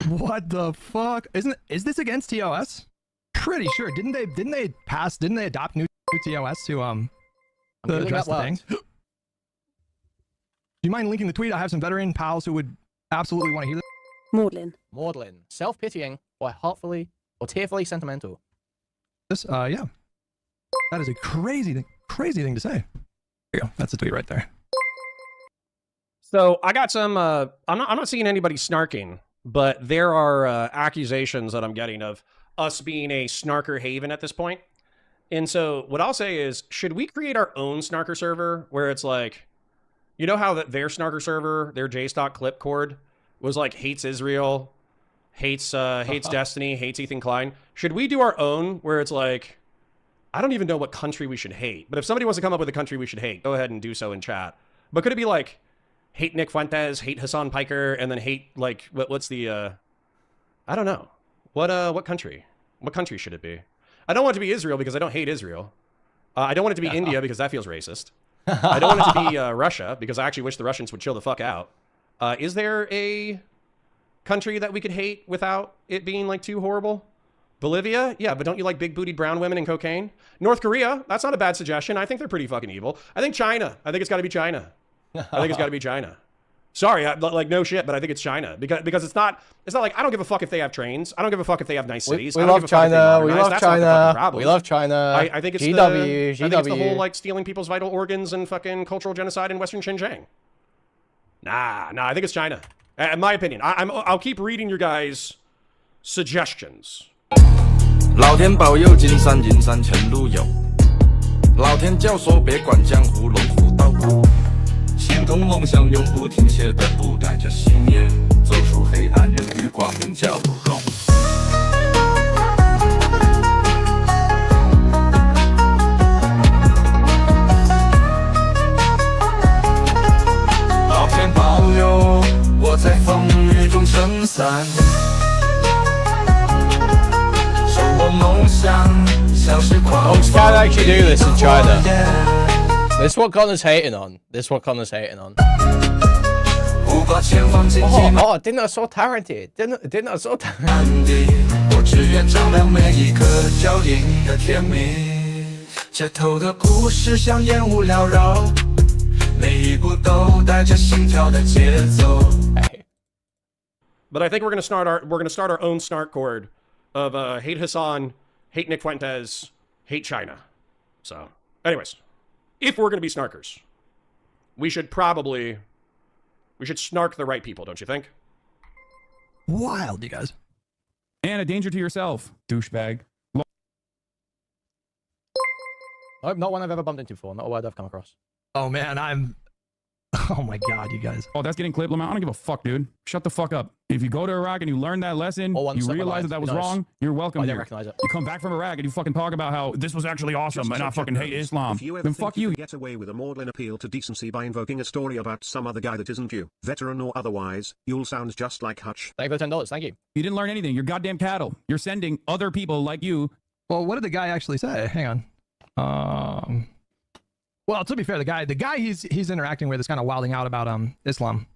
What the fuck? Is this against TOS? Pretty sure. Didn't they adopt new TOS to address the thing? Do you mind linking the tweet? I have some veteran pals who would absolutely want to hear this. Maudlin. Self-pitying or tearfully sentimental. This, yeah. That is a crazy thing to say. There you go. That's the tweet right there. So I got some, I'm not seeing anybody snarking, but there are accusations that I'm getting of us being a snarker haven at this point. And so what I'll say is, should we create our own snarker server where it's like, you know how their snarker server, their JStock clip cord was like hates Israel, hates Destiny, hates Ethan Klein. Should we do our own where it's like, I don't even know what country we should hate, but if somebody wants to come up with a country we should hate, go ahead and do so in chat. But could it be like hate Nick Fuentes, hate Hassan Piker, and then hate like what's the I don't know. What country? What country should it be? I don't want it to be Israel because I don't hate Israel. I don't want it to be India because that feels racist. I don't want it to be Russia because I actually wish the Russians would chill the fuck out. Is there a country that we could hate without it being like too horrible? Bolivia? Yeah, but don't you like big bootied brown women and cocaine? North Korea? That's not a bad suggestion. I think they're pretty fucking evil. I think China. I think it's got to be China. I think it's got to be China. Sorry, like no shit, but I think it's China because it's not like I don't give a fuck if they have trains. I don't give a fuck if they have nice cities. We love China. We love China. We love China. I think it's GW. I think it's the whole like stealing people's vital organs and fucking cultural genocide in Western Xinjiang. Nah, I think it's China. In my opinion, I'll keep reading your guys' suggestions. 老天保佑，金山银山前路有。老天教唆，别管江湖龙虎斗。心中梦想永不停歇的不带着信念，走出黑暗，人与光明交融。老天保佑，我在风雨中撑伞。 Folks can't actually do this in China. This is what Connor's hating on. This is what Connor's hating on. Oh, didn't I so talented? Didn't I so talented? 我只愿丈量每一颗脚印的甜蜜，街头的故事像烟雾缭绕，每一步都带着心跳的节奏。But I think we're gonna start our own snark chord of hate Hassan, hate Nick Fuentes, hate China. So, anyways, if we're gonna be snarkers, we should snark the right people, don't you think? Wild, you guys. And a danger to yourself, douchebag. Nope, not one I've ever bumped into before. Not a word I've come across. Oh man, oh my god, you guys. Oh, that's getting clipped, Lamar. I don't give a fuck, dude. Shut the fuck up. If you go to Iraq and you learn that lesson, you realize that was wrong, you're welcome here. Recognize it. You come back from Iraq and you fucking talk about how this was actually awesome and I fucking hate Islam. If you ever Then think fuck you you. can get away with a maudlin appeal to decency by invoking a story about some other guy that isn't you, veteran or otherwise, you'll sound just like Hutch. Thank you for $10. Thank you. You didn't learn anything. You're goddamn cattle. You're sending other people like you. Well, what did the guy actually say? Hang on. Well, to be fair, the guy he's interacting with is kind of wilding out about Islam,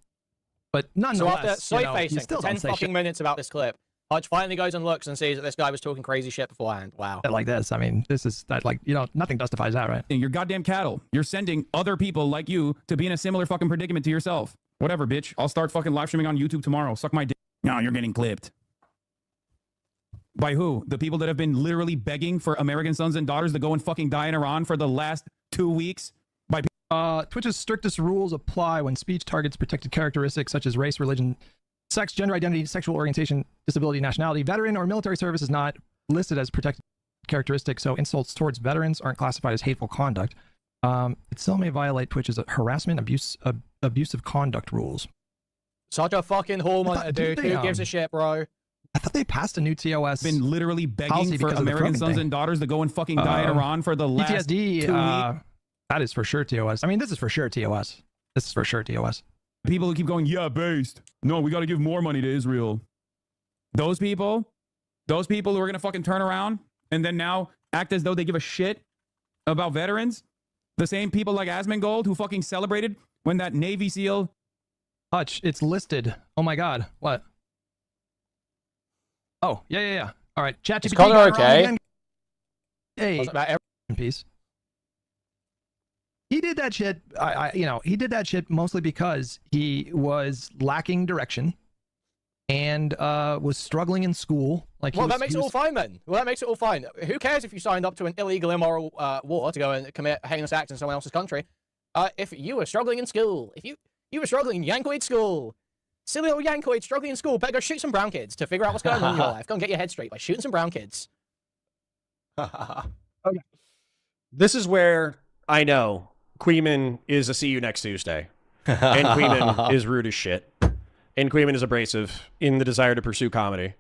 but nonetheless, so after slave facing still 10 fucking shit minutes about this clip, Hutch finally goes and looks and sees that this guy was talking crazy shit beforehand. Wow. like this. I mean, this is that like nothing justifies that, right? You're goddamn cattle. You're sending other people like you to be in a similar fucking predicament to yourself. Whatever, bitch. I'll start fucking live streaming on YouTube tomorrow. Suck my dick. No, you're getting clipped. By who? The people that have been literally begging for American sons and daughters to go and fucking die in Iran for the last 2 weeks? By Twitch's strictest rules apply when speech targets protected characteristics such as race, religion, sex, gender identity, sexual orientation, disability, nationality. Veteran or military service is not listed as protected characteristic, so insults towards veterans aren't classified as hateful conduct. It still may violate Twitch's harassment, abusive conduct rules. Such a fucking whoremonger, dude. Who gives a shit, bro? I thought they passed a new TOS. Been literally begging for American sons and daughters to go and fucking die in Iran for the last PTSD, 2 weeks. That is for sure TOS. I mean, this is for sure TOS. This is for sure TOS. People who keep going, yeah, based. No, we got to give more money to Israel. Those people who are going to fucking turn around and then now act as though they give a shit about veterans. The same people like Asmongold who fucking celebrated when that Navy SEAL. Hutch, it's listed. Oh my God. What? Oh, yeah. All right. ChatGPT. Is Connor okay? Hey, in peace. He did that shit. He did that shit mostly because he was lacking direction and was struggling in school. Well, that makes it all fine then. Well, that makes it all fine. Who cares if you signed up to an illegal, immoral war to go and commit heinous acts in someone else's country? If you were struggling in school, if you were struggling in Yankoid school, silly little Yankoid struggling in school, better go shoot some brown kids to figure out what's going on in your life. Go and get your head straight by shooting some brown kids. Okay. This is where I know Kuihman is a see you next Tuesday. And Kuihman is rude as shit. And Kuihman is abrasive in the desire to pursue comedy.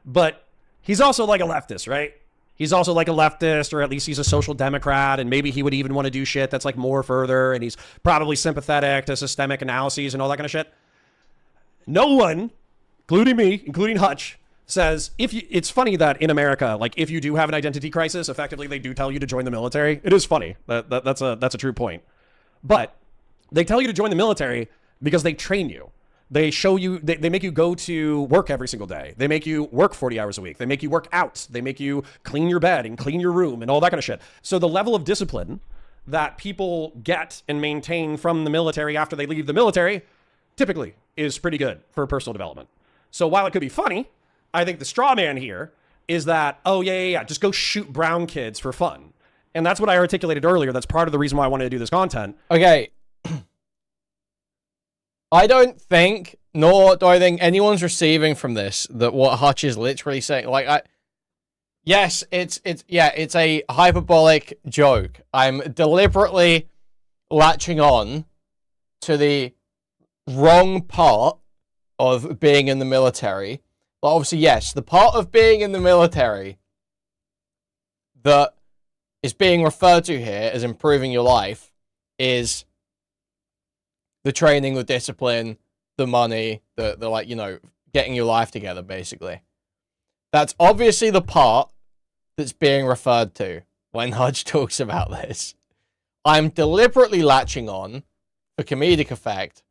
But he's also like a leftist, right? He's also like a leftist, or at least he's a social democrat, and maybe he would even want to do shit that's like more further, and he's probably sympathetic to systemic analyses and all that kind of shit. No one, including me, including Hutch, says it's funny that in America, like if you do have an identity crisis, effectively they do tell you to join the military. It is funny. That's a true point. But they tell you to join the military because they train you. They show you, they make you go to work every single day. They make you work 40 hours a week. They make you work out. They make you clean your bed and clean your room and all that kind of shit. So the level of discipline that people get and maintain from the military after they leave the military typically is pretty good for personal development. So while it could be funny, I think the straw man here is that, oh, yeah, just go shoot brown kids for fun. And that's what I articulated earlier. That's part of the reason why I wanted to do this content. Okay. I don't think, nor do I think anyone's receiving from this that what Hutch is literally saying. Like, yes, it's a hyperbolic joke. I'm deliberately latching on to the wrong part of being in the military. But obviously, yes, the part of being in the military that is being referred to here as improving your life is the training, the discipline, the money, the like, you know, getting your life together, basically. That's obviously the part that's being referred to when Hutch talks about this. I'm deliberately latching on, for comedic effect,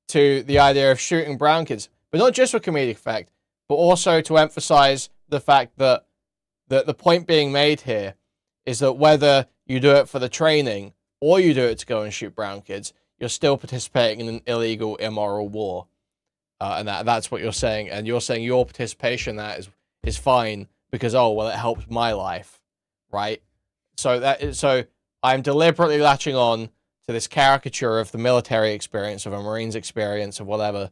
to the idea of shooting brown kids. But not just for comedic effect, but also to emphasize the fact that the point being made here is that whether you do it for the training or you do it to go and shoot brown kids, you're still participating in an illegal, immoral war. And that's what you're saying. And you're saying your participation in that is fine because, oh, well, it helped my life, right? So I'm deliberately latching on to this caricature of the military experience, of a Marine's experience, of whatever,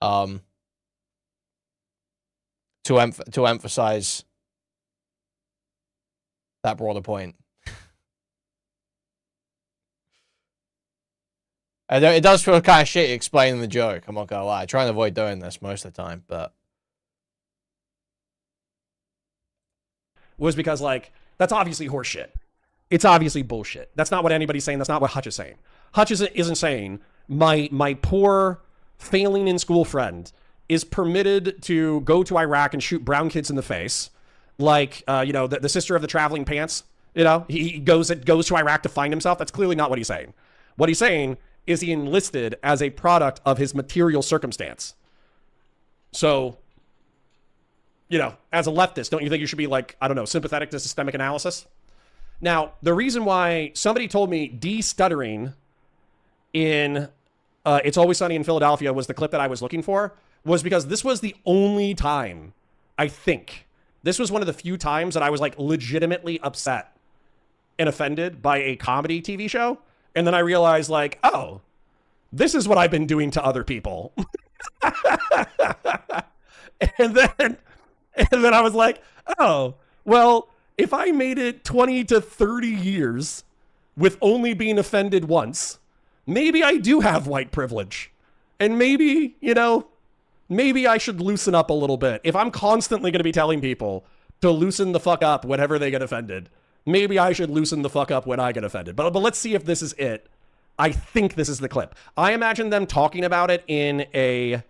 to emphasize that broader point. It does feel kind of shitty explaining the joke, I'm not gonna lie. I try and avoid doing this most of the time, but... Was because, like, that's obviously horseshit. It's obviously bullshit. That's not what anybody's saying. That's not what Hutch is saying. Hutch isn't saying, my poor, failing in school friend is permitted to go to Iraq and shoot brown kids in the face. Like, you know, the sister of the traveling pants, you know, he goes to Iraq to find himself. That's clearly not what he's saying. What he's saying is he enlisted as a product of his material circumstance. So, you know, as a leftist, don't you think you should be, like, I don't know, sympathetic to systemic analysis? Now, the reason why somebody told me de-stuttering in It's Always Sunny in Philadelphia was the clip that I was looking for was because this was the only time, I think, this was one of the few times that I was, like, legitimately upset and offended by a comedy TV show. And then I realized, like, oh, this is what I've been doing to other people. and then I was like, oh, well, if I made it 20 to 30 years with only being offended once, maybe I do have white privilege. And maybe, you know, maybe I should loosen up a little bit. If I'm constantly going to be telling people to loosen the fuck up whenever they get offended, maybe I should loosen the fuck up when I get offended. But let's see if this is it. I think this is the clip. I imagine them talking about it in the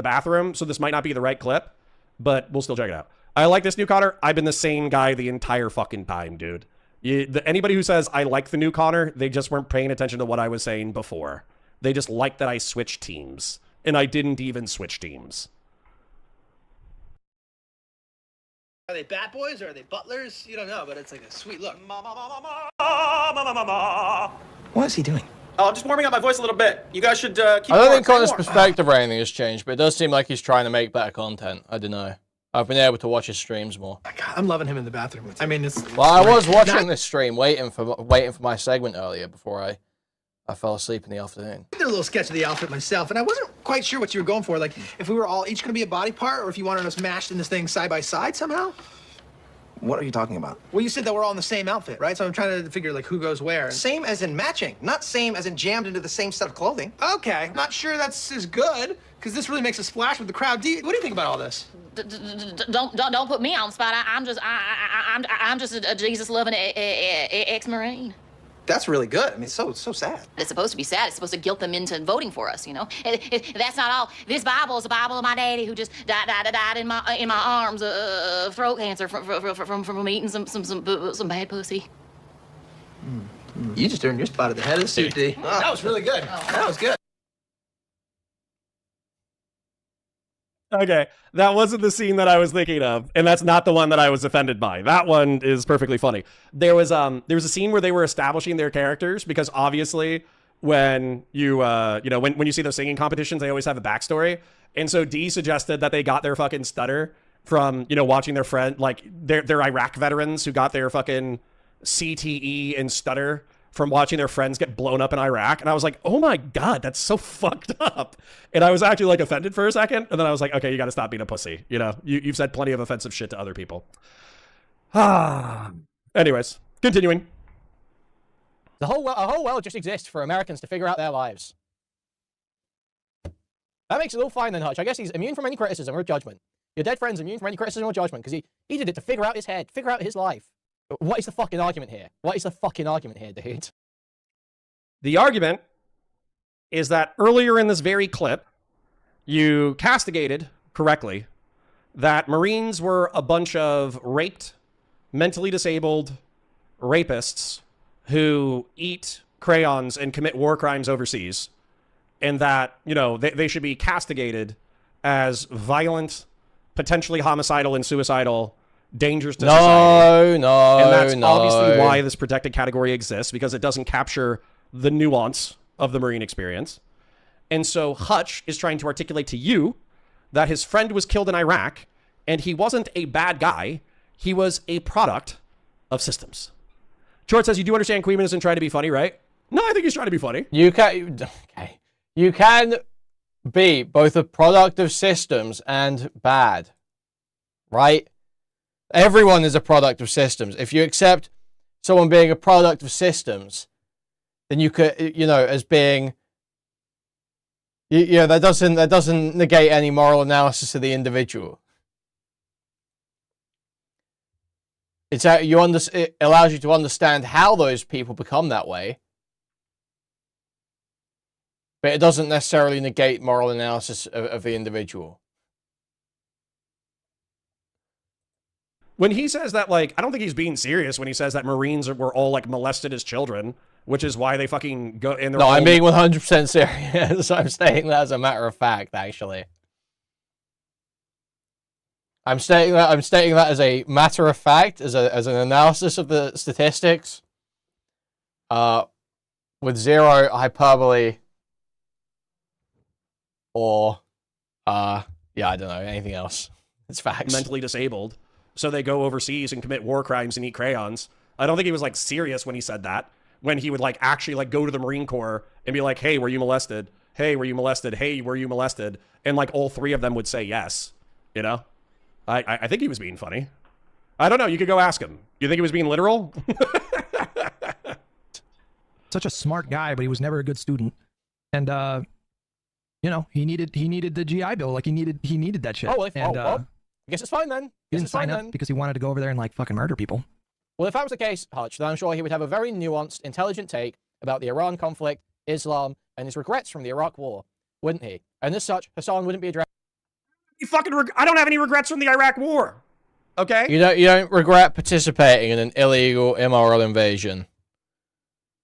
bathroom. So this might not be the right clip, but we'll still check it out. I like this new Connor. I've been the same guy the entire fucking time, dude. Anybody who says I like the new Connor, they just weren't paying attention to what I was saying before. They just like that I switched teams, and I didn't even switch teams. Are they bat boys or are they butlers? You don't know, but it's like a sweet look. What is he doing? Oh, I'm just warming up my voice a little bit. You guys should keep I don't think Connor's warm. perspective or anything has changed, but it does seem like he's trying to make better content. I don't know. I've been able to watch his streams more. God, I'm loving him in the bathroom with you. I mean, it's... Well, I was watching this stream, waiting for my segment earlier before I fell asleep in the afternoon. I did a little sketch of the outfit myself, and I wasn't quite sure what you were going for. Like, if we were all each going to be a body part, or if you wanted us mashed in this thing side by side somehow. What are you talking about? Well, you said that we're all in the same outfit, right? So I'm trying to figure, like, who goes where. Same as in matching, not same as in jammed into the same set of clothing. Okay, not sure that's as good, because this really makes a splash with the crowd. What do you think about all this? Don't put me on the spot. I'm just a Jesus-loving ex-Marine. That's really good. I mean, so sad. It's supposed to be sad. It's supposed to guilt them into voting for us, you know? That's not all. This Bible is the Bible of my daddy who just died in my arms of throat cancer from eating some bad pussy. You just earned your spot at the head of the suit, D. That was really good. That was good. Okay, that wasn't the scene that I was thinking of, and that's not the one that I was offended by. That one is perfectly funny. There was a scene where they were establishing their characters because obviously when you, when you see those singing competitions, they always have a backstory. And so D suggested that they got their fucking stutter from, watching their friend, like their Iraq veterans who got their fucking CTE and stutter from watching their friends get blown up in Iraq. And I was like, oh my God, that's so fucked up. And I was actually like offended for a second. And then I was like, okay, you got to stop being a pussy. You've said plenty of offensive shit to other people. Anyways, continuing. A whole world just exists for Americans to figure out their lives. That makes it all fine then, Hutch. I guess he's immune from any criticism or judgment. Your dead friend's immune from any criticism or judgment because he did it to figure out his head, figure out his life. What is the fucking argument here? What is the fucking argument here, dude? The argument is that earlier in this very clip, you castigated correctly that Marines were a bunch of raped, mentally disabled rapists who eat crayons and commit war crimes overseas, and that, they should be castigated as violent, potentially homicidal and suicidal, dangerous to society. And that's obviously why this protected category exists, because it doesn't capture the nuance of the Marine experience. And so Hutch is trying to articulate to you that his friend was killed in Iraq, and he wasn't a bad guy. He was a product of systems. Short says, you do understand Kuihman isn't trying to be funny, right? No, I think he's trying to be funny. You can be both a product of systems and bad, right? Everyone is a product of systems. If you accept someone being a product of systems, then you could, as being, that doesn't negate any moral analysis of the individual. It allows you to understand how those people become that way, but it doesn't necessarily negate moral analysis of the individual. When he says that, I don't think he's being serious when he says that Marines were all, molested as children, which is why they fucking go in their No, I'm being 100% serious. I'm stating that as a matter of fact, actually. I'm stating that as a matter of fact, as an analysis of the statistics, with zero hyperbole, or, I don't know, anything else. It's facts. Mentally disabled. So they go overseas and commit war crimes and eat crayons. I don't think he was serious when he said that. When he would actually go to the Marine Corps and be like, hey, were you molested? Hey, were you molested? Hey, were you molested? And all three of them would say yes. I think he was being funny. I don't know. You could go ask him. You think he was being literal? Such a smart guy, but he was never a good student. And he needed the GI Bill. He needed that shit. I guess it's fine then. He didn't sign up because he wanted to go over there and fucking murder people. Well, if that was the case, Hutch, then I'm sure he would have a very nuanced, intelligent take about the Iran conflict, Islam, and his regrets from the Iraq War, wouldn't he? And as such, Hassan wouldn't be addressed. I don't have any regrets from the Iraq War. Okay? You don't regret participating in an illegal, immoral invasion.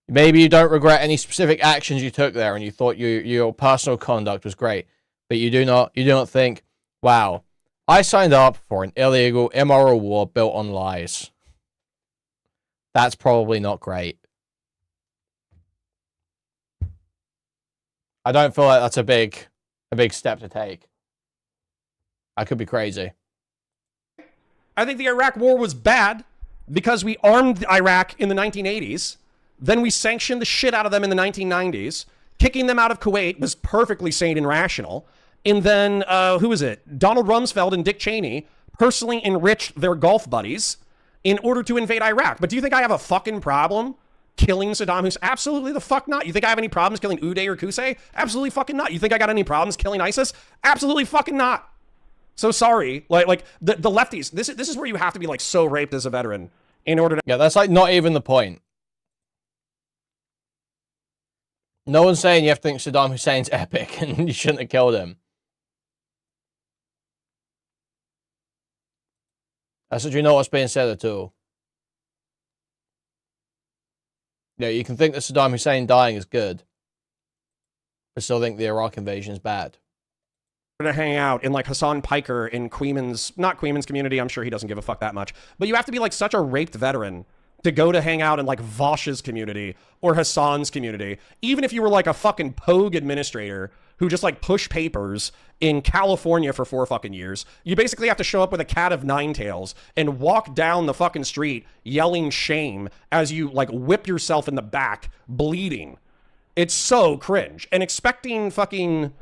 Maybe you don't regret any specific actions you took there, and you thought your personal conduct was great, but you do not think, wow, I signed up for an illegal, immoral war built on lies. That's probably not great. I don't feel like that's a big step to take. I could be crazy. I think the Iraq War was bad because we armed Iraq in the 1980s. Then we sanctioned the shit out of them in the 1990s. Kicking them out of Kuwait was perfectly sane and rational. And then, who was it? Donald Rumsfeld and Dick Cheney personally enriched their golf buddies in order to invade Iraq. But do you think I have a fucking problem killing Saddam Hussein? Absolutely the fuck not. You think I have any problems killing Uday or Qusay? Absolutely fucking not. You think I got any problems killing ISIS? Absolutely fucking not. So sorry. The lefties, this is where you have to be so raped as a veteran in order to... Yeah, that's not even the point. No one's saying you have to think Saddam Hussein's epic and you shouldn't have killed him. I said, you know what's being said at all. Yeah, you can think that Saddam Hussein dying is good, but still think the Iraq invasion is bad. To hang out in Hassan Piker in not Kuihman's community. I'm sure he doesn't give a fuck that much. But you have to be such a raped veteran to go to hang out in like Vosh's community or Hassan's community, even if you were like a fucking Pogue administrator who just like push papers in California for 4 fucking years, you basically have to show up with a cat of 9 tails and walk down the fucking street yelling shame as you like whip yourself in the back bleeding. It's so cringe. And expecting fucking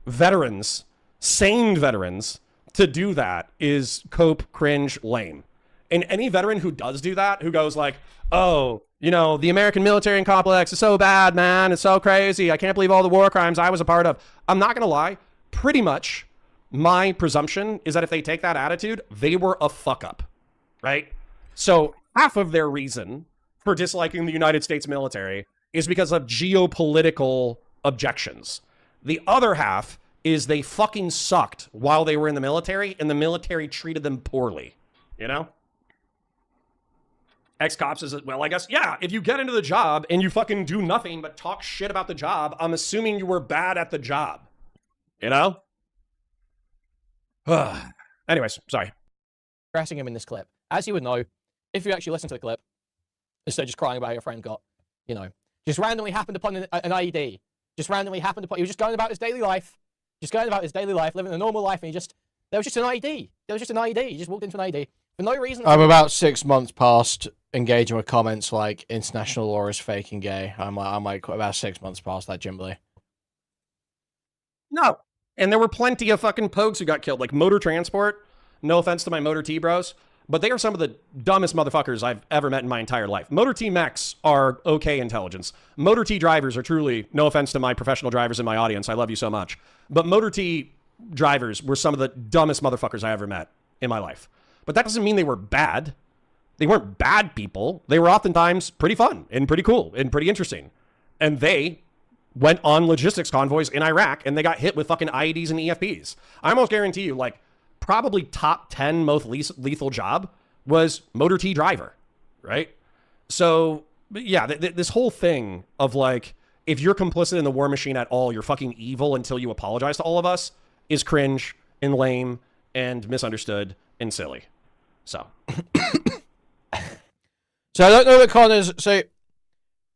veterans, sane veterans, to do that is cope, cringe, lame. And any veteran who does do that, who goes like, oh, you know, the American military and complex is so bad, man. It's so crazy. I can't believe all the war crimes I was a part of. I'm not going to lie. Pretty much my presumption is that if they take that attitude, they were a fuck up, right? So half of their reason for disliking the United States military is because of geopolitical objections. The other half is they fucking sucked while they were in the military and the military treated them poorly, you know? Ex-cops is, well, I guess, yeah, if you get into the job and you fucking do nothing but talk shit about the job, I'm assuming you were bad at the job. You know? Anyways, sorry. Harassing him in this clip. As you would know, if you actually listen to the clip, instead of just crying about how your friend got, you know, just randomly happened upon an IED. Just randomly happened upon, he was just going about his daily life. Just going about his daily life, living a normal life, and there was just an IED. There was just an IED. He just walked into an IED. For no reason. I'm about 6 months past engaging with comments like international law is fake and gay. I'm like about 6 months past that, Jimbley. No. And there were plenty of fucking pogues who got killed, like motor transport. No offense to my motor T bros, but they are some of the dumbest motherfuckers I've ever met in my entire life. Motor T mechs are okay intelligence. Motor T drivers are truly, no offense to my professional drivers in my audience, I love you so much, but motor T drivers were some of the dumbest motherfuckers I ever met in my life. But that doesn't mean they were bad. They weren't bad people. They were oftentimes pretty fun and pretty cool and pretty interesting. And they went on logistics convoys in Iraq and they got hit with fucking IEDs and EFPs. I almost guarantee you, like, probably top 10 most lethal job was motor T driver, right? So, yeah, this whole thing of like, if you're complicit in the war machine at all, you're fucking evil until you apologize to all of us is cringe and lame and misunderstood and silly. So. So I don't know what Connor's... So,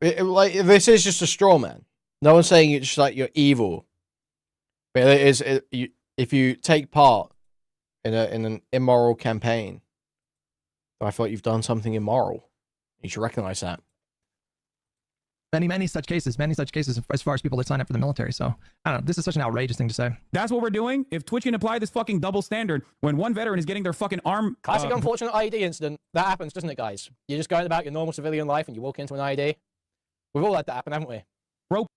like, this is just a straw man. No one's saying it's just like you're evil. But it is... if you take part in an immoral campaign, I feel like you've done something immoral. You should recognize that. Many such cases as far as people that sign up for the military. So I don't know. This is such an outrageous thing to say. That's what we're doing. If Twitch can apply this fucking double standard when one veteran is getting their fucking arm. Classic unfortunate IED incident. That happens, doesn't it, guys? You're just going about your normal civilian life and you walk into an IED. We've all had that happen, haven't we? Bro.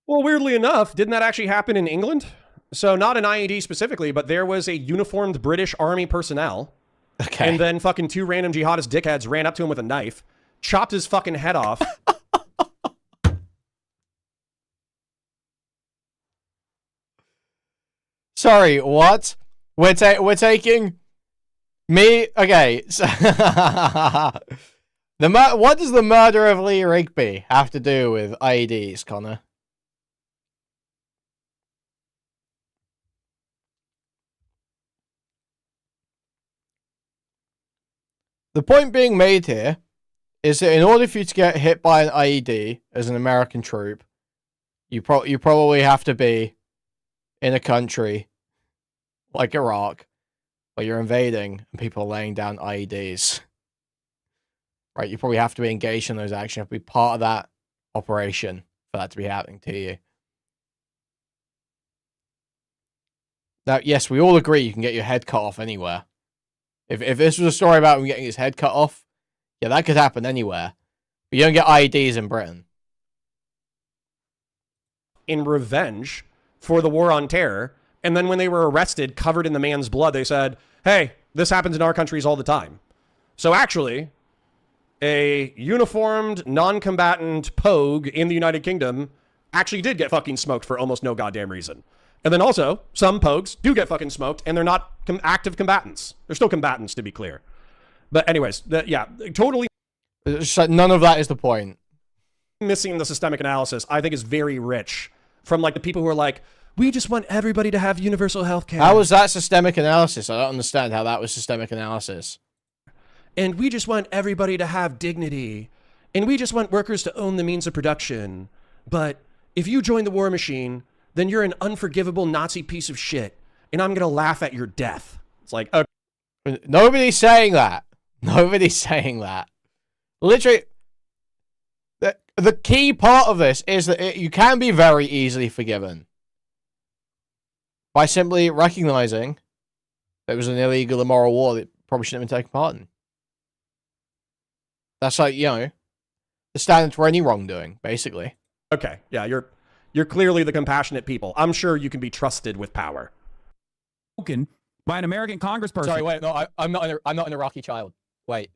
Well, weirdly enough, didn't that actually happen in England? So not an IED specifically, but there was a uniformed British army personnel. Okay. And then fucking 2 random jihadist dickheads ran up to him with a knife, chopped his fucking head off. Sorry, what? We're taking me. Okay. So what does the murder of Lee Rigby have to do with IEDs, Connor? The point being made here is that in order for you to get hit by an IED as an American troop, you probably have to be in a country like Iraq, where you're invading and people are laying down IEDs. Right, you probably have to be engaged in those actions, you have to be part of that operation for that to be happening to you. Now, yes, we all agree you can get your head cut off anywhere. If this was a story about him getting his head cut off, yeah, that could happen anywhere. But you don't get IEDs in Britain. In revenge for the war on terror. And then when they were arrested, covered in the man's blood, they said, hey, this happens in our countries all the time. So actually, a uniformed, non-combatant pogue in the United Kingdom actually did get fucking smoked for almost no goddamn reason. And then also, some pogues do get fucking smoked, and they're not active combatants. They're still combatants, to be clear. But anyways, yeah, totally... None of that is the point. Missing the systemic analysis, I think, is very rich. From, like, the people who are like, we just want everybody to have universal health care. How was that systemic analysis? I don't understand how that was systemic analysis. and we just want everybody to have dignity, and we just want workers to own the means of production. But if you join the war machine, then you're an unforgivable Nazi piece of shit, and I'm going to laugh at your death. It's like, okay. Nobody's saying that. Nobody's saying that. Literally, the key part of this is that you can be very easily forgiven by simply recognizing that it was an illegal, immoral war that probably shouldn't have been taken part in. That's like, you know, the standard for any wrongdoing, basically. Okay, yeah, you're clearly the compassionate people. I'm sure you can be trusted with power. Spoken by an American congressperson. Sorry, wait, no, I'm not an Iraqi child. Wait.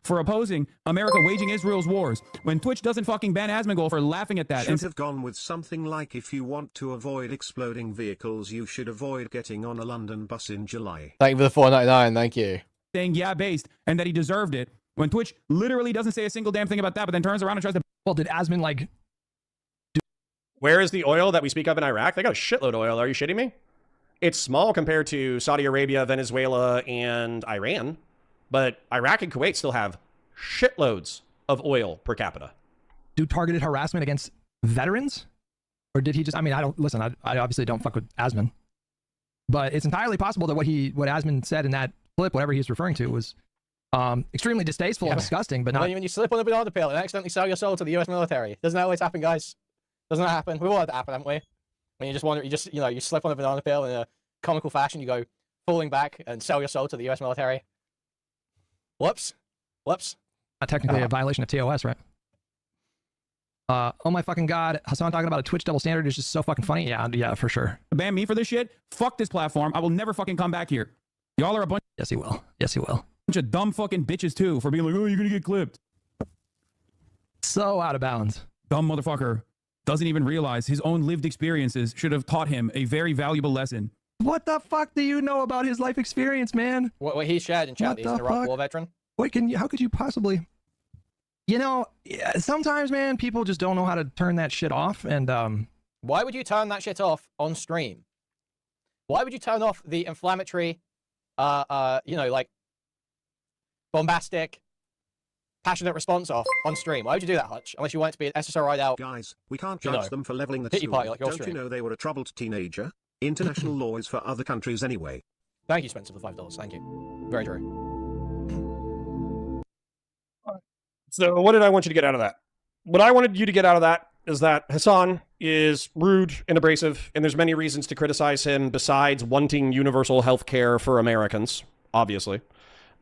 For opposing America waging Israel's wars, when Twitch doesn't fucking ban Asmongold for laughing at that. Should have gone with something like, if you want to avoid exploding vehicles, you should avoid getting on a London bus in July. Thank you for the $4.99. Thank you. Saying yeah, based, and that he deserved it. When Twitch literally doesn't say a single damn thing about that, but then turns around and tries to. Well, did Asmon like? Where is the oil that we speak of in Iraq? They got a shitload of oil. Are you shitting me? It's small compared to Saudi Arabia, Venezuela, and Iran. But Iraq and Kuwait still have shitloads of oil per capita. Do targeted harassment against veterans? Or did he just, I mean, I don't, listen, I obviously don't fuck with Asmon. But it's entirely possible that what Asmon said in that clip, whatever he's referring to, was extremely distasteful and disgusting, but not... When you slip on a banana peel and accidentally sell your soul to the US military. Doesn't that always happen, guys? Doesn't that happen? We've all had that happen, haven't we? When you just wonder, you slip on a banana peel in a comical fashion, you go falling back and sell your soul to the US military. Whoops. Whoops. Not technically a violation of TOS, right? Oh my fucking god, Hassan talking about a Twitch double standard is just so fucking funny. Yeah, for sure. Ban me for this shit? Fuck this platform. I will never fucking come back here. Y'all are a bunch. Yes, he will. Yes, he will. Bunch of dumb fucking bitches too for being like, oh, you're gonna get clipped. So out of bounds. Dumb motherfucker doesn't even realize his own lived experiences should have taught him a very valuable lesson. What the fuck do you know about his life experience, man? What he shared in chat, he's an Iraq war veteran. What how could you possibly? You know, sometimes, man, people just don't know how to turn that shit off. And why would you turn that shit off on stream? Why would you turn off the inflammatory, like bombastic, passionate response off on stream? Why would you do that, Hutch? Unless you want it to be an SSRI'd out. Guys, we can't judge them for leveling the Pity party like your Don't stream. you know they were a troubled teenager? International law is for other countries anyway. Thank you, Spencer, for the $5. Thank you. Very true. So what did I want you to get out of that? What I wanted you to get out of that is that Hassan is rude and abrasive, and there's many reasons to criticize him besides wanting universal health care for Americans, obviously.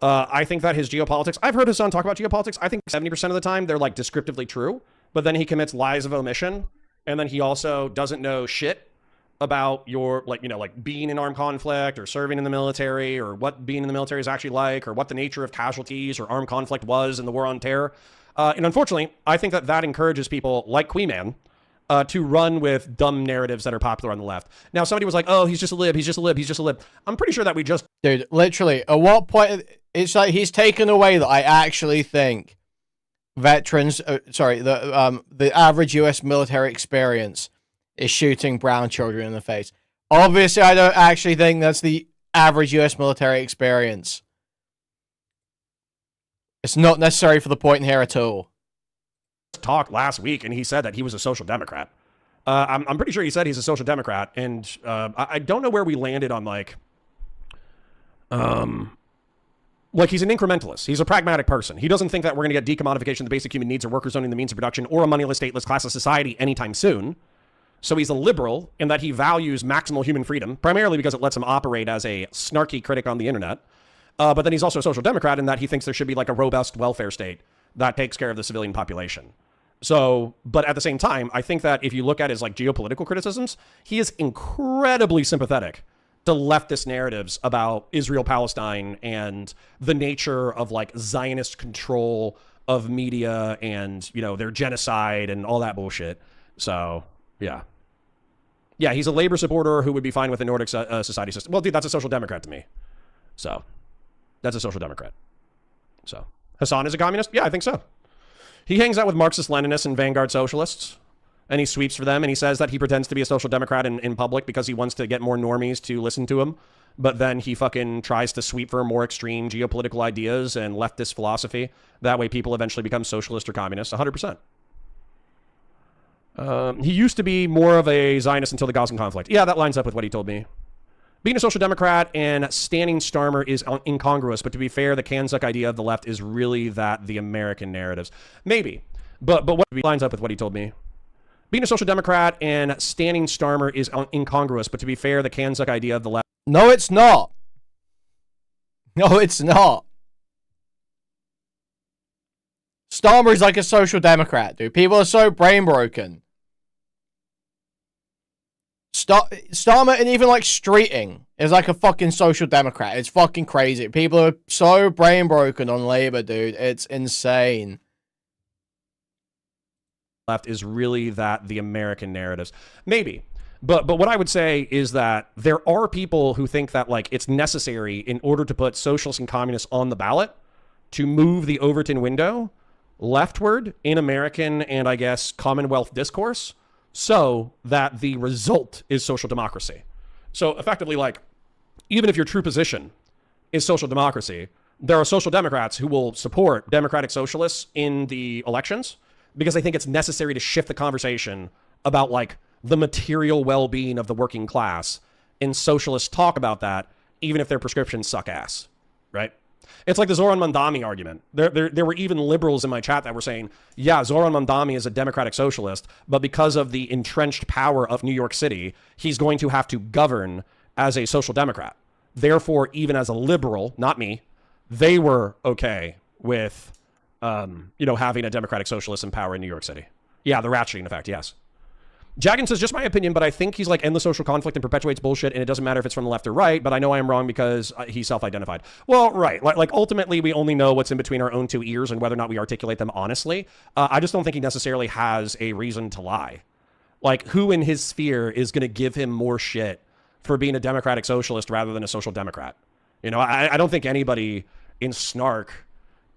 I think that his geopolitics, I've heard Hassan talk about geopolitics, I think 70% of the time they're like descriptively true, but then he commits lies of omission, and then he also doesn't know shit about your, like being in armed conflict or serving in the military or what being in the military is actually like or what the nature of casualties or armed conflict was in the war on terror. And unfortunately, I think that encourages people like Kuihman to run with dumb narratives that are popular on the left. Now, somebody was like, oh, he's just a lib, he's just a lib, he's just a lib. I'm pretty sure that we just... Dude, literally, at what point... It's like he's taken away that I actually think veterans... the average US military experience is shooting brown children in the face. Obviously, I don't actually think that's the average US military experience. It's not necessary for the point here at all. Talked last week, and he said that he was a social democrat. I'm pretty sure he said he's a social democrat, and I don't know where we landed on like he's an incrementalist. He's a pragmatic person. He doesn't think that we're going to get decommodification of the basic human needs or workers owning the means of production or a moneyless, stateless class of society anytime soon. So he's a liberal in that he values maximal human freedom, primarily because it lets him operate as a snarky critic on the internet. But then he's also a social democrat in that he thinks there should be like a robust welfare state that takes care of the civilian population. So, but at the same time, I think that if you look at his like geopolitical criticisms, he is incredibly sympathetic to leftist narratives about Israel-Palestine and the nature of like Zionist control of media and, their genocide and all that bullshit. So, yeah. Yeah, he's a labor supporter who would be fine with the Nordic society system. Well, dude, that's a social democrat to me. So, that's a social democrat. So, Hassan is a communist? Yeah, I think so. He hangs out with Marxist-Leninists and vanguard socialists, and he sweeps for them, and he says that he pretends to be a social democrat in public because he wants to get more normies to listen to him. but then he fucking tries to sweep for more extreme geopolitical ideas and leftist philosophy. That way people eventually become socialist or communist, 100%. He used to be more of a Zionist until the Gaza conflict. Yeah, that lines up with what he told me. Being a social democrat and standing Starmer is incongruous, but to be fair, the Kanzuk idea of the left is really that the American narratives. Maybe, but what lines up with what he told me. Being a social democrat and standing Starmer is incongruous, but to be fair, the Kanzuk idea of the left. No, it's not. No, it's not. Starmer is like a social democrat, dude. People are so brain broken. Starmer and even like Streeting is like a fucking social democrat. It's fucking crazy. People are so brain broken on Labour, dude. It's insane. Left is really that the American narratives. Maybe. But what I would say is that there are people who think that like it's necessary in order to put socialists and communists on the ballot to move the Overton window leftward in American and I guess Commonwealth discourse so that the result is social democracy. So effectively, like, even if your true position is social democracy, there are social democrats who will support democratic socialists in the elections because they think it's necessary to shift the conversation about like the material well-being of the working class, and socialists talk about that even if their prescriptions suck ass, right? It's like the Zoran Mandami argument. There were even liberals in my chat that were saying, yeah, Zoran Mandami is a democratic socialist, but because of the entrenched power of New York City, he's going to have to govern as a social democrat. Therefore, even as a liberal, not me, they were okay with, having a democratic socialist in power in New York City. Yeah, the ratcheting effect, yes. Jagan says, just my opinion, but I think he's like endless social conflict and perpetuates bullshit, and it doesn't matter if it's from the left or right, but I know I am wrong because he self-identified. Well, right. Like ultimately, we only know what's in between our own two ears and whether or not we articulate them honestly. I just don't think he necessarily has a reason to lie. Like, who in his sphere is going to give him more shit for being a democratic socialist rather than a social democrat? You know, I don't think anybody in Snark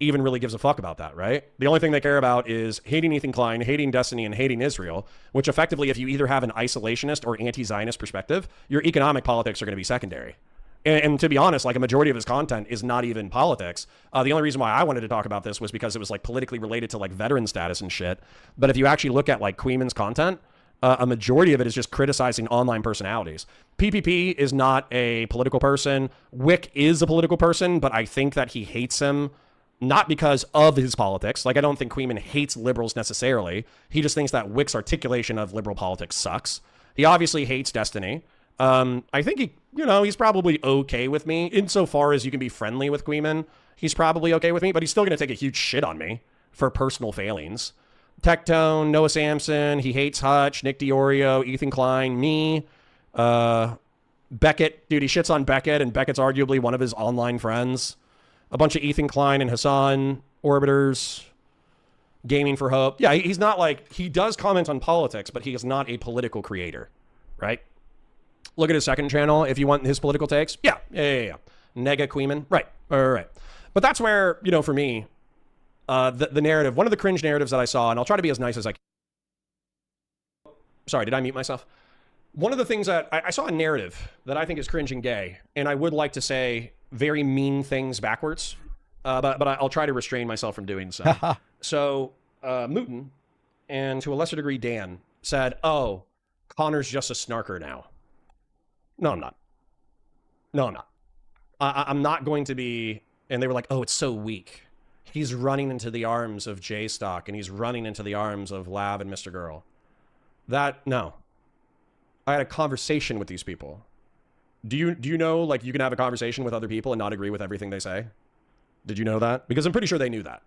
even really gives a fuck about that, right? The only thing they care about is hating Ethan Klein, hating Destiny, and hating Israel, which effectively, if you either have an isolationist or anti-Zionist perspective, your economic politics are going to be secondary. And to be honest, like a majority of his content is not even politics. The only reason why I wanted to talk about this was because it was like politically related to like veteran status and shit. But if you actually look at like Kuihman's content, a majority of it is just criticizing online personalities. PPP is not a political person. Wick is a political person, but I think that he hates him not because of his politics. Like, I don't think Kuihman hates liberals necessarily. He just thinks that Wick's articulation of liberal politics sucks. He obviously hates Destiny. I think he's probably okay with me insofar as you can be friendly with Kuihman. He's probably okay with me, but he's still going to take a huge shit on me for personal failings. Tectone, Noah Samson, he hates Hutch, Nick DiOrio, Ethan Klein, me, Beckett. Dude, he shits on Beckett, and Beckett's arguably one of his online friends. A bunch of Ethan Klein and Hassan orbiters, Gaming for Hope. Yeah, he's not like, he does comment on politics, but he is not a political creator, right? Look at his second channel if you want his political takes. Yeah. Nega Kuihman. Right. But that's where, for me, the narrative, one of the cringe narratives that I saw, and I'll try to be as nice as I can. Sorry, did I mute myself? One of the things that I saw a narrative that I think is cringe and gay, and I would like to say very mean things backwards, but I'll try to restrain myself from doing so. So Mooten, and to a lesser degree Dan, said, oh, Connor's just a snarker now. No, I'm not. I'm not going to be, and they were like, oh, it's so weak. He's running into the arms of J-Stock, and he's running into the arms of Lav and Mr. Girl. No. I had a conversation with these people. Do you know, like, you can have a conversation with other people and not agree with everything they say? Did you know that? Because I'm pretty sure they knew that.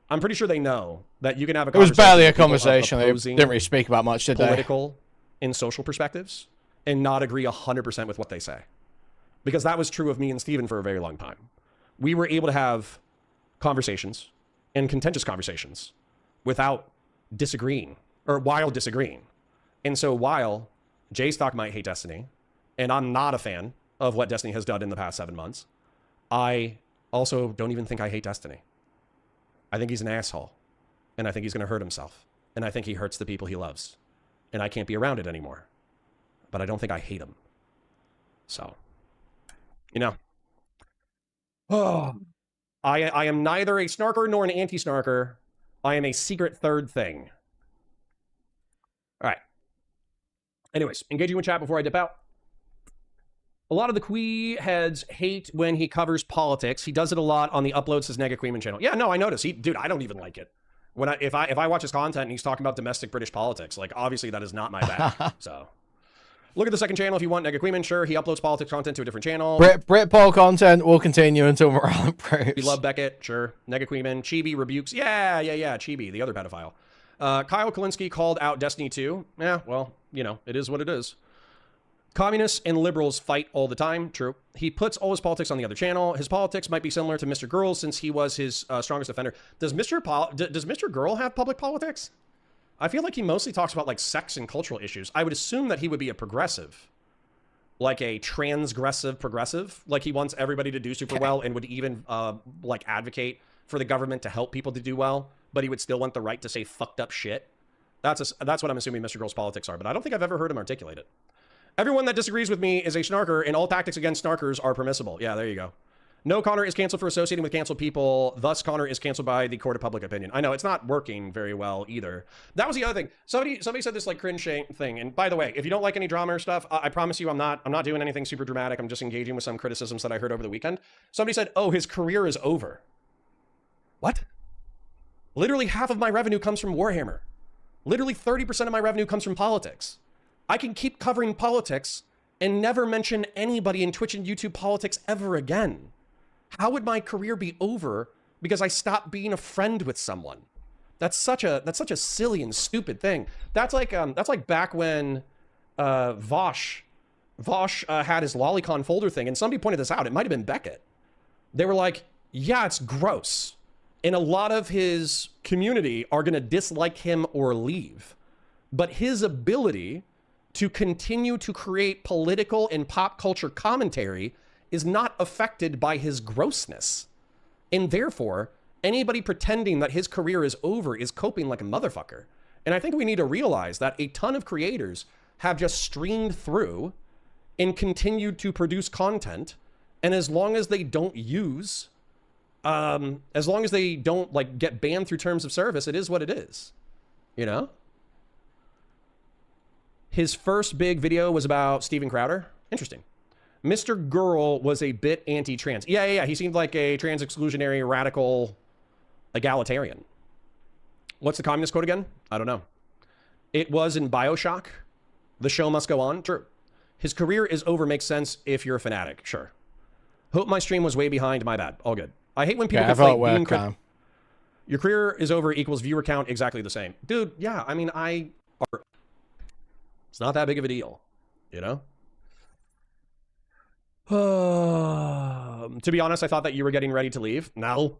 I'm pretty sure they know that you can have a conversation. It was barely a conversation. They didn't really speak about much, did they? Political and social perspectives and not agree 100% with what they say. Because that was true of me and Steven for a very long time. We were able to have conversations and contentious conversations without disagreeing or while disagreeing. And so while J-Stock might hate Destiny, and I'm not a fan of what Destiny has done in the past 7 months, I also don't even think I hate Destiny. I think he's an asshole, and I think he's going to hurt himself, and I think he hurts the people he loves, and I can't be around it anymore. But I don't think I hate him. So, You know. Oh, I am neither a snarker nor an anti-snarker. I am a secret third thing. All right. Anyways, engaging with chat before I dip out. A lot of the Kui heads hate when he covers politics. He does it a lot on the Uploads His Nega Kuihman channel. Yeah, no, I noticed. Dude, I don't even like it. If I watch his content and he's talking about domestic British politics, like obviously that is not my bag. So look at the second channel if you want Nega Kuihman. Sure, he uploads politics content to a different channel. Britpol content will continue until morale improves. We love Beckett, sure. Nega Kuihman. Chibi rebukes. Yeah. Chibi, the other pedophile. Kyle Kalinske called out Destiny 2. Yeah, well, you know, it is what it is. Communists and liberals fight all the time. True. He puts all his politics on the other channel. His politics might be similar to Mr. Girl since he was his strongest defender. Does Mr. Girl have public politics? I feel like he mostly talks about like sex and cultural issues. I would assume that he would be a progressive, like a transgressive progressive. Like he wants everybody to do super well and would even like advocate for the government to help people to do well, but he would still want the right to say fucked up shit. That's what I'm assuming Mr. Girl's politics are, but I don't think I've ever heard him articulate it. Everyone that disagrees with me is a snarker, and all tactics against snarkers are permissible. Yeah, there you go. No, Connor is canceled for associating with canceled people. Thus, Connor is canceled by the court of public opinion. I know, it's not working very well either. That was the other thing. Somebody said this like cringe thing. And by the way, if you don't like any drama or stuff, I promise you I'm not doing anything super dramatic. I'm just engaging with some criticisms that I heard over the weekend. Somebody said, oh, his career is over. What? Literally half of my revenue comes from Warhammer. Literally 30% of my revenue comes from politics. I can keep covering politics and never mention anybody in Twitch and YouTube politics ever again. How would my career be over because I stopped being a friend with someone? That's such a silly and stupid thing. That's like back when Vosh had his Lolicon folder thing, and somebody pointed this out. It might have been Beckett. They were like, yeah, it's gross. And a lot of his community are going to dislike him or leave. But his ability to continue to create political and pop culture commentary is not affected by his grossness. And therefore, anybody pretending that his career is over is coping like a motherfucker. And I think we need to realize that a ton of creators have just streamed through and continued to produce content. And as long as they don't use, as long as they don't like get banned through terms of service, it is what it is, you know? His first big video was about Steven Crowder. Interesting. Mr. Girl was a bit anti-trans. Yeah. He seemed like a trans exclusionary, radical, egalitarian. What's the communist quote again? I don't know. It was in BioShock. The show must go on. True. His career is over makes sense if you're a fanatic. Sure. Hope my stream was way behind. My bad. All good. I hate when people conflate being your career is over equals viewer count exactly the same. Dude, yeah. I mean, it's not that big of a deal, you know? To be honest, I thought that you were getting ready to leave. No.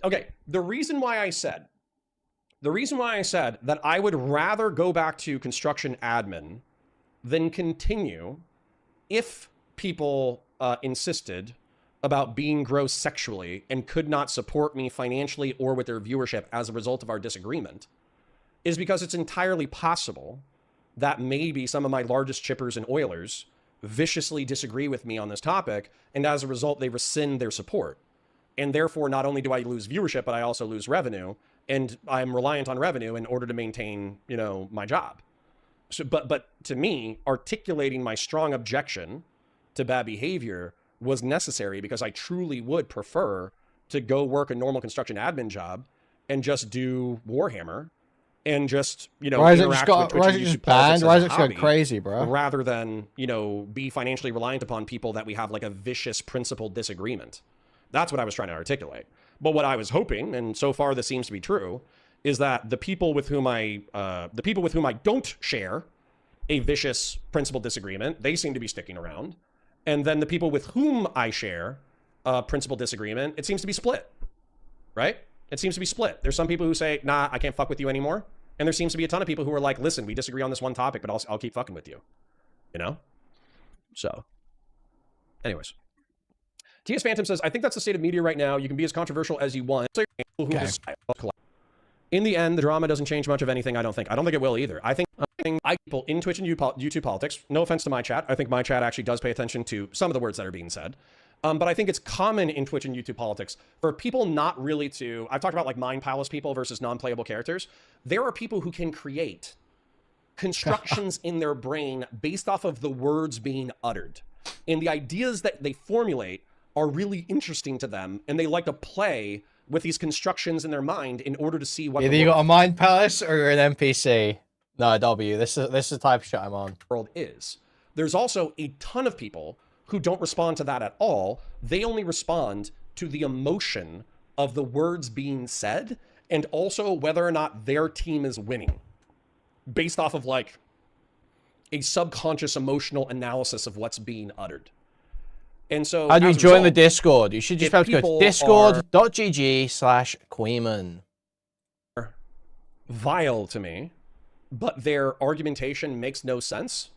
Okay, the reason why I said that I would rather go back to construction admin than continue if people insisted about being gross sexually and could not support me financially or with their viewership as a result of our disagreement is because it's entirely possible that maybe some of my largest chippers and oilers viciously disagree with me on this topic, and as a result, they rescind their support. And therefore, not only do I lose viewership, but I also lose revenue, and I'm reliant on revenue in order to maintain, you know, my job. So, but to me, articulating my strong objection to bad behavior was necessary because I truly would prefer to go work a normal construction admin job and just do Warhammer and just, you know, interact with Twitch and YouTube politics as a hobby, crazy, bro. Rather than, you know, be financially reliant upon people that we have like a vicious principled disagreement. That's what I was trying to articulate. But what I was hoping, and so far this seems to be true, is that the people with whom I don't share a vicious principled disagreement, they seem to be sticking around. And then the people with whom I share a principled disagreement, it seems to be split, right? It seems to be split. There's some people who say, nah, I can't fuck with you anymore. And there seems to be a ton of people who are like, listen, we disagree on this one topic, but I'll keep fucking with you. You know? So, anyways. TS Phantom says, I think that's the state of media right now. You can be as controversial as you want. In the end, the drama doesn't change much of anything, I don't think. I don't think it will either. I think people in Twitch and YouTube politics. No offense to my chat. I think my chat actually does pay attention to some of the words that are being said. But I think it's common in Twitch and YouTube politics for people not really to... I've talked about like Mind Palace people versus non-playable characters. There are people who can create constructions in their brain based off of the words being uttered. And the ideas that they formulate are really interesting to them. And they like to play with these constructions in their mind in order to see what... Either you got a Mind Palace or you're an NPC. No, W. This is the type of shit I'm on. ...world is. There's also a ton of people who don't respond to that at all. They only respond to the emotion of the words being said and also whether or not their team is winning based off of like a subconscious emotional analysis of what's being uttered. And so how do you join the Discord? You should just have to go to discord.gg/Kuihman. Vile to me, but their argumentation makes no sense.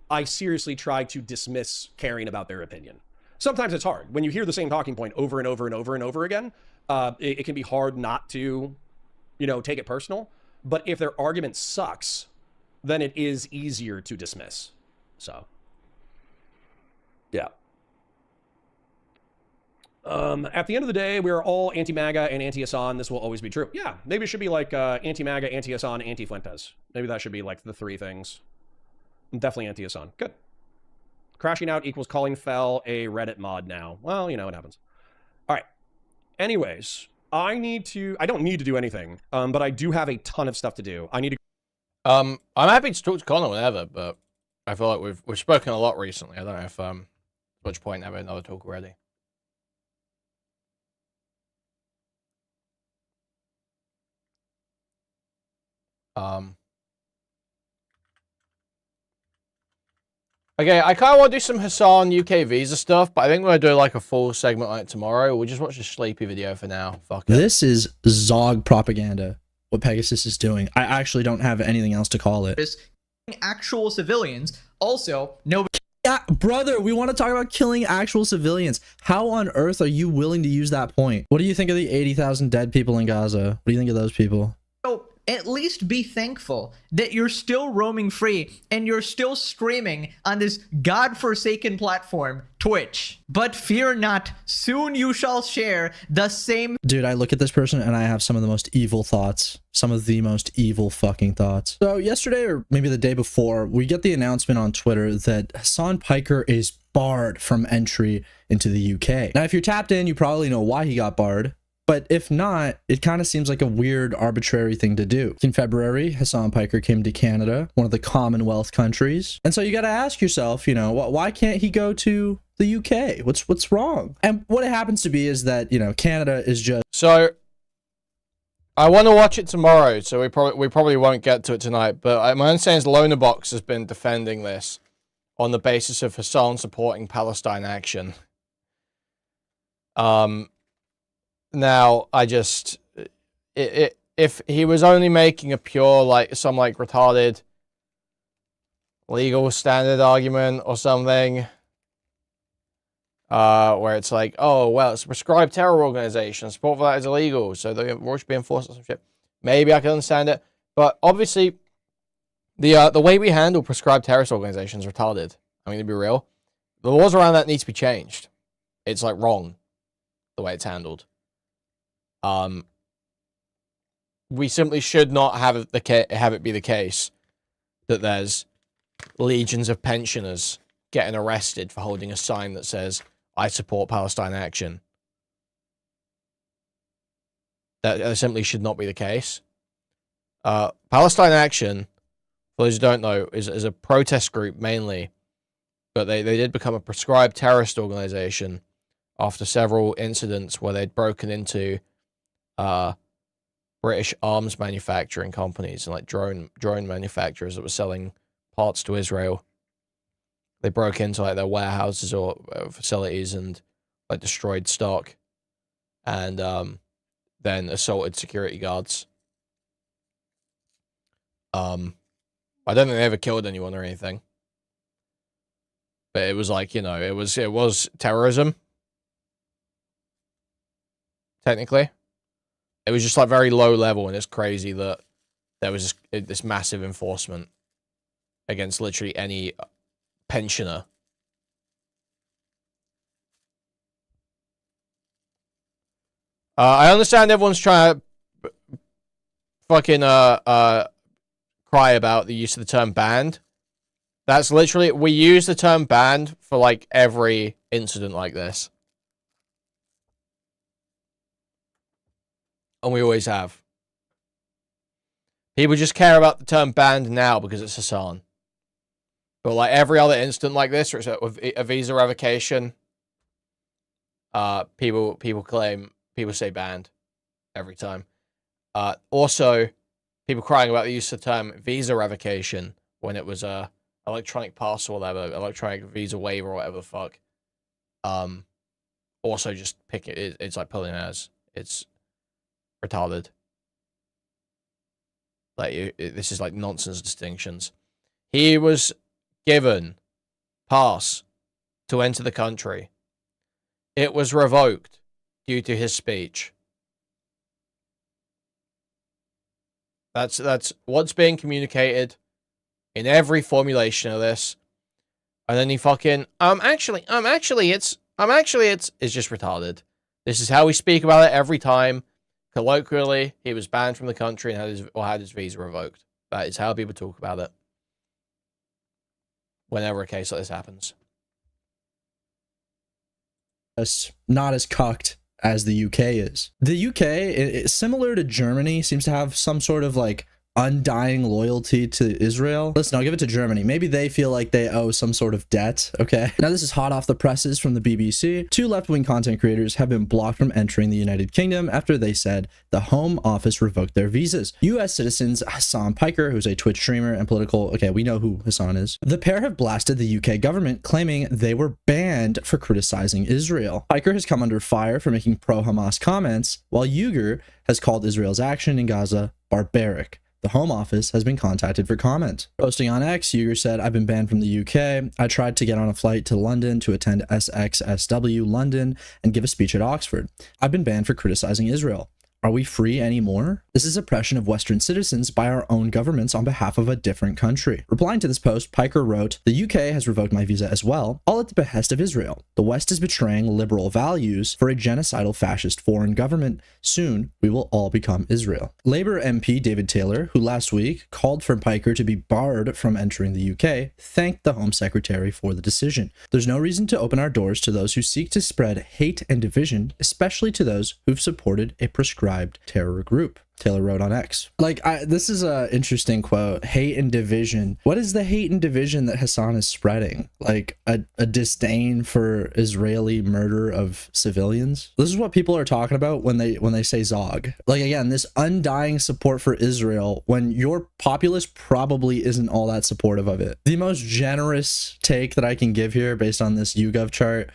I seriously try to dismiss caring about their opinion. Sometimes it's hard. When you hear the same talking point over and over and over and over again, it can be hard not to, you know, take it personal. But if their argument sucks, then it is easier to dismiss. So, yeah. At the end of the day, we are all anti-MAGA and anti-Hassan. This will always be true. Yeah, maybe it should be like anti-MAGA, anti-Hassan, anti-Fuentes. Maybe that should be like the three things. I'm definitely anti-Hassan. Good. Crashing out equals calling fell a Reddit mod now. Well, you know, it happens. All right. Anyways, I don't need to do anything, but I do have a ton of stuff to do. I need to... I'm happy to talk to Connor whenever, but I feel like we've spoken a lot recently. I don't know if much point having another talk already. Okay, I kind of want to do some Hassan UK visa stuff, but I think we're going to do like a full segment on it tomorrow. We'll just watch the sleepy video for now. Fuck it. This is Zog propaganda, what Pegasus is doing. I actually don't have anything else to call it. Actual civilians. Also, nobody... Yeah, brother, we want to talk about killing actual civilians. How on earth are you willing to use that point? What do you think of the 80,000 dead people in Gaza? What do you think of those people? So at least be thankful that you're still roaming free and you're still streaming on this godforsaken platform, Twitch. But fear not, soon you shall share the same... Dude, I look at this person and I have some of the most evil thoughts. Some of the most evil fucking thoughts. So yesterday, or maybe the day before, we get the announcement on Twitter that Hassan Piker is barred from entry into the UK. Now, if you're tapped in, you probably know why he got barred. But if not, it kind of seems like a weird, arbitrary thing to do. In February, Hassan Piker came to Canada, one of the Commonwealth countries. And so you got to ask yourself, you know, why can't he go to the UK? What's wrong? And what it happens to be is that, you know, Canada is just... So, I want to watch it tomorrow, so we probably won't get to it tonight. But my understanding is Lonerbox has been defending this on the basis of Hassan supporting Palestine action. Now, I just... if he was only making a pure, like, some, like, retarded legal standard argument or something, where it's like, oh, well, it's a prescribed terror organization, support for that is illegal, so the war should be enforced or some shit. Maybe I can understand it, but obviously, the way we handle prescribed terrorist organizations is retarded. I mean, to be real, the laws around that need to be changed. It's, like, wrong, the way it's handled. We simply should not have it be the case that there's legions of pensioners getting arrested for holding a sign that says, I support Palestine action. That simply should not be the case. Palestine Action, for those who don't know, is a protest group mainly, but they did become a prescribed terrorist organization after several incidents where they'd broken into British arms manufacturing companies and like drone manufacturers that were selling parts to Israel. They broke into like their warehouses or facilities and like destroyed stock, and then assaulted security guards. I don't think they ever killed anyone or anything, but it was like, you know, it was terrorism. Technically, it was just like very low level, and it's crazy that there was this massive enforcement against literally any pensioner. I understand everyone's trying to fucking cry about the use of the term banned. That's literally, we use the term banned for like every incident like this. And we always have. People just care about the term banned now because it's Hassan. But like every other incident like this, or it's a visa revocation, people say banned every time. Also, people crying about the use of the term visa revocation when it was a electronic pass or whatever, electronic visa waiver or whatever the fuck. Also just pick it. It's like pulling as it's retarded. Like this is like nonsense distinctions. He was given pass to enter the country. It was revoked due to his speech. That's what's being communicated in every formulation of this. And then he fucking actually it's just retarded. This is how we speak about it every time. Colloquially, he was banned from the country and had his visa revoked. That is how people talk about it whenever a case like this happens. It's not as cucked as the UK is. The UK, similar to Germany, seems to have some sort of like undying loyalty to Israel. Listen, I'll give it to Germany. Maybe they feel like they owe some sort of debt, okay? Now, this is hot off the presses from the BBC. 2 left-wing content creators have been blocked from entering the United Kingdom after they said the Home Office revoked their visas. US citizens Hassan Piker, who's a Twitch streamer and political... Okay, we know who Hassan is. The pair have blasted the UK government, claiming they were banned for criticizing Israel. Piker has come under fire for making pro-Hamas comments, while Uyghur has called Israel's action in Gaza barbaric. The Home Office has been contacted for comment. Posting on X, Uyghur said, I've been banned from the UK. I tried to get on a flight to London to attend SXSW London and give a speech at Oxford. I've been banned for criticizing Israel. Are we free anymore? This is oppression of Western citizens by our own governments on behalf of a different country. Replying to this post, Piker wrote, the UK has revoked my visa as well, all at the behest of Israel. The West is betraying liberal values for a genocidal fascist foreign government. Soon, we will all become Israel. Labour MP David Taylor, who last week called for Piker to be barred from entering the UK, thanked the Home Secretary for the decision. There's no reason to open our doors to those who seek to spread hate and division, especially to those who've supported a prescribed terror group. Taylor wrote on X. This is an interesting quote. Hate and division. What is the hate and division that Hassan is spreading? Like a disdain for Israeli murder of civilians? This is what people are talking about when they say Zog. Like, again, this undying support for Israel when your populace probably isn't all that supportive of it. The most generous take that I can give here based on this YouGov chart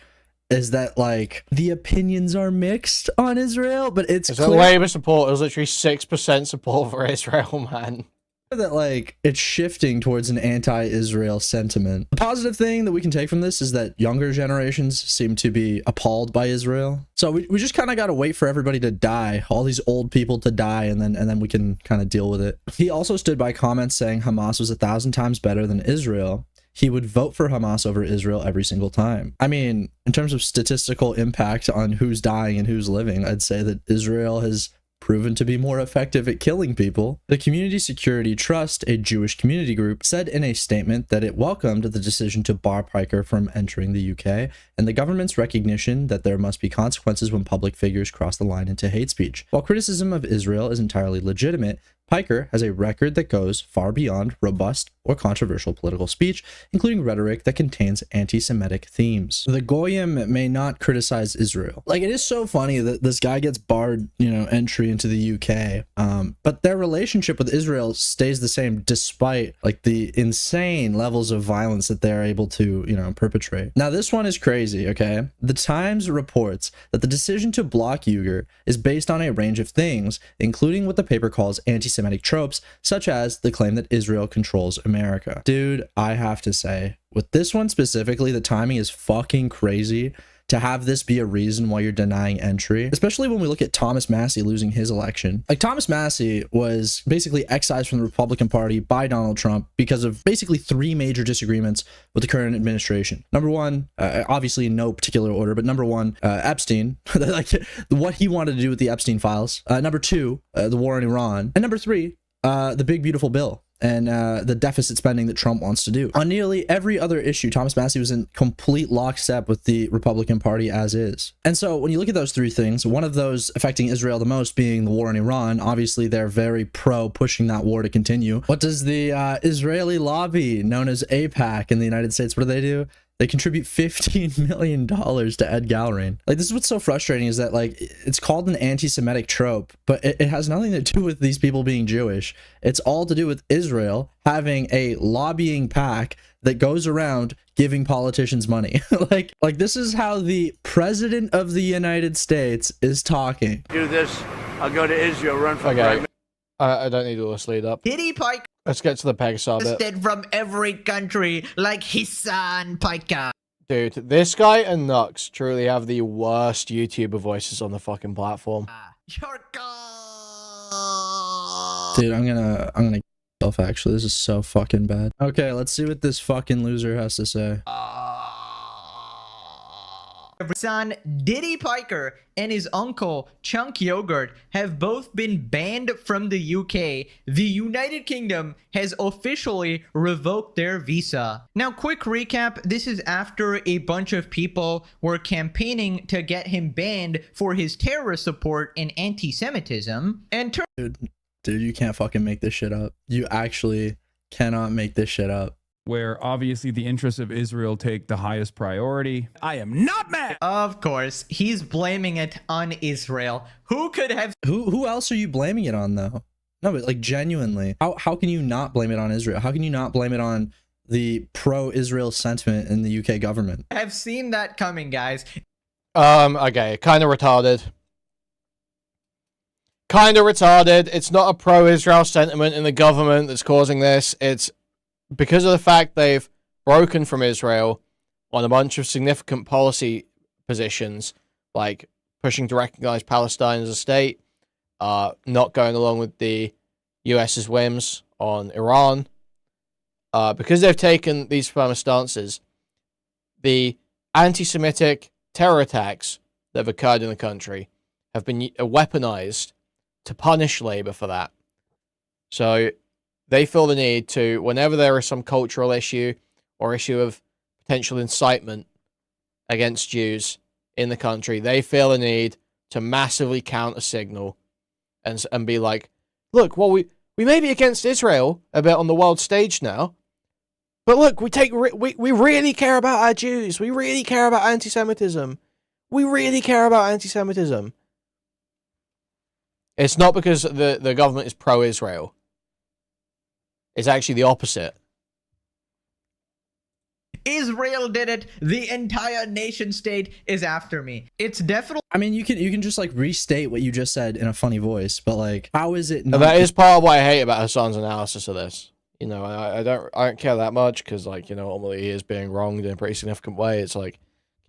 is that, like, the opinions are mixed on Israel, but it's clear Labour support. It was literally 6% support for Israel, man. That, like, it's shifting towards an anti-Israel sentiment. The positive thing that we can take from this is that younger generations seem to be appalled by Israel. So we just kind of got to wait for everybody to die, all these old people to die, and then we can kind of deal with it. He also stood by comments saying Hamas was 1,000 times better than Israel. He would vote for Hamas over Israel every single time. I mean, in terms of statistical impact on who's dying and who's living, I'd say that Israel has proven to be more effective at killing people. The Community Security Trust, a Jewish community group, said in a statement that it welcomed the decision to bar Piker from entering the UK and the government's recognition that there must be consequences when public figures cross the line into hate speech. While criticism of Israel is entirely legitimate, Piker has a record that goes far beyond robust or controversial political speech, including rhetoric that contains anti-Semitic themes. The Goyim may not criticize Israel. Like, it is so funny that this guy gets barred, entry into the UK, but their relationship with Israel stays the same despite, like, the insane levels of violence that they're able to, perpetrate. Now, this one is crazy, okay? The Times reports that the decision to block Uyghur is based on a range of things, including what the paper calls anti-Semitic tropes, such as the claim that Israel controls America. Dude, I have to say, with this one specifically, the timing is fucking crazy to have this be a reason why you're denying entry, especially when we look at Thomas Massey losing his election. Like, Thomas Massey was basically excised from the Republican Party by Donald Trump because of basically 3 major disagreements with the current administration. Number one, obviously in no particular order, but number one, Epstein, like what he wanted to do with the Epstein files. Number 2, the war in Iran. And number 3, the big beautiful bill and the deficit spending that Trump wants to do. On nearly every other issue, Thomas Massey was in complete lockstep with the Republican Party as is. And so when you look at those 3 things, one of those affecting Israel the most being the war in Iran, obviously they're very pro pushing that war to continue. What does the Israeli lobby, known as AIPAC in the United States, what do? They contribute $15 million to Ed Galrain. Like, this is what's so frustrating, is that, like, it's called an anti-Semitic trope, but it has nothing to do with these people being Jewish. It's all to do with Israel having a lobbying pack that goes around giving politicians money. like this is how the president of the United States is talking. Do this, I'll go to Israel, run for Okay. I don't need all this lead up. Kitty Pike Let's get to the Pegasus bit. listed from every country like Hassan Piker. Dude, this guy and Nux truly have the worst YouTuber voices on the fucking platform. Dude, I'm gonna myself, actually. This is so fucking bad. Okay, let's see what this fucking loser has to say. Son Diddy Piker and his uncle Chunk Yogurt have both been banned from the UK. The United Kingdom has officially revoked their visa. Now, quick recap. This is after a bunch of people were campaigning to get him banned for his terrorist support and anti-Semitism. And Dude, you can't fucking make this shit up. You actually cannot make this shit up. Where obviously the interests of Israel take the highest priority. I am not mad. Of course, he's blaming it on Israel. Who could have... Who else are you blaming it on, though? No, but like, genuinely, how can you not blame it on Israel? How can you not blame it on the pro-Israel sentiment in the UK government? Have seen that coming, guys. Okay, kind of retarded. Kind of retarded. It's not a pro-Israel sentiment in the government that's causing this. It's because of the fact they've broken from Israel on a bunch of significant policy positions, like pushing to recognize Palestine as a state, not going along with the US's whims on Iran. Because they've taken these firm stances, the anti-Semitic terror attacks that have occurred in the country have been weaponized to punish Labour for that. So they feel the need to, whenever there is some cultural issue or issue of potential incitement against Jews in the country, they feel the need to massively counter-signal and be like, look, well, we may be against Israel a bit on the world stage now, but look, we really care about our Jews. We really care about anti-Semitism. We really care about anti-Semitism. It's not because the government is pro-Israel. It's actually the opposite. Israel did it. The entire nation state is after me. It's definitely... I mean, you can just like restate what you just said in a funny voice, but like, how is it not... That is part of what I hate about Hassan's analysis of this. You know, I don't care that much because, like, you know, ultimately he is being wronged in a pretty significant way. It's like,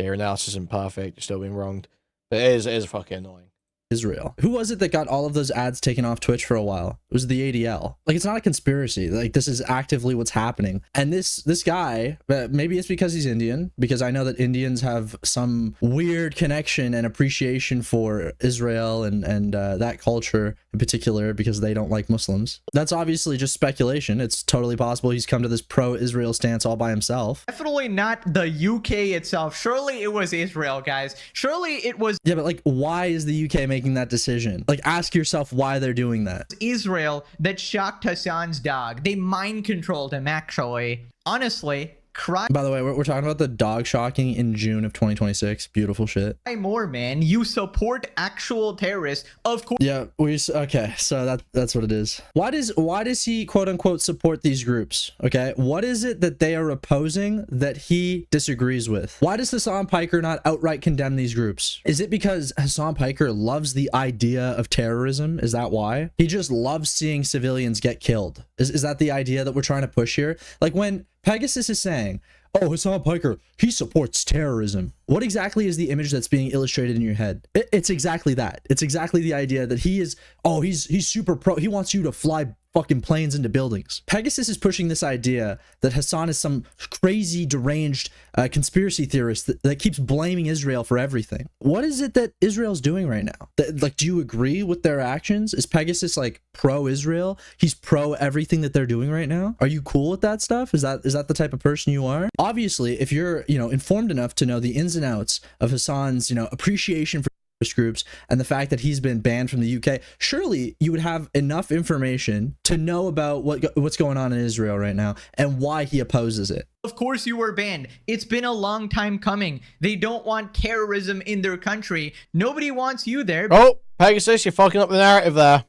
okay, your analysis isn't perfect, you're still being wronged. But it is fucking annoying. Israel. Who was it that got all of those ads taken off Twitch for a while? It was the ADL. Like, it's not a conspiracy. Like, this is actively what's happening. And this guy, maybe it's because he's Indian, because I know that Indians have some weird connection and appreciation for Israel and that culture in particular, because they don't like Muslims. That's obviously just speculation. It's totally possible he's come to this pro-Israel stance all by himself. Definitely not the UK itself. Surely it was Israel, guys. Surely it was... Yeah, but like, why is the UK making that decision? Like, ask yourself why they're doing that. Israel that shocked Hassan's dog. They mind controlled him, actually. Honestly, cry By the way, we're talking about the dog shocking in June of 2026. Beautiful shit. more, man. You support actual terrorists, of course. Yeah, okay, so that's what it is. Why does he quote unquote support these groups? Okay, what is it that they are opposing that he disagrees with? Why does Hassan Piker not outright condemn these groups? Is it because Hassan Piker loves the idea of terrorism? Is that why? He just loves seeing civilians get killed. Is that the idea that we're trying to push here? Like, when Pegasus is saying, oh, Hassan Piker, he supports terrorism. What exactly is the image that's being illustrated in your head? It's exactly that. It's exactly the idea that he is, oh, he's super pro. He wants you to fly fucking planes into buildings. Pegasus is pushing this idea that Hassan is some crazy, deranged conspiracy theorist that keeps blaming Israel for everything. What is it that Israel's doing right now? Like, do you agree with their actions? Is Pegasus like pro-Israel? He's pro everything that they're doing right now? Are you cool with that stuff? Is that the type of person you are? Obviously, if you're, informed enough to know the ins and outs of Hassan's, appreciation for groups and the fact that he's been banned from the UK, surely you would have enough information to know about what's going on in Israel right now and why he opposes it. Of course you were banned. It's been a long time coming. They don't want terrorism in their country. Nobody wants you there. Oh, Pegasus, you're fucking up the narrative there.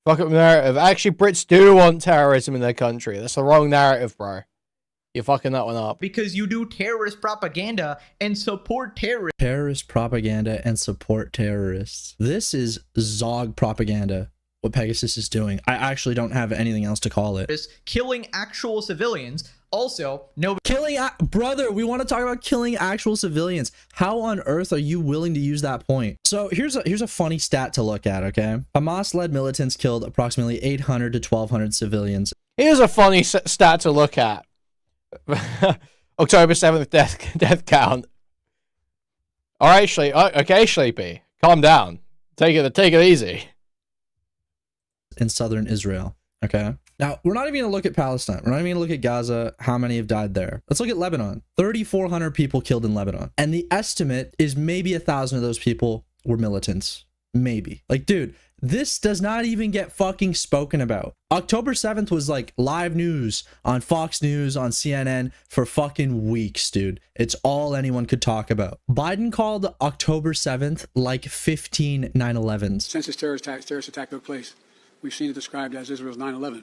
Fuck up the narrative. Actually, Brits do want terrorism in their country. That's the wrong narrative, bro. You're fucking that one up. Because you do terrorist propaganda and support terrorists. Terrorist propaganda and support terrorists. This is Zog propaganda, what Pegasus is doing. I actually don't have anything else to call it. Killing actual civilians. Also, no brother, we want to talk about killing actual civilians. How on earth are you willing to use that point? So here's a funny stat to look at, okay? Hamas-led militants killed approximately 800 to 1,200 civilians. Here's a funny stat to look at. October 7th death count. All right, okay, Sleepy, calm down. Take it easy. In southern Israel, okay? Now, we're not even going to look at Palestine. We're not even going to look at Gaza, how many have died there. Let's look at Lebanon. 3,400 people killed in Lebanon. And the estimate is maybe 1,000 of those people were militants. Maybe. Like, dude, this does not even get fucking spoken about. October 7th was like live news on Fox News, on CNN for fucking weeks, dude. It's all anyone could talk about. Biden called October 7th like 15 9/11s. Since this terrorist attack took place, we've seen it described as Israel's 9/11.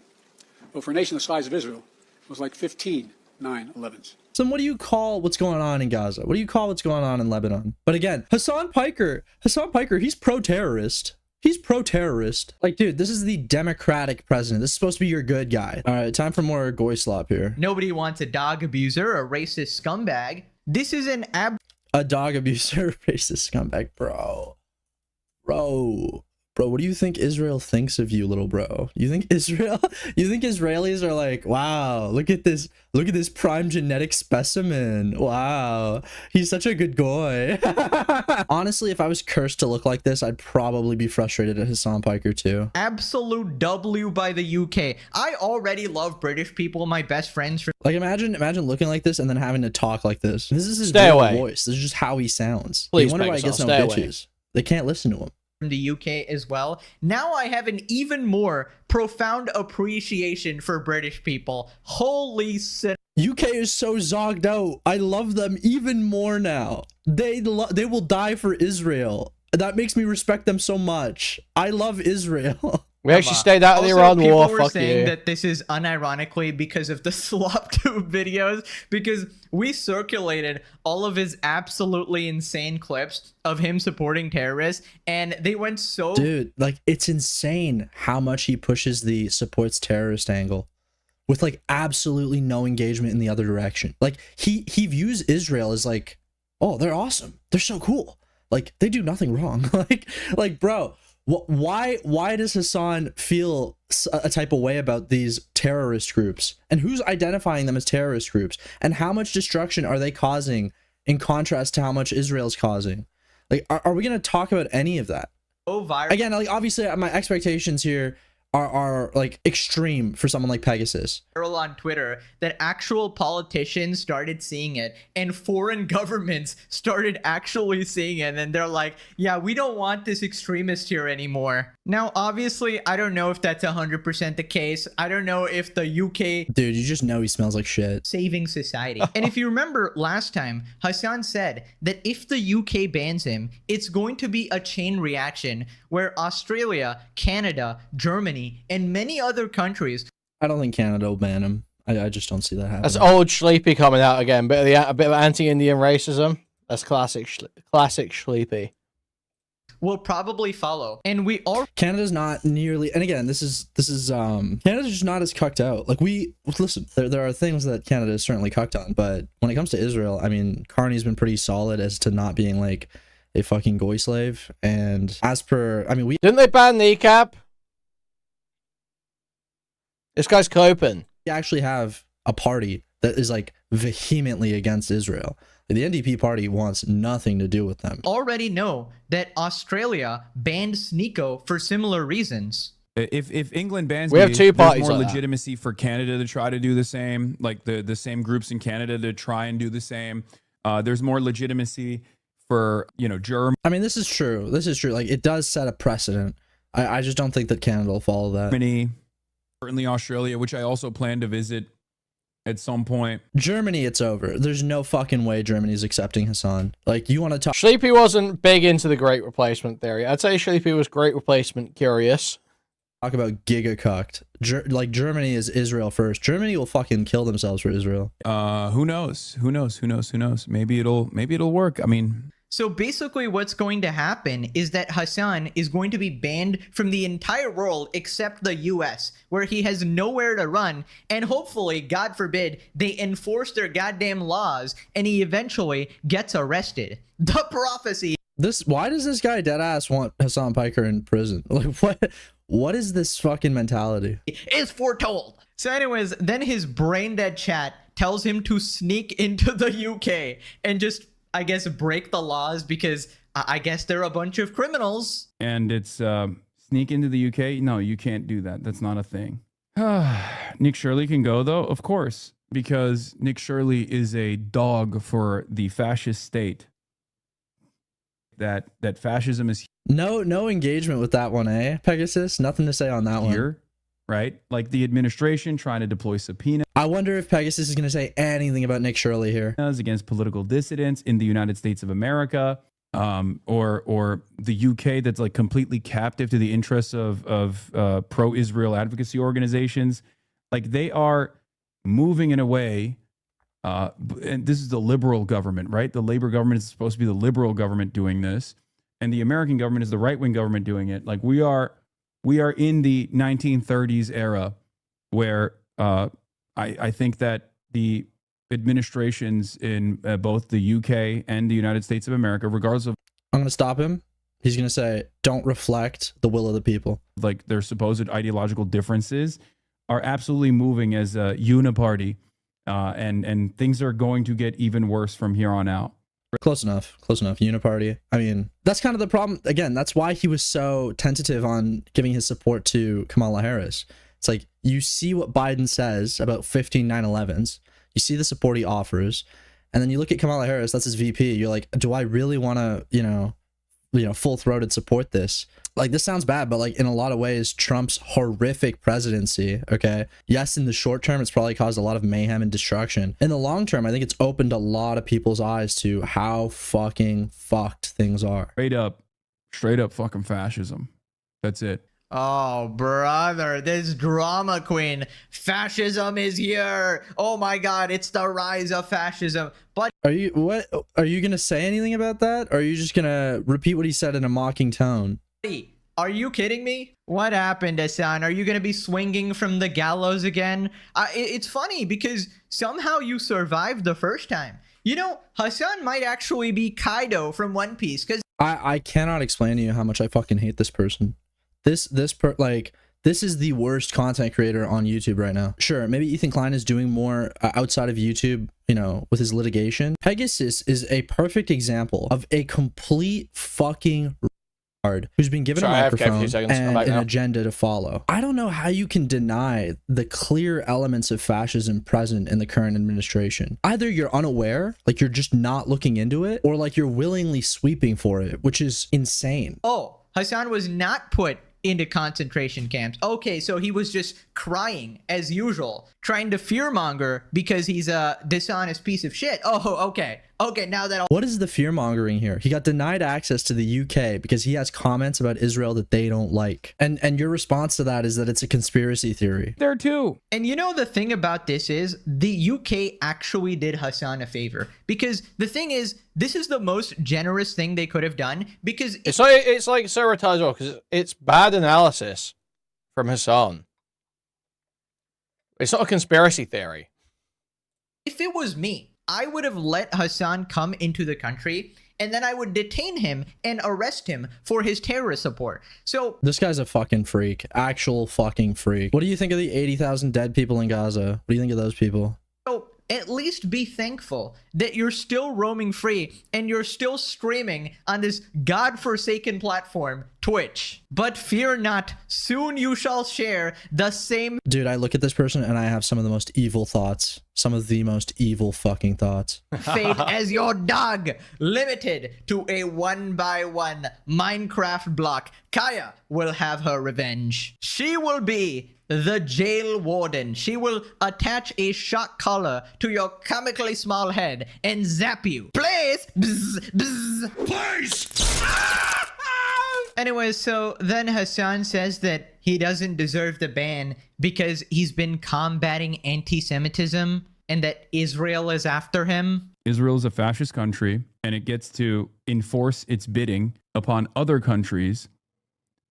Well, for a nation the size of Israel, it was like 15 9/11s. So what do you call what's going on in Gaza? What do you call what's going on in Lebanon? But again, Hassan Piker, he's pro-terrorist. He's pro-terrorist. Like, dude, this is the Democratic president. This is supposed to be your good guy. All right, time for more goy slop here. Nobody wants a dog abuser, a racist scumbag. This is a dog abuser, racist scumbag, bro. Bro, what do you think Israel thinks of you, little bro? You think Israelis are like, wow, look at this prime genetic specimen. Wow, he's such a good boy. Honestly, if I was cursed to look like this, I'd probably be frustrated at Hassan Piker too. Absolute W by the UK. I already love British people, my best friends. Like, imagine looking like this and then having to talk like this. This is his voice. This is just how he sounds. Please, you wonder why he gets no bitches. They can't listen to him. From the UK as well. Now I have an even more profound appreciation for British people. Holy shit. UK is so zogged out. I love them even more now. They will die for Israel. That makes me respect them so much. I love Israel. We actually stayed out of the Iran war. People were saying that this is unironically because of the SlopTube videos, because we circulated all of his absolutely insane clips of him supporting terrorists, and they went so... Dude, like, it's insane how much he pushes the supports terrorist angle with, like, absolutely no engagement in the other direction. Like, he views Israel as, like, oh, they're awesome. They're so cool. Like, they do nothing wrong. like, bro... Why does Hassan feel a type of way about these terrorist groups? And who's identifying them as terrorist groups? And how much destruction are they causing in contrast to how much Israel's causing? Like, are we going to talk about any of that? Oh, viral. Again, like, obviously my expectations here are like extreme for someone like Pegasus. On Twitter that actual politicians started seeing it and foreign governments started actually seeing it, and they're like, yeah, we don't want this extremist here anymore. Now, obviously, I don't know if that's 100% the case. I don't know if the UK... Dude, you just know he smells like shit. Saving society. And if you remember last time, Hassan said that if the UK bans him, it's going to be a chain reaction where Australia, Canada, Germany, and many other countries... I don't think Canada will ban him. I just don't see that happening. That's old Sleepy coming out again. A bit of anti-Indian racism. That's classic Sleepy. will probably follow. And we all Canada's not nearly, and again, this is Canada's just not as cucked out. Like listen, there are things that Canada is certainly cucked on, but when it comes to Israel, I mean, Carney's been pretty solid as to not being like a fucking goy slave. And as per, I mean, didn't they ban Kneecap? This guy's coping. We actually have a party that is like vehemently against Israel. The NDP party wants nothing to do with them. Already know that Australia banned Sneeko for similar reasons. If England bans we have two parties, there's more like legitimacy for Canada to try to do the same, like the same groups in Canada to try and do the same. There's more legitimacy for, you know, Germany. I mean, this is true. This is true. Like, it does set a precedent. I just don't think that Canada will follow that. Germany, certainly Australia, which I also plan to visit at some point. Germany, it's over. There's no fucking way Germany's accepting Hassan. Like, you want to talk... Sleepy wasn't big into the great replacement theory. I'd say Sleepy was great replacement curious. Talk about giga cucked. Like, Germany is Israel first. Germany will fucking kill themselves for Israel. Who knows? Who knows? Who knows? Who knows? Maybe it'll work. I mean... So basically what's going to happen is that Hassan is going to be banned from the entire world except the US, where he has nowhere to run, and hopefully, God forbid, they enforce their goddamn laws and he eventually gets arrested. The prophecy. Why does this guy deadass want Hassan Piker in prison? Like, what is this fucking mentality? Is foretold. So anyways, then his brain dead chat tells him to sneak into the UK and just, I guess, break the laws because I guess they're a bunch of criminals. And it's sneak into the UK? No, you can't do that. That's not a thing. Nick Shirley can go, though, of course, because Nick Shirley is a dog for the fascist state. That fascism is no engagement with that one, eh, Pegasus? Nothing to say on that here, one. Right? Like the administration trying to deploy subpoenas. I wonder if Pegasus is going to say anything about Nick Shirley here. Against political dissidents in the United States of America, or the UK that's like completely captive to the interests of pro-Israel advocacy organizations. Like they are moving in a way, and this is the liberal government, right? The Labor government is supposed to be the liberal government doing this, and the American government is the right-wing government doing it. Like we are in the 1930s era where I think that the administrations in both the UK and the United States of America, regardless of... I'm going to stop him. He's going to say, don't reflect the will of the people. Like their supposed ideological differences are absolutely moving as a uniparty. And things are going to get even worse from here on out. Close enough. Close enough. Uniparty. I mean, that's kind of the problem. Again, that's why he was so tentative on giving his support to Kamala Harris. It's like, you see what Biden says about 15 9/11s. You see the support he offers. And then you look at Kamala Harris, that's his VP. You're like, do I really want to, you know, full-throated support this? Like, this sounds bad, but like in a lot of ways, Trump's horrific presidency, okay? Yes, in the short term, it's probably caused a lot of mayhem and destruction. In the long term, I think it's opened a lot of people's eyes to how fucking fucked things are. Straight up fucking fascism. That's it. Oh, brother, this drama queen. Fascism is here. Oh my God, it's the rise of fascism. But are you gonna say anything about that? Or are you just gonna repeat what he said in a mocking tone? Are you kidding me? What happened, Hassan? Are you gonna be swinging from the gallows again? It's funny because somehow you survived the first time. You know, Hassan might actually be Kaido from One Piece. Because I cannot explain to you how much I fucking hate this person. This is the worst content creator on YouTube right now. Sure, maybe Ethan Klein is doing more outside of YouTube, you know, with his litigation. Pegasus is a perfect example of a complete fucking retard who's been given a microphone and an agenda to follow. I don't know how you can deny the clear elements of fascism present in the current administration. Either you're unaware, like you're just not looking into it, or like you're willingly sweeping for it, which is insane. Oh, Hassan was not put into concentration camps. Okay, so he was just crying as usual, trying to fearmonger because he's a dishonest piece of shit. Oh, okay. Okay, now that What is the fear mongering here? He got denied access to the UK because he has comments about Israel that they don't like. And your response to that is that it's a conspiracy theory. There too. And you know the thing about this is the UK actually did Hassan a favor, because the thing is, this is the most generous thing they could have done, because it's like sabotage, because it's bad analysis from Hassan. It's not a conspiracy theory. If it was me, I would have let Hassan come into the country, and then I would detain him and arrest him for his terrorist support. So this guy's a fucking freak. Actual fucking freak. What do you think of the 80,000 dead people in Gaza? What do you think of those people? So at least be thankful that you're still roaming free and you're still streaming on this godforsaken platform, Twitch. But fear not, soon you shall share the same. Dude, I look at this person and I have some of the most evil thoughts. Some of the most evil fucking thoughts. Fate as your dog, limited to a 1x1 Minecraft block. Kaya will have her revenge. She will be the jail warden. She will attach a shock collar to your comically small head and zap you. Please! Bzz, bzz. Please! Anyway, so then Hassan says that he doesn't deserve the ban because he's been combating anti-Semitism and that Israel is after him. Israel is a fascist country, and it gets to enforce its bidding upon other countries.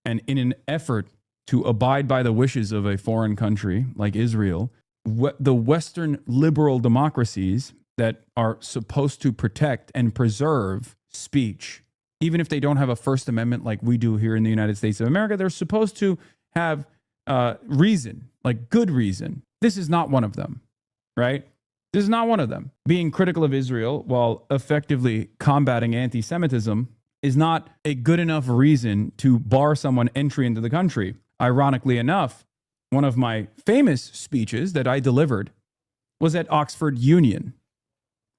And in an effort to abide by the wishes of a foreign country like Israel, the Western liberal democracies that are supposed to protect and preserve speech, even if they don't have a First Amendment like we do here in the United States of America, they're supposed to have reason, like good reason. This is not one of them, right? This is not one of them. Being critical of Israel while effectively combating anti-Semitism is not a good enough reason to bar someone entry into the country. Ironically enough, one of my famous speeches that I delivered was at Oxford Union,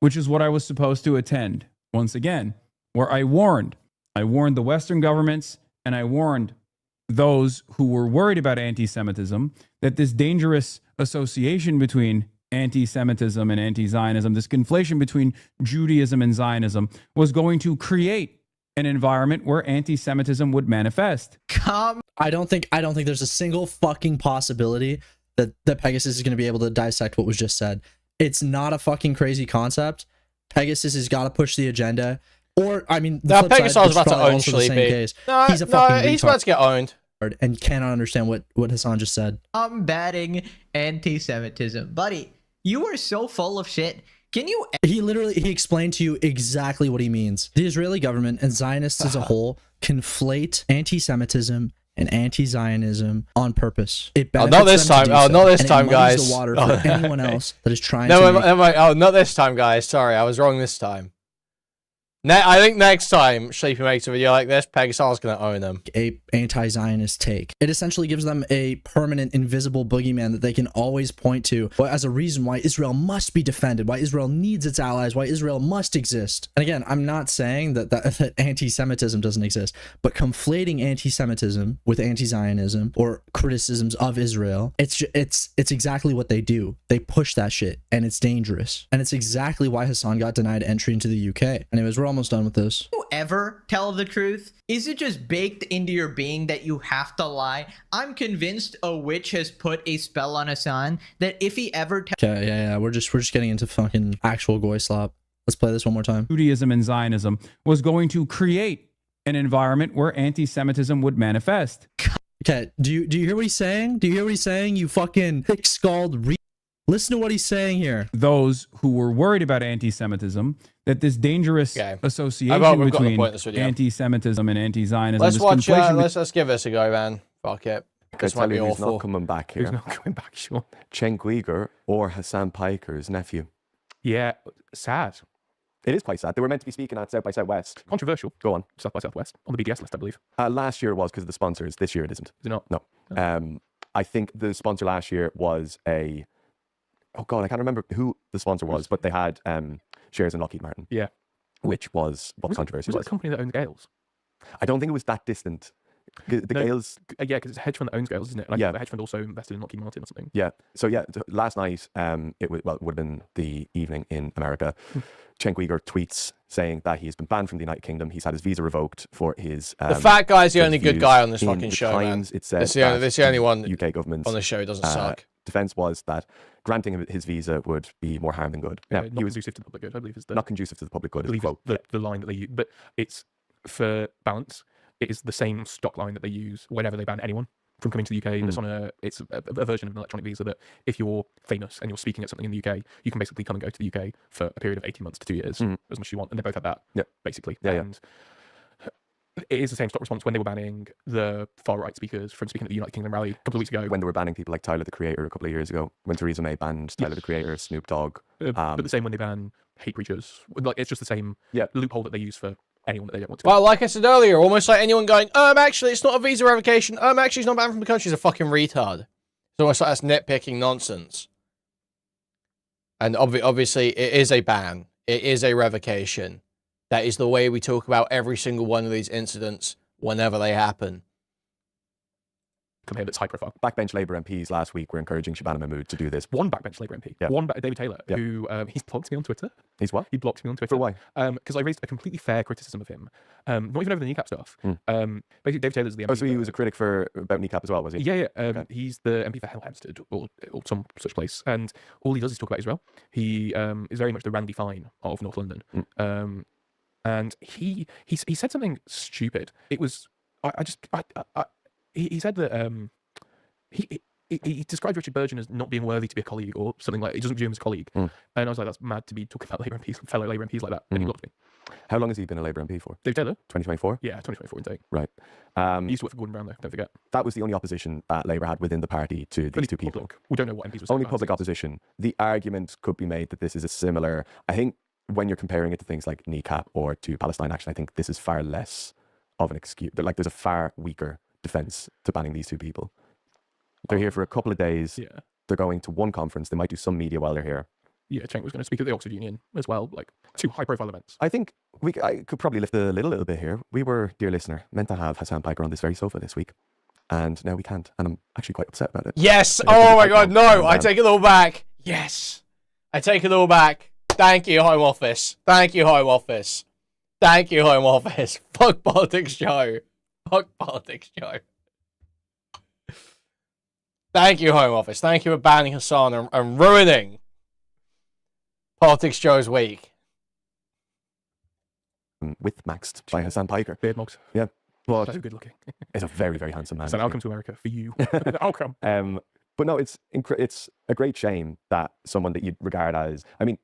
which is what I was supposed to attend once again, where I warned the Western governments and I warned those who were worried about anti-Semitism that this dangerous association between anti-Semitism and anti-Zionism, this conflation between Judaism and Zionism, was going to create an environment where anti-Semitism would manifest. I don't think there's a single fucking possibility that Pegasus is going to be able to dissect what was just said. It's not a fucking crazy concept. Pegasus has got to push the agenda. Or, I mean, the flip Pegasus side, is about to own Sleepy. No, he's a fucking he's about to get owned. And cannot understand what Hassan just said. Combating anti-Semitism. Buddy, you are so full of shit. Can you... He explained to you exactly what he means. The Israeli government and Zionists as a whole conflate anti-Semitism and anti-Zionism on purpose. It benefits not this them time. to do Oh, so, not this and time, it muddies guys. the water for anyone else that is trying to Oh, not this time, guys. Sorry, I was wrong this time. I think next time Sleepy makes a video like this, Pegasus is going to own them. A anti-Zionist take. It essentially gives them a permanent invisible boogeyman that they can always point to as a reason why Israel must be defended, why Israel needs its allies, why Israel must exist. And again, I'm not saying that anti-Semitism doesn't exist, but conflating anti-Semitism with anti-Zionism or criticisms of Israel, it's exactly what they do. They push that shit, and it's dangerous. And it's exactly why Hassan got denied entry into the UK. Anyways, we're almost done with this. Do you ever tell the truth? Is it just baked into your being that you have to lie? I'm convinced a witch has put a spell on Hassan that if he ever... Okay, yeah, we're just getting into fucking actual goy slop. Let's play this one more time. Judaism and Zionism was going to create an environment where anti-Semitism would manifest. Okay, do you hear what he's saying? Do you hear what he's saying? You fucking thick-skulled Listen to what he's saying here. Those who were worried about anti-Semitism, that this dangerous association between anti-Semitism and anti-Zionism. Let's watch. Let's give this a go, man. Fuck it. This might be who's awful. not coming back here. Who's not coming back, Sean? Chen Guiger or Hassan Piker's nephew. Yeah, sad. It is quite sad. They were meant to be speaking at South by Southwest. Controversial. Go on. South by Southwest on the BDS list, I believe. Last year it was because of the sponsors. This year it isn't. Is it not? No. I think the sponsor last year was a... Oh God, I can't remember who the sponsor was, but they had shares in Lockheed Martin. Yeah. Which was what the controversy was. Was it the company that owned Gales? I don't think it was that distant. The Gales. Yeah, because it's a hedge fund that owns Gales, isn't it? Like, Yeah. the hedge fund also invested in Lockheed Martin or something. Yeah. So yeah, last night, it would have been the evening in America. Cenk Uygur tweets saying that he has been banned from the United Kingdom. He's had his visa revoked for his. The fat guy's the only good views. guy on this In fucking the show, man. Times, it said This is the only one UK government on the show who doesn't suck. Defense was that granting him his visa would be more harm than good. Yeah, not conducive to the public good, I believe is the not conducive to the public good. I believe the line that they use, but it's for balance. It is the same stock line that they use whenever they ban anyone from coming to the UK. That's on it's a version of an electronic visa that if you're famous and you're speaking at something in the UK, you can basically come and go to the UK for a period of 18 months to 2 years, as much as you want. And they both had that, basically. And it is the same stock response when they were banning the far-right speakers from speaking at the United Kingdom rally a couple of weeks ago. When they were banning people like Tyler, the Creator, a couple of years ago, when Theresa May banned Tyler, the Creator, Snoop Dogg. But the same when they ban hate preachers. Like, it's just the same loophole that they use for anyone that they don't want to. Well, like I said earlier, almost like anyone going, actually, it's not a visa revocation. Actually, it's not banned from the country. Is a fucking retard. It's almost like that's nitpicking nonsense. And obviously, it is a ban. It is a revocation. That is the way we talk about every single one of these incidents whenever they happen. Come here, that's high profile. Backbench Labour MPs last week were encouraging Shabana Mahmood to do this. One backbench Labour MP, David Taylor, who he's blocked me on Twitter. He's what? He blocked me on Twitter. For why? Because I raised a completely fair criticism of him. Not even over the kneecap stuff. Basically, David Taylor's the MP. Oh, so he was a critic about kneecap as well, was he? Yeah. He's the MP for Hell Hampstead or some such place, and all he does is talk about Israel. He is very much the Randy Fine of North London. And he said something stupid. It was he said that he described Richard Burgeon as not being worthy to be a colleague or something like. He doesn't view him as a colleague. And I was like, that's mad to be talking about Labour MPs, fellow Labour MPs like that. And he blocked me. How long has he been a Labour MP for? Dave Taylor? 2024? Yeah, 2024 intake. Right. He used to work for Gordon Brown though, don't forget. That was the only opposition that Labour had within the party to these two people. We don't know what MPs were saying. Only public opposition. The argument could be made that this is a similar. I think when you're comparing it to things like kneecap or to Palestine action, I think this is far less of an excuse. Like there's a far weaker defense to banning these two people. They're here for a couple of days. Yeah. They're going to one conference. They might do some media while they're here. Yeah, Cenk was going to speak at the Oxford Union as well, like two high-profile events. I think I could probably lift a little bit here. We were, dear listener, meant to have Hassan Piker on this very sofa this week, and now we can't, and I'm actually quite upset about it. Yes! Oh my god, no! I take it all back. Yes! I take it all back. Thank you, Home Office. Thank you, Home Office. Thank you, Home Office. Fuck Politics Show. Fuck Politics Show. Thank you, Home Office. Thank you for banning Hassan and ruining Politics Joe's week. With Maxed by Hassan Piker. Beard mugs. Yeah. But so good looking. It's a very, very handsome man. So I'll come to America for you. I'll come. But no, it's a great shame that someone that you'd regard as, I mean,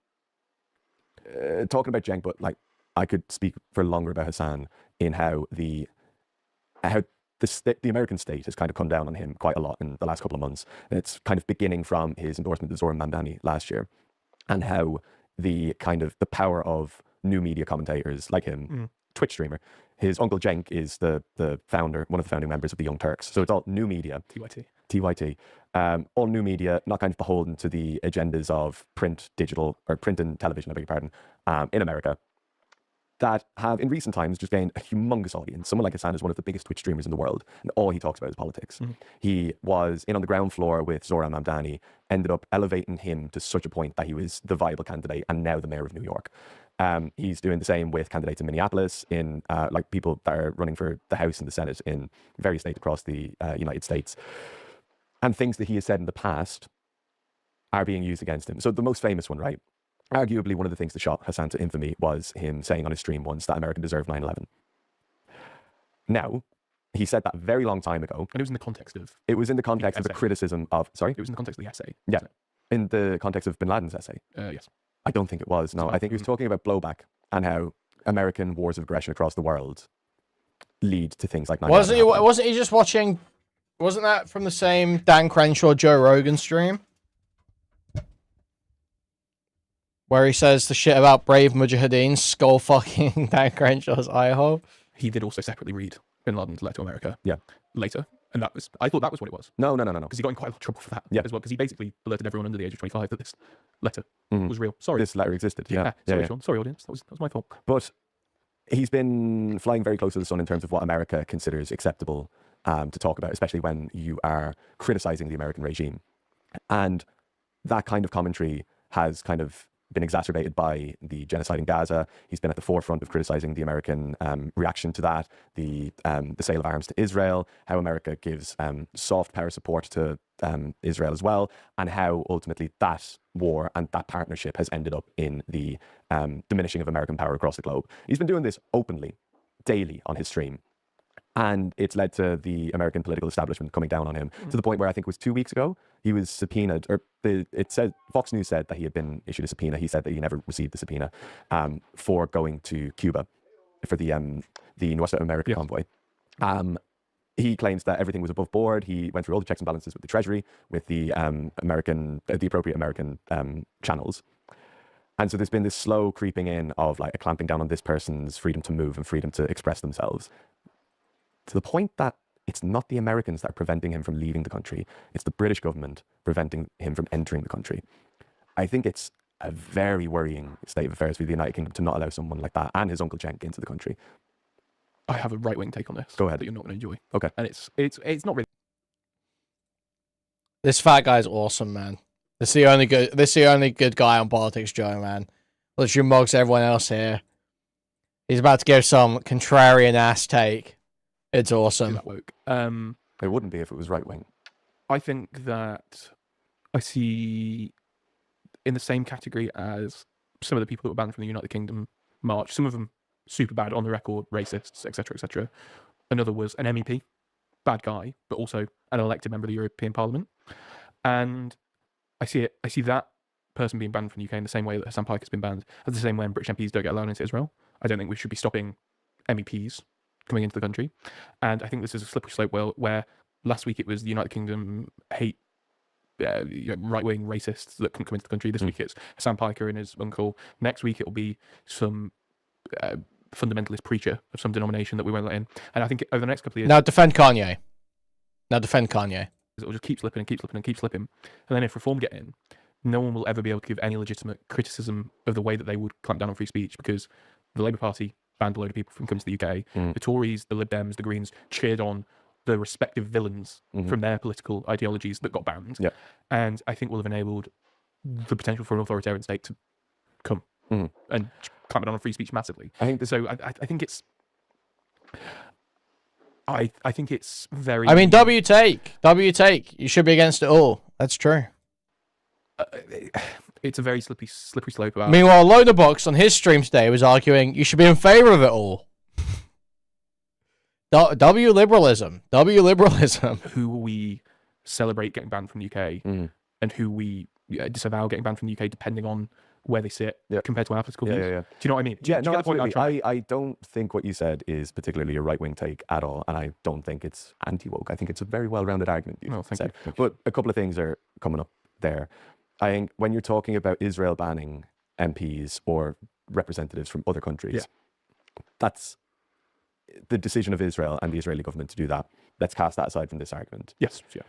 talking about Cenk, but like I could speak for longer about Hassan in how the American state has kind of come down on him quite a lot in the last couple of months. And it's kind of beginning from his endorsement of Zoran Mamdani last year, and how the power of new media commentators like him, Twitch streamer. His uncle Cenk is the founder, one of the founding members of the Young Turks. So it's all new media. TYT. All new media, not kind of beholden to the agendas of print, digital, or print and television, I beg your pardon, in America, that have in recent times just gained a humongous audience. Someone like Hassan is one of the biggest Twitch streamers in the world, and all he talks about is politics. He was in on the ground floor with Zoran Mamdani, ended up elevating him to such a point that he was the viable candidate and now the mayor of New York. He's doing the same with candidates in Minneapolis, in like people that are running for the House and the Senate in various states across the United States. And things that he has said in the past are being used against him. So the most famous one, right? Arguably one of the things that shot Hassan to infamy was him saying on his stream once that America deserved 9/11. Now, he said that a very long time ago. And it was in the context of... It was in the context of a criticism of... Sorry? It was in the context of the essay. Yeah. In the context of bin Laden's essay. Yes. I don't think it was. No, I think he was talking about blowback and how American wars of aggression across the world lead to things like 9/11. Wasn't he just watching... Wasn't that from the same Dan Crenshaw, Joe Rogan stream? Where he says the shit about brave mujahideen skull fucking Dan Crenshaw's eye hole. He did also separately read Bin Laden's letter to America. Yeah. Later. And I thought that was what it was. No. Because he got in quite a lot of trouble for that as well. Because he basically alerted everyone under the age of 25 that this letter was real. Sorry. This letter existed. Yeah. Sorry, Sean. Sorry, audience. That was my fault. But he's been flying very close to the sun in terms of what America considers acceptable to talk about, especially when you are criticizing the American regime. And that kind of commentary has kind of been exacerbated by the genocide in Gaza. He's been at the forefront of criticizing the American reaction to that, the sale of arms to Israel, how America gives soft power support to Israel as well, and how ultimately that war and that partnership has ended up in the diminishing of American power across the globe. He's been doing this openly, daily on his stream. And it's led to the American political establishment coming down on him to the point where I think it was 2 weeks ago, he was subpoenaed, or it said, Fox News said that he had been issued a subpoena. He said that he never received the subpoena for going to Cuba for the Nuestra America convoy. He claims that everything was above board. He went through all the checks and balances with the Treasury, with the appropriate American channels. And so there's been this slow creeping in of like a clamping down on this person's freedom to move and freedom to express themselves, to the point that it's not the Americans that are preventing him from leaving the country. It's the British government preventing him from entering the country. I think it's a very worrying state of affairs for the United Kingdom to not allow someone like that and his Uncle Cenk into the country. I have a right-wing take on this. Go ahead. That you're not going to enjoy. Okay. And it's not really. This fat guy's awesome, man. This is the only good guy on Politics Joe, man. Literally mugs everyone else here. He's about to give some contrarian ass take. It's awesome. That woke. It wouldn't be if it was right wing. I think that I see in the same category as some of the people that were banned from the United Kingdom march. Some of them super bad on the record, racists, etc., etc. Another was an MEP, bad guy, but also an elected member of the European Parliament. And I see that person being banned from the UK in the same way that Hassan Pike has been banned, as the same way British MPs don't get allowed into Israel. I don't think we should be stopping MEPs coming into the country. And I think this is a slippery slope where last week it was the United Kingdom hate right-wing racists that can come into the country. This week it's Hassan Piker and his uncle. Next week it'll be some fundamentalist preacher of some denomination that we won't let in. And I think over the next couple of years... Now defend Kanye. It'll just keep slipping and keep slipping and keep slipping. And then if reform get in, no one will ever be able to give any legitimate criticism of the way that they would clamp down on free speech, because the Labour Party banned a load of people from coming to the UK. The Tories, the Lib Dems, the Greens cheered on the respective villains from their political ideologies that got banned. And I think will have enabled the potential for an authoritarian state to come and clamp down on free speech massively. I think think it's... I think it's very... I mean, W take. You should be against it all. That's true. It's a very slippery slope. About... Meanwhile, Loaderbox on his stream today was arguing you should be in favour of it all. W liberalism. Who we celebrate getting banned from the UK and who we disavow getting banned from the UK depending on where they sit compared to our political views. Do you know what I mean? Yeah, no, absolutely. I don't think what you said is particularly a right-wing take at all, and I don't think it's anti-woke. I think it's a very well-rounded argument you said. But a couple of things are coming up there. I think when you're talking about Israel banning MPs or representatives from other countries, that's the decision of Israel and the Israeli government to do that. Let's cast that aside from this argument. Yes, yeah.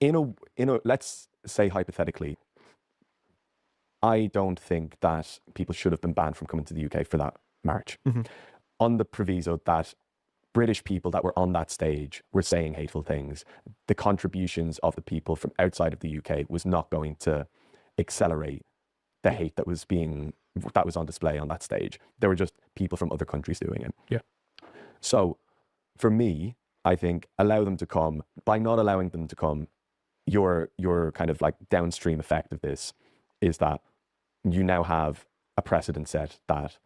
In a let's say hypothetically, I don't think that people should have been banned from coming to the UK for that march, on the proviso that British people that were on that stage were saying hateful things. The contributions of the people from outside of the UK was not going to accelerate the hate that was on display on that stage. There were just people from other countries doing it. Yeah. So for me, I think allow them to come. By not allowing them to come, your kind of like downstream effect of this is that you now have a precedent set that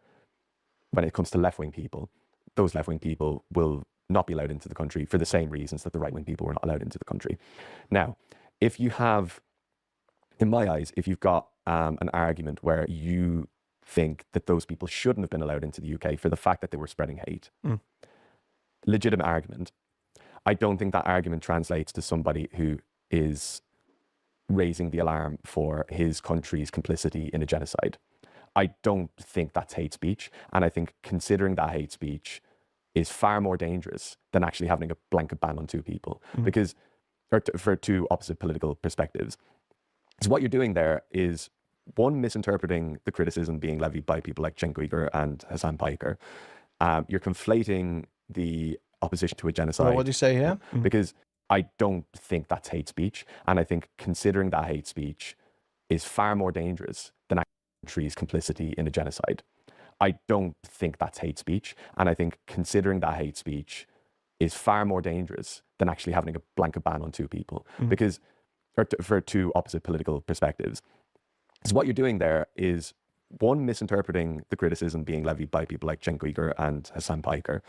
when it comes to left-wing people, those left-wing people will not be allowed into the country for the same reasons that the right-wing people were not allowed into the country. Now, if you have, in my eyes, if you've got an argument where you think that those people shouldn't have been allowed into the UK for the fact that they were spreading hate, legitimate argument, I don't think that argument translates to somebody who is raising the alarm for his country's complicity in a genocide. I don't think that's hate speech. And I think considering that hate speech is far more dangerous than actually having a blanket ban on two people, because for two opposite political perspectives. So what you're doing there is one, misinterpreting the criticism being levied by people like Cenk Uygur and Hassan Piker. You're conflating the opposition to a genocide. Well, what do you say here? Because I don't think that's hate speech. And I think considering that hate speech is far more dangerous than a country's complicity in a genocide. I don't think that's hate speech. And I think considering that hate speech is far more dangerous than actually having a blanket ban on two people. Because, or for two opposite political perspectives. So what you're doing there is, one, misinterpreting the criticism being levied by people like Cenk Uygur and Hassan Piker.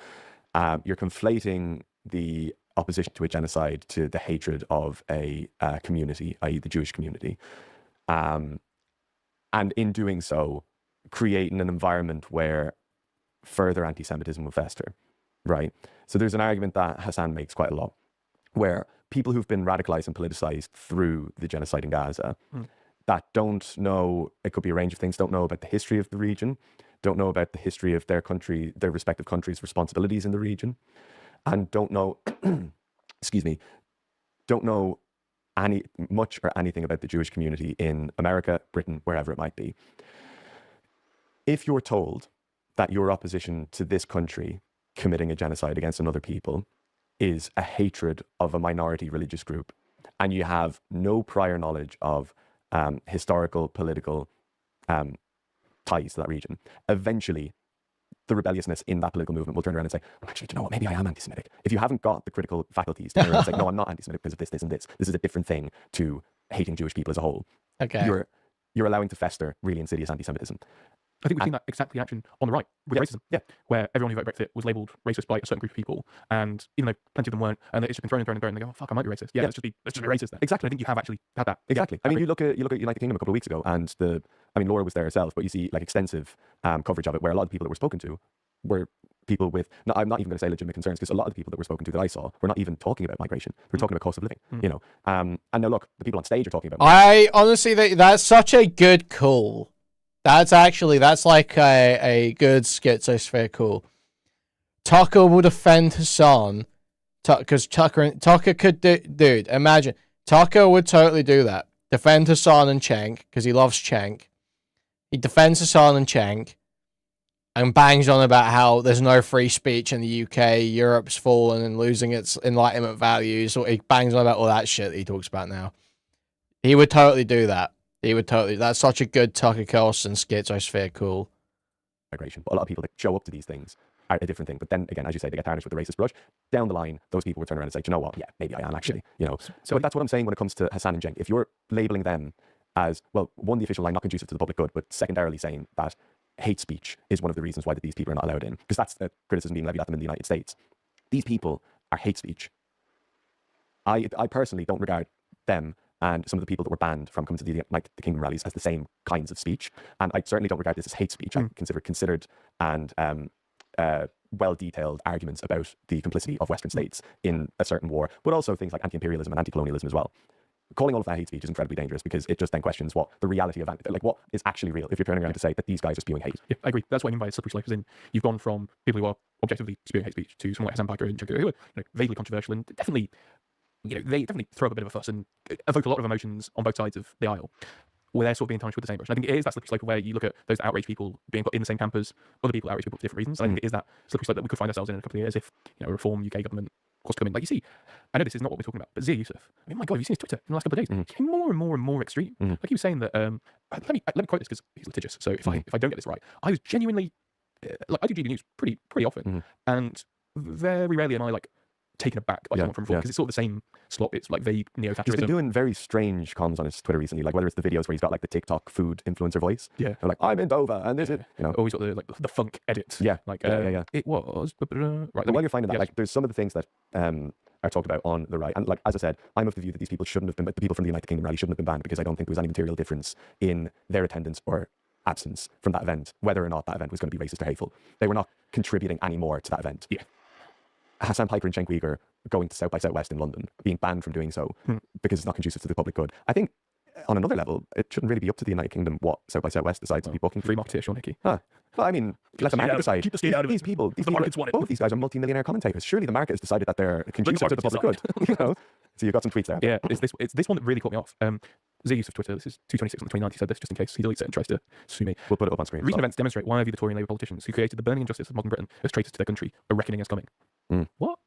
You're conflating the opposition to a genocide to the hatred of a community, i.e. the Jewish community. And in doing so, creating an environment where further anti-Semitism will fester, right? So there's an argument that Hassan makes quite a lot, where people who've been radicalized and politicized through the genocide in Gaza that don't know, it could be a range of things, don't know about the history of the region, don't know about the history of their country, their respective countries' responsibilities in the region, and don't know, excuse me, don't know much or anything about the Jewish community in America, Britain, wherever it might be. If you're told that your opposition to this country committing a genocide against another people is a hatred of a minority religious group, and you have no prior knowledge of historical, political ties to that region, eventually the rebelliousness in that political movement will turn around and say, actually, do you know what, maybe I am anti-Semitic. If you haven't got the critical faculties to turn around and say, no, I'm not anti-Semitic because of this, this, and this. This is a different thing to hating Jewish people as a whole. Okay. You're allowing to fester really insidious anti-Semitism. I think we've seen that exact reaction on the right with racism. Yeah. Where everyone who voted Brexit was labelled racist by a certain group of people. And even though plenty of them weren't, and it's just been thrown and thrown and thrown, and they go, oh, fuck, I might be racist. Yeah, let's just be racist then. Exactly. I think you have actually had that. Exactly. I mean, you look at United Kingdom a couple of weeks ago, and Laura was there herself, but you see like extensive coverage of it, where a lot of the people that were spoken to were people with, I'm not even going to say legitimate concerns, because a lot of the people that were spoken to that I saw were not even talking about migration. They were talking about cost of living, you know. And now look, the people on stage are talking about I honestly think that's such a good call. That's like a good schizosphere call. Tucker will defend Hassan, because Tucker could do, dude, imagine, Tucker would totally do that. Defend Hassan and Cenk, because he loves Cenk. He defends Hassan and Cenk, and bangs on about how there's no free speech in the UK, Europe's fallen and losing its enlightenment values. So he bangs on about all that shit that he talks about now. He would totally do that. That's such a good Tucker Carlson schizosphere call. Migration. But a lot of people that show up to these things are a different thing. But then again, as you say, they get tarnished with the racist brush. Down the line, those people will turn around and say, do you know what? Yeah, maybe I am actually, you know. So but that's what I'm saying when it comes to Hassan and Cenk. If you're labeling them as, well, one, the official line, not conducive to the public good, but secondarily saying that hate speech is one of the reasons why these people are not allowed in, because that's the criticism being levied at them in the United States. These people are hate speech. I personally don't regard them and some of the people that were banned from coming to the United Kingdom rallies as the same kinds of speech. And I certainly don't regard this as hate speech. I consider considered and well-detailed arguments about the complicity of Western states in a certain war, but also things like anti-imperialism and anti-colonialism as well. Calling all of that hate speech is incredibly dangerous, because it just then questions what the reality of, like, what is actually real if you're turning around to say that these guys are spewing hate. Yeah, I agree. That's what I mean by a slippery slope, as in you've gone from people who are objectively spewing hate speech to someone like Hassan Piker and Cenk Uygur, who are vaguely controversial and definitely, they definitely throw up a bit of a fuss and evoke a lot of emotions on both sides of the aisle, where they're sort of being tarnished with the same brush. And I think it is that slippery slope where you look at those outraged people being put in the same camp as other people outraged people for different reasons. And I think it is that slippery slope that we could find ourselves in a couple of years if, a reform UK government was to come in. Like, you see, I know this is not what we're talking about, but Zia Yusuf, I mean, my God, have you seen his Twitter in the last couple of days? It's getting more and more and more extreme. Like, he was saying that, let me quote this because he's litigious. So if I don't get this right, I was genuinely, like, I do GB News pretty often, and very rarely am I like taken aback by someone from before, because it's sort of the same slot. It's like vague neo-Thatcherism. He's been doing very strange comms on his Twitter recently, like whether it's the videos where he's got like the TikTok food influencer voice. Yeah. Or like, I'm in Dover and this is, Oh, he's got the funk edit. Yeah. Like, yeah. It was. Right. While you're finding that, like, there's some of the things that are talked about on the right. And like, as I said, I'm of the view that these people shouldn't have been, the people from the United Kingdom rally shouldn't have been banned, because I don't think there was any material difference in their attendance or absence from that event, whether or not that event was going to be racist or hateful. They were not contributing any more to that event. Yeah. Hassan Piker and Cenk Uygur going to South by Southwest in London, being banned from doing so because it's not conducive to the public good. I think on another level, it shouldn't really be up to the United Kingdom what South by Southwest decides to be booking. Free marketeer, Sean Hickey. Well, I mean, let the market decide. Keep the state out of these it. people, The markets want it. both of these guys are multi-millionaire commentators. Surely the market has decided that they're conducive to the public good. So you've got some tweets there. Yeah, it's this one that really caught me off. Z use of Twitter. This is 226 on the 29th. He said this just in case he deletes it and tries to sue me. We'll put it up on screen. Recent events demonstrate why the Tory and Labour politicians who created the burning injustice of modern Britain as traitors to their country, a reckoning is coming. What? What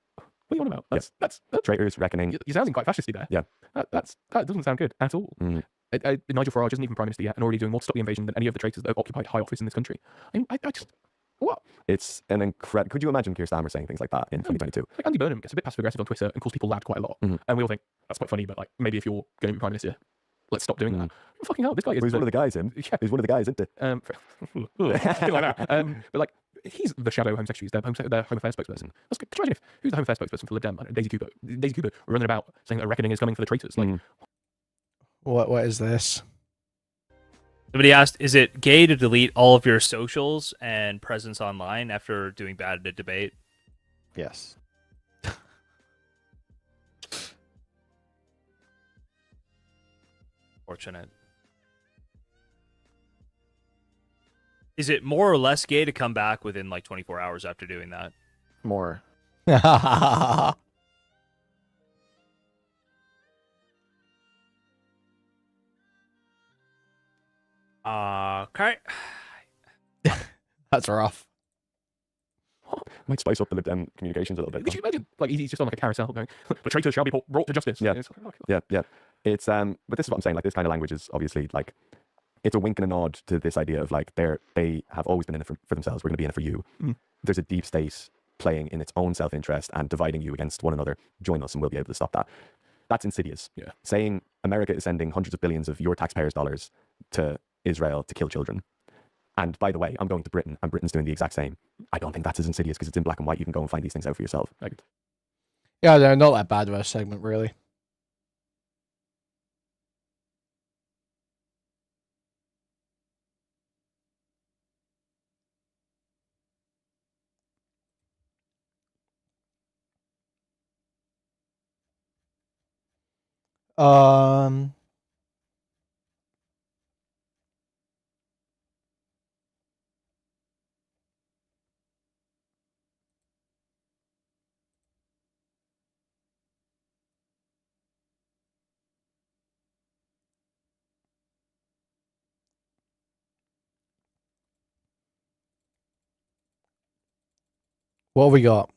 are you on about? That's traitors, reckoning. You're sounding quite fascisty there. Yeah. That doesn't sound good at all. Nigel Farage isn't even Prime Minister yet and already doing more to stop the invasion than any of the traitors that have occupied high office in this country. I just... What? It's an incredible... Could you imagine Keir Starmer saying things like that in 2022? Like Andy Burnham gets a bit passive-aggressive on Twitter and calls people lad quite a lot. And we all think, that's quite funny, but like maybe if you're going to be Prime Minister, let's stop doing that. Fucking hell, this guy is... He's one of the guys, him. Yeah. He's one of the guys, isn't he? Something like that. But like, he's the shadow homosexual. He's their Home Affairs spokesperson. Could you imagine who's the Home Affairs spokesperson for Lib Dem? Daisy Cooper running about saying that a reckoning is coming for the traitors. Like, What is this? Somebody asked, is it gay to delete all of your socials and presence online after doing bad at a debate? Yes. Fortunate. Is it more or less gay to come back within like 24 hours after doing that? More. Okay. That's rough. Might spice up the Lib Dem communications a little bit. Could you imagine? Like he's just on like a carousel going, "The traitors shall be brought to justice." Yeah, It's like, yeah. It's but this is what I'm saying. Like this kind of language is obviously like it's a wink and a nod to this idea of like they have always been in it for themselves. We're going to be in it for you. There's a deep state playing in its own self-interest and dividing you against one another. Join us, and we'll be able to stop that. That's insidious. Yeah. Saying America is sending hundreds of billions of your taxpayers' dollars to Israel to kill children. And by the way, I'm going to Britain, and Britain's doing the exact same. I don't think that's as insidious because it's in black and white. You can go and find these things out for yourself. Yeah, they're not that bad of a segment, really. What have we got?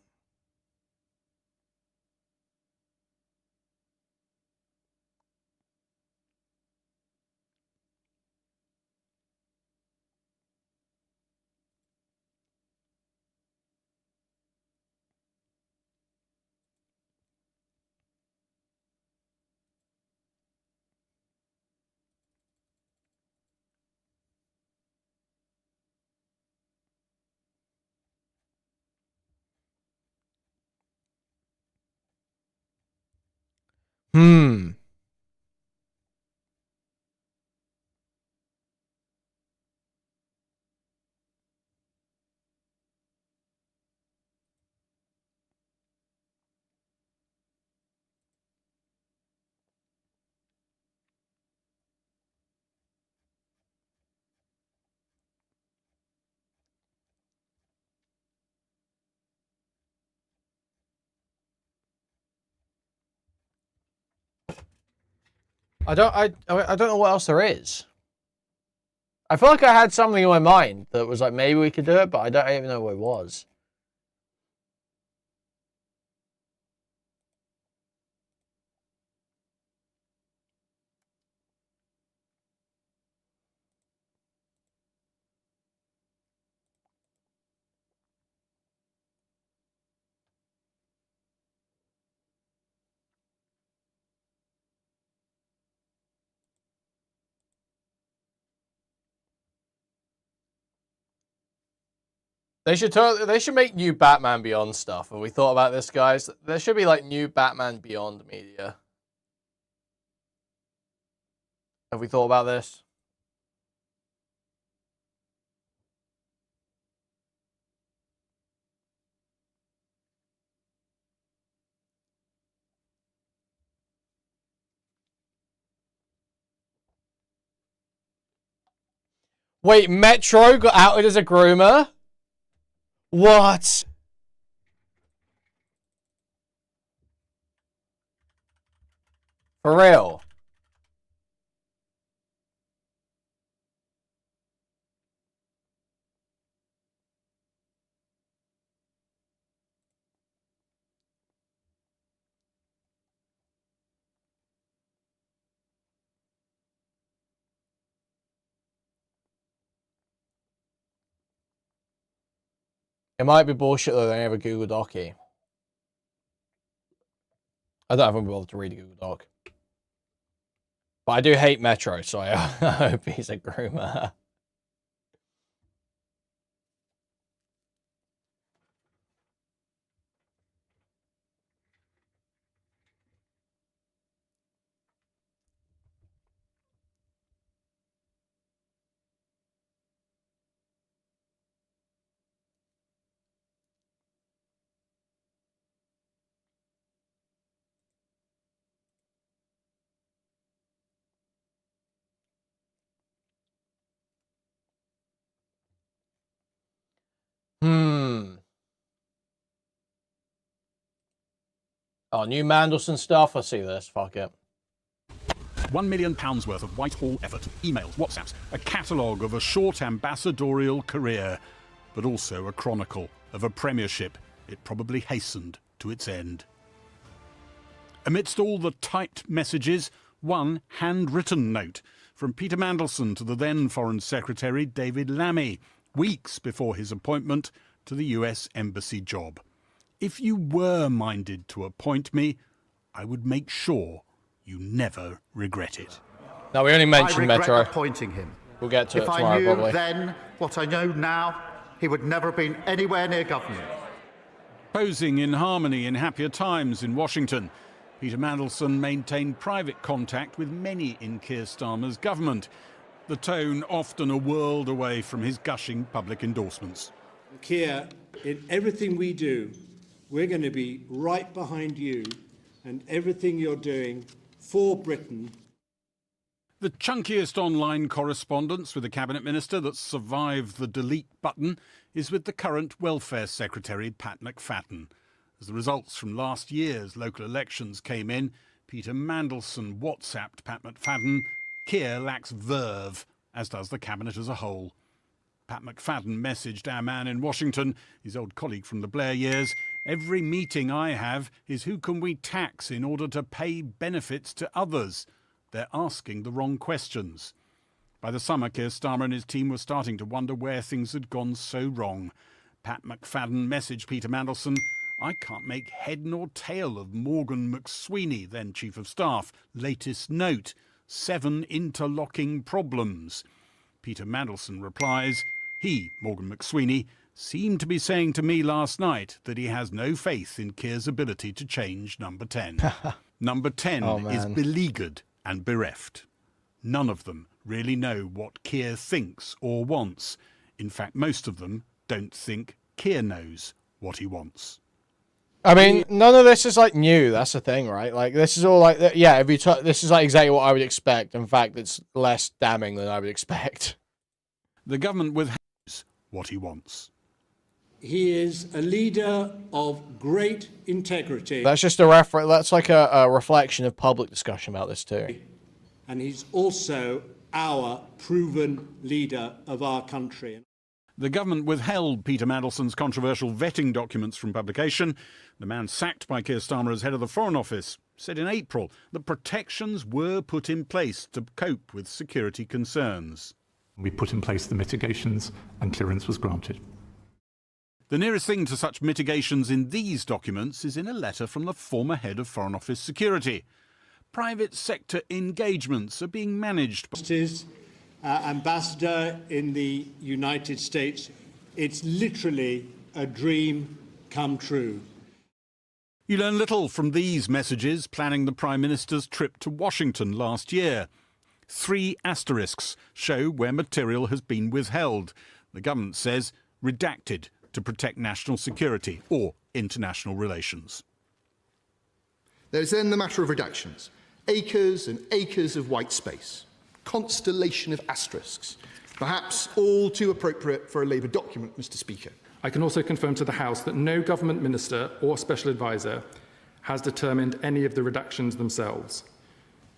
I don't know what else there is. I feel like I had something in my mind that was like maybe we could do it, but I don't even know what it was. They should make new Batman Beyond stuff. Have we thought about this, guys? There should be like new Batman Beyond media. Have we thought about this? Wait, Metro got outed as a groomer? What? For real? It might be bullshit though, they have a Google Doc-y. I don't even bother to read a Google Doc. But I do hate Metro, so I hope he's a groomer. Oh, new Mandelson stuff. I see this. Fuck it. £1 million worth of Whitehall effort, emails, WhatsApps, a catalogue of a short ambassadorial career, but also a chronicle of a premiership it probably hastened to its end. Amidst all the typed messages, one handwritten note from Peter Mandelson to the then Foreign Secretary David Lammy, weeks before his appointment to the US Embassy job. If you were minded to appoint me, I would make sure you never regret it. No, we only mentioned I regret Metro. appointing him. We'll get to it if tomorrow, I knew probably. then what I know now, he would never have been anywhere near government. Posing in harmony in happier times in Washington, Peter Mandelson maintained private contact with many in Keir Starmer's government, the tone often a world away from his gushing public endorsements. Keir, in everything we do, we're going to be right behind you and everything you're doing for Britain. The chunkiest online correspondence with a cabinet minister that survived the delete button is with the current Welfare Secretary, Pat McFadden. As the results from last year's local elections came in, Peter Mandelson WhatsApped Pat McFadden, "Keir lacks verve," as does the cabinet as a whole. Pat McFadden messaged our man in Washington, his old colleague from the Blair years, "Every meeting I have is who can we tax in order to pay benefits to others? They're asking the wrong questions." By the summer, Keir Starmer and his team were starting to wonder where things had gone so wrong. Pat McFadden messaged Peter Mandelson, "I can't make head nor tail of Morgan McSweeney, then Chief of Staff. Latest note, 7 interlocking problems." Peter Mandelson replies, "He, Morgan McSweeney, seemed to be saying to me last night that he has no faith in Keir's ability to change Number 10. Number 10 is beleaguered and bereft. None of them really know what Keir thinks or wants. In fact, most of them don't think Keir knows what he wants." I mean, none of this is like new. That's the thing, right? Like, this is all like, yeah. If you this is like exactly what I would expect. In fact, it's less damning than I would expect. The government withholds what he wants. He is a leader of great integrity. That's just a reference. That's like a reflection of public discussion about this too. And he's also our proven leader of our country. The government withheld Peter Mandelson's controversial vetting documents from publication. The man sacked by Keir Starmer as head of the Foreign Office said in April that protections were put in place to cope with security concerns. We put in place the mitigations and clearance was granted. The nearest thing to such mitigations in these documents is in a letter from the former head of Foreign Office Security. Private sector engagements are being managed by... Ambassador in the United States, it's literally a dream come true. You learn little from these messages planning the Prime Minister's trip to Washington last year. 3 asterisks show where material has been withheld. The government says redacted to protect national security or international relations. There's then the matter of redactions. Acres and acres of white space. Constellation of asterisks. Perhaps all too appropriate for a Labour document, Mr. Speaker. I can also confirm to the House that no government minister or special advisor has determined any of the redactions themselves.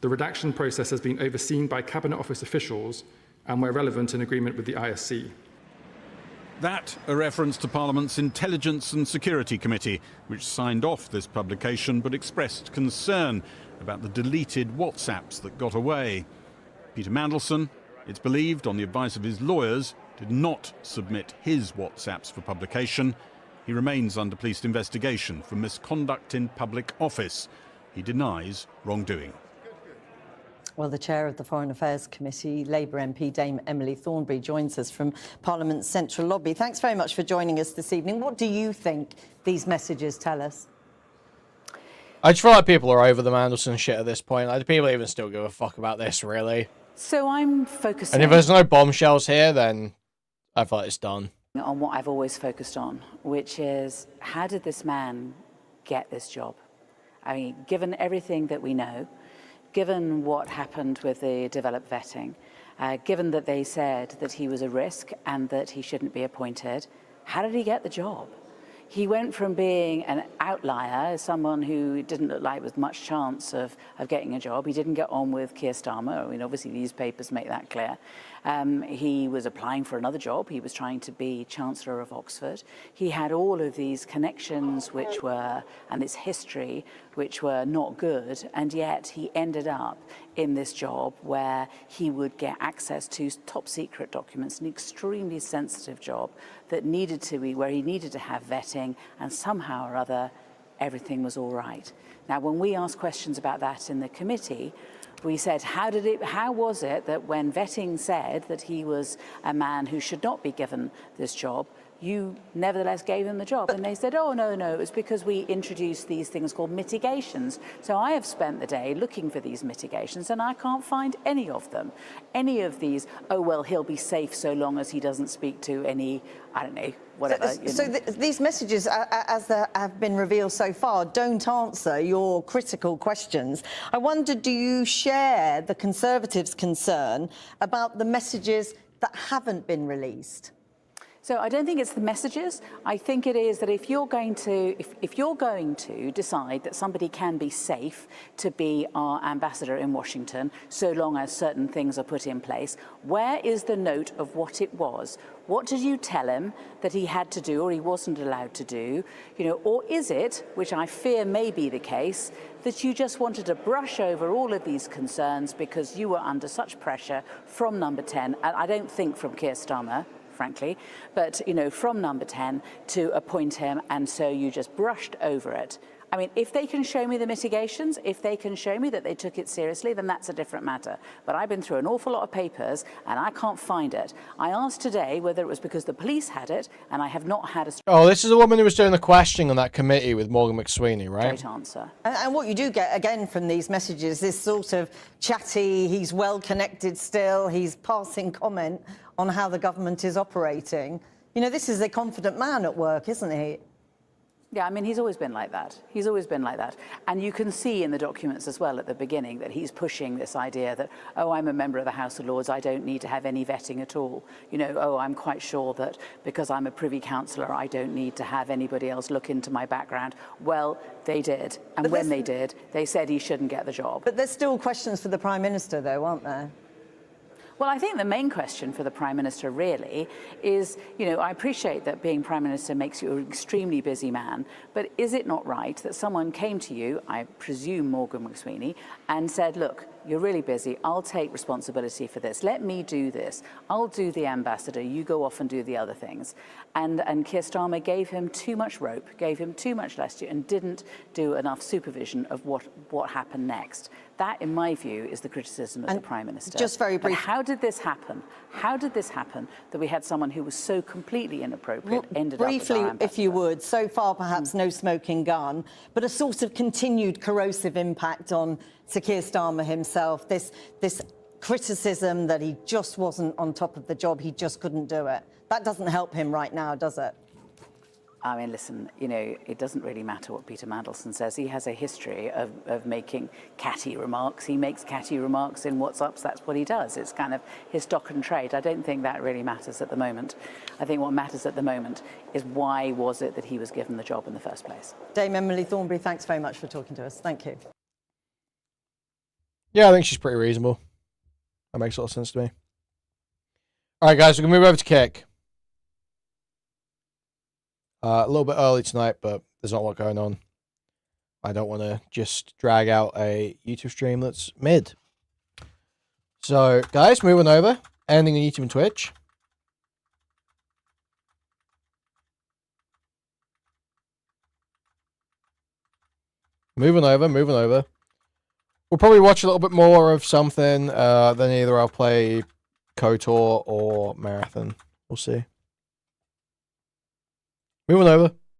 The redaction process has been overseen by Cabinet Office officials and, where relevant, in agreement with the ISC. That a reference to Parliament's Intelligence and Security Committee, which signed off this publication but expressed concern about the deleted WhatsApps that got away. Peter Mandelson, it's believed on the advice of his lawyers, did not submit his WhatsApps for publication. He remains under police investigation for misconduct in public office. He denies wrongdoing. Well, the chair of the Foreign Affairs Committee, Labour MP Dame Emily Thornberry, joins us from Parliament's Central Lobby. Thanks very much for joining us this evening. What do you think these messages tell us? I just feel like people are over the Mandelson shit at this point. Like, do people even still give a fuck about this, really? So I'm focusing... And if there's no bombshells here, then I feel like it's done. ...on what I've always focused on, which is, how did this man get this job? I mean, given everything that we know, given what happened with the developed vetting, given that they said that he was a risk and that he shouldn't be appointed, how did he get the job? He went from being an outlier, someone who didn't look like with much chance of getting a job. He didn't get on with Keir Starmer. I mean, obviously these papers make that clear. He was applying for another job. He was trying to be Chancellor of Oxford. He had all of these connections which were, and this history, which were not good, and yet he ended up in this job where he would get access to top secret documents, an extremely sensitive job that needed to be, where he needed to have vetting, and somehow or other, everything was all right. Now, when we asked questions about that in the committee, we said, how was it that when vetting said that he was a man who should not be given this job, you nevertheless gave him the job? And they said, oh, no, it was because we introduced these things called mitigations. So I have spent the day looking for these mitigations and I can't find any of them. Any of these, oh, well, he'll be safe so long as he doesn't speak to any, I don't know, whatever. These messages, as they have been revealed so far, don't answer your critical questions. I wonder, do you share the Conservatives' concern about the messages that haven't been released? So I don't think it's the messages. I think it is that if you're going to decide that somebody can be safe to be our ambassador in Washington, so long as certain things are put in place, where is the note of what it was? What did you tell him that he had to do or he wasn't allowed to do? Or is it, which I fear may be the case, that you just wanted to brush over all of these concerns because you were under such pressure from Number 10, and I don't think from Keir Starmer, frankly, but, from Number 10 to appoint him, and so you just brushed over it. I mean, if they can show me the mitigations, if they can show me that they took it seriously, then that's a different matter. But I've been through an awful lot of papers, and I can't find it. I asked today whether it was because the police had it, and I have not had a... Oh, this is the woman who was doing the questioning on that committee with Morgan McSweeney, right? Straight answer. And what you do get, again, from these messages, this sort of chatty, he's well-connected still, he's passing comment on how the government is operating. This is a confident man at work, isn't he? Yeah, I mean, he's always been like that. He's always been like that. And you can see in the documents as well at the beginning that he's pushing this idea that, oh, I'm a member of the House of Lords, I don't need to have any vetting at all. Oh, I'm quite sure that because I'm a Privy Councillor, I don't need to have anybody else look into my background. Well, they did. And when they did, they said he shouldn't get the job. But there's still questions for the Prime Minister, though, aren't there? Well, I think the main question for the Prime Minister really is, I appreciate that being Prime Minister makes you an extremely busy man, but is it not right that someone came to you, I presume Morgan McSweeney, and said, look, you're really busy, I'll take responsibility for this, let me do this, I'll do the ambassador, you go off and do the other things. And Keir Starmer gave him too much rope, gave him too much latitude, and didn't do enough supervision of what happened next. That, in my view, is the criticism of the Prime Minister. Just very briefly. How did this happen? How did this happen that we had someone who was so completely inappropriate ended up as our ambassador? If you would, so far perhaps no smoking gun, but a sort of continued corrosive impact on Sir Keir Starmer himself, this criticism that he just wasn't on top of the job, he just couldn't do it. That doesn't help him right now, does it? I mean, listen, it doesn't really matter what Peter Mandelson says. He has a history of making catty remarks. He makes catty remarks in WhatsApps. That's what he does. It's kind of his stock and trade. I don't think that really matters at the moment. I think what matters at the moment is why was it that he was given the job in the first place. Dame Emily Thornberry, thanks very much for talking to us. Thank you. Yeah, I think she's pretty reasonable. That makes a lot of sense to me. All right, guys, we're going to move over to Kick. A little bit early tonight, but there's not a lot going on. I don't want to just drag out a YouTube stream that's mid. So, guys, moving over, ending on YouTube and Twitch. Moving over. We'll probably watch a little bit more of something. Then either I'll play KOTOR or Marathon. We'll see. Moving over.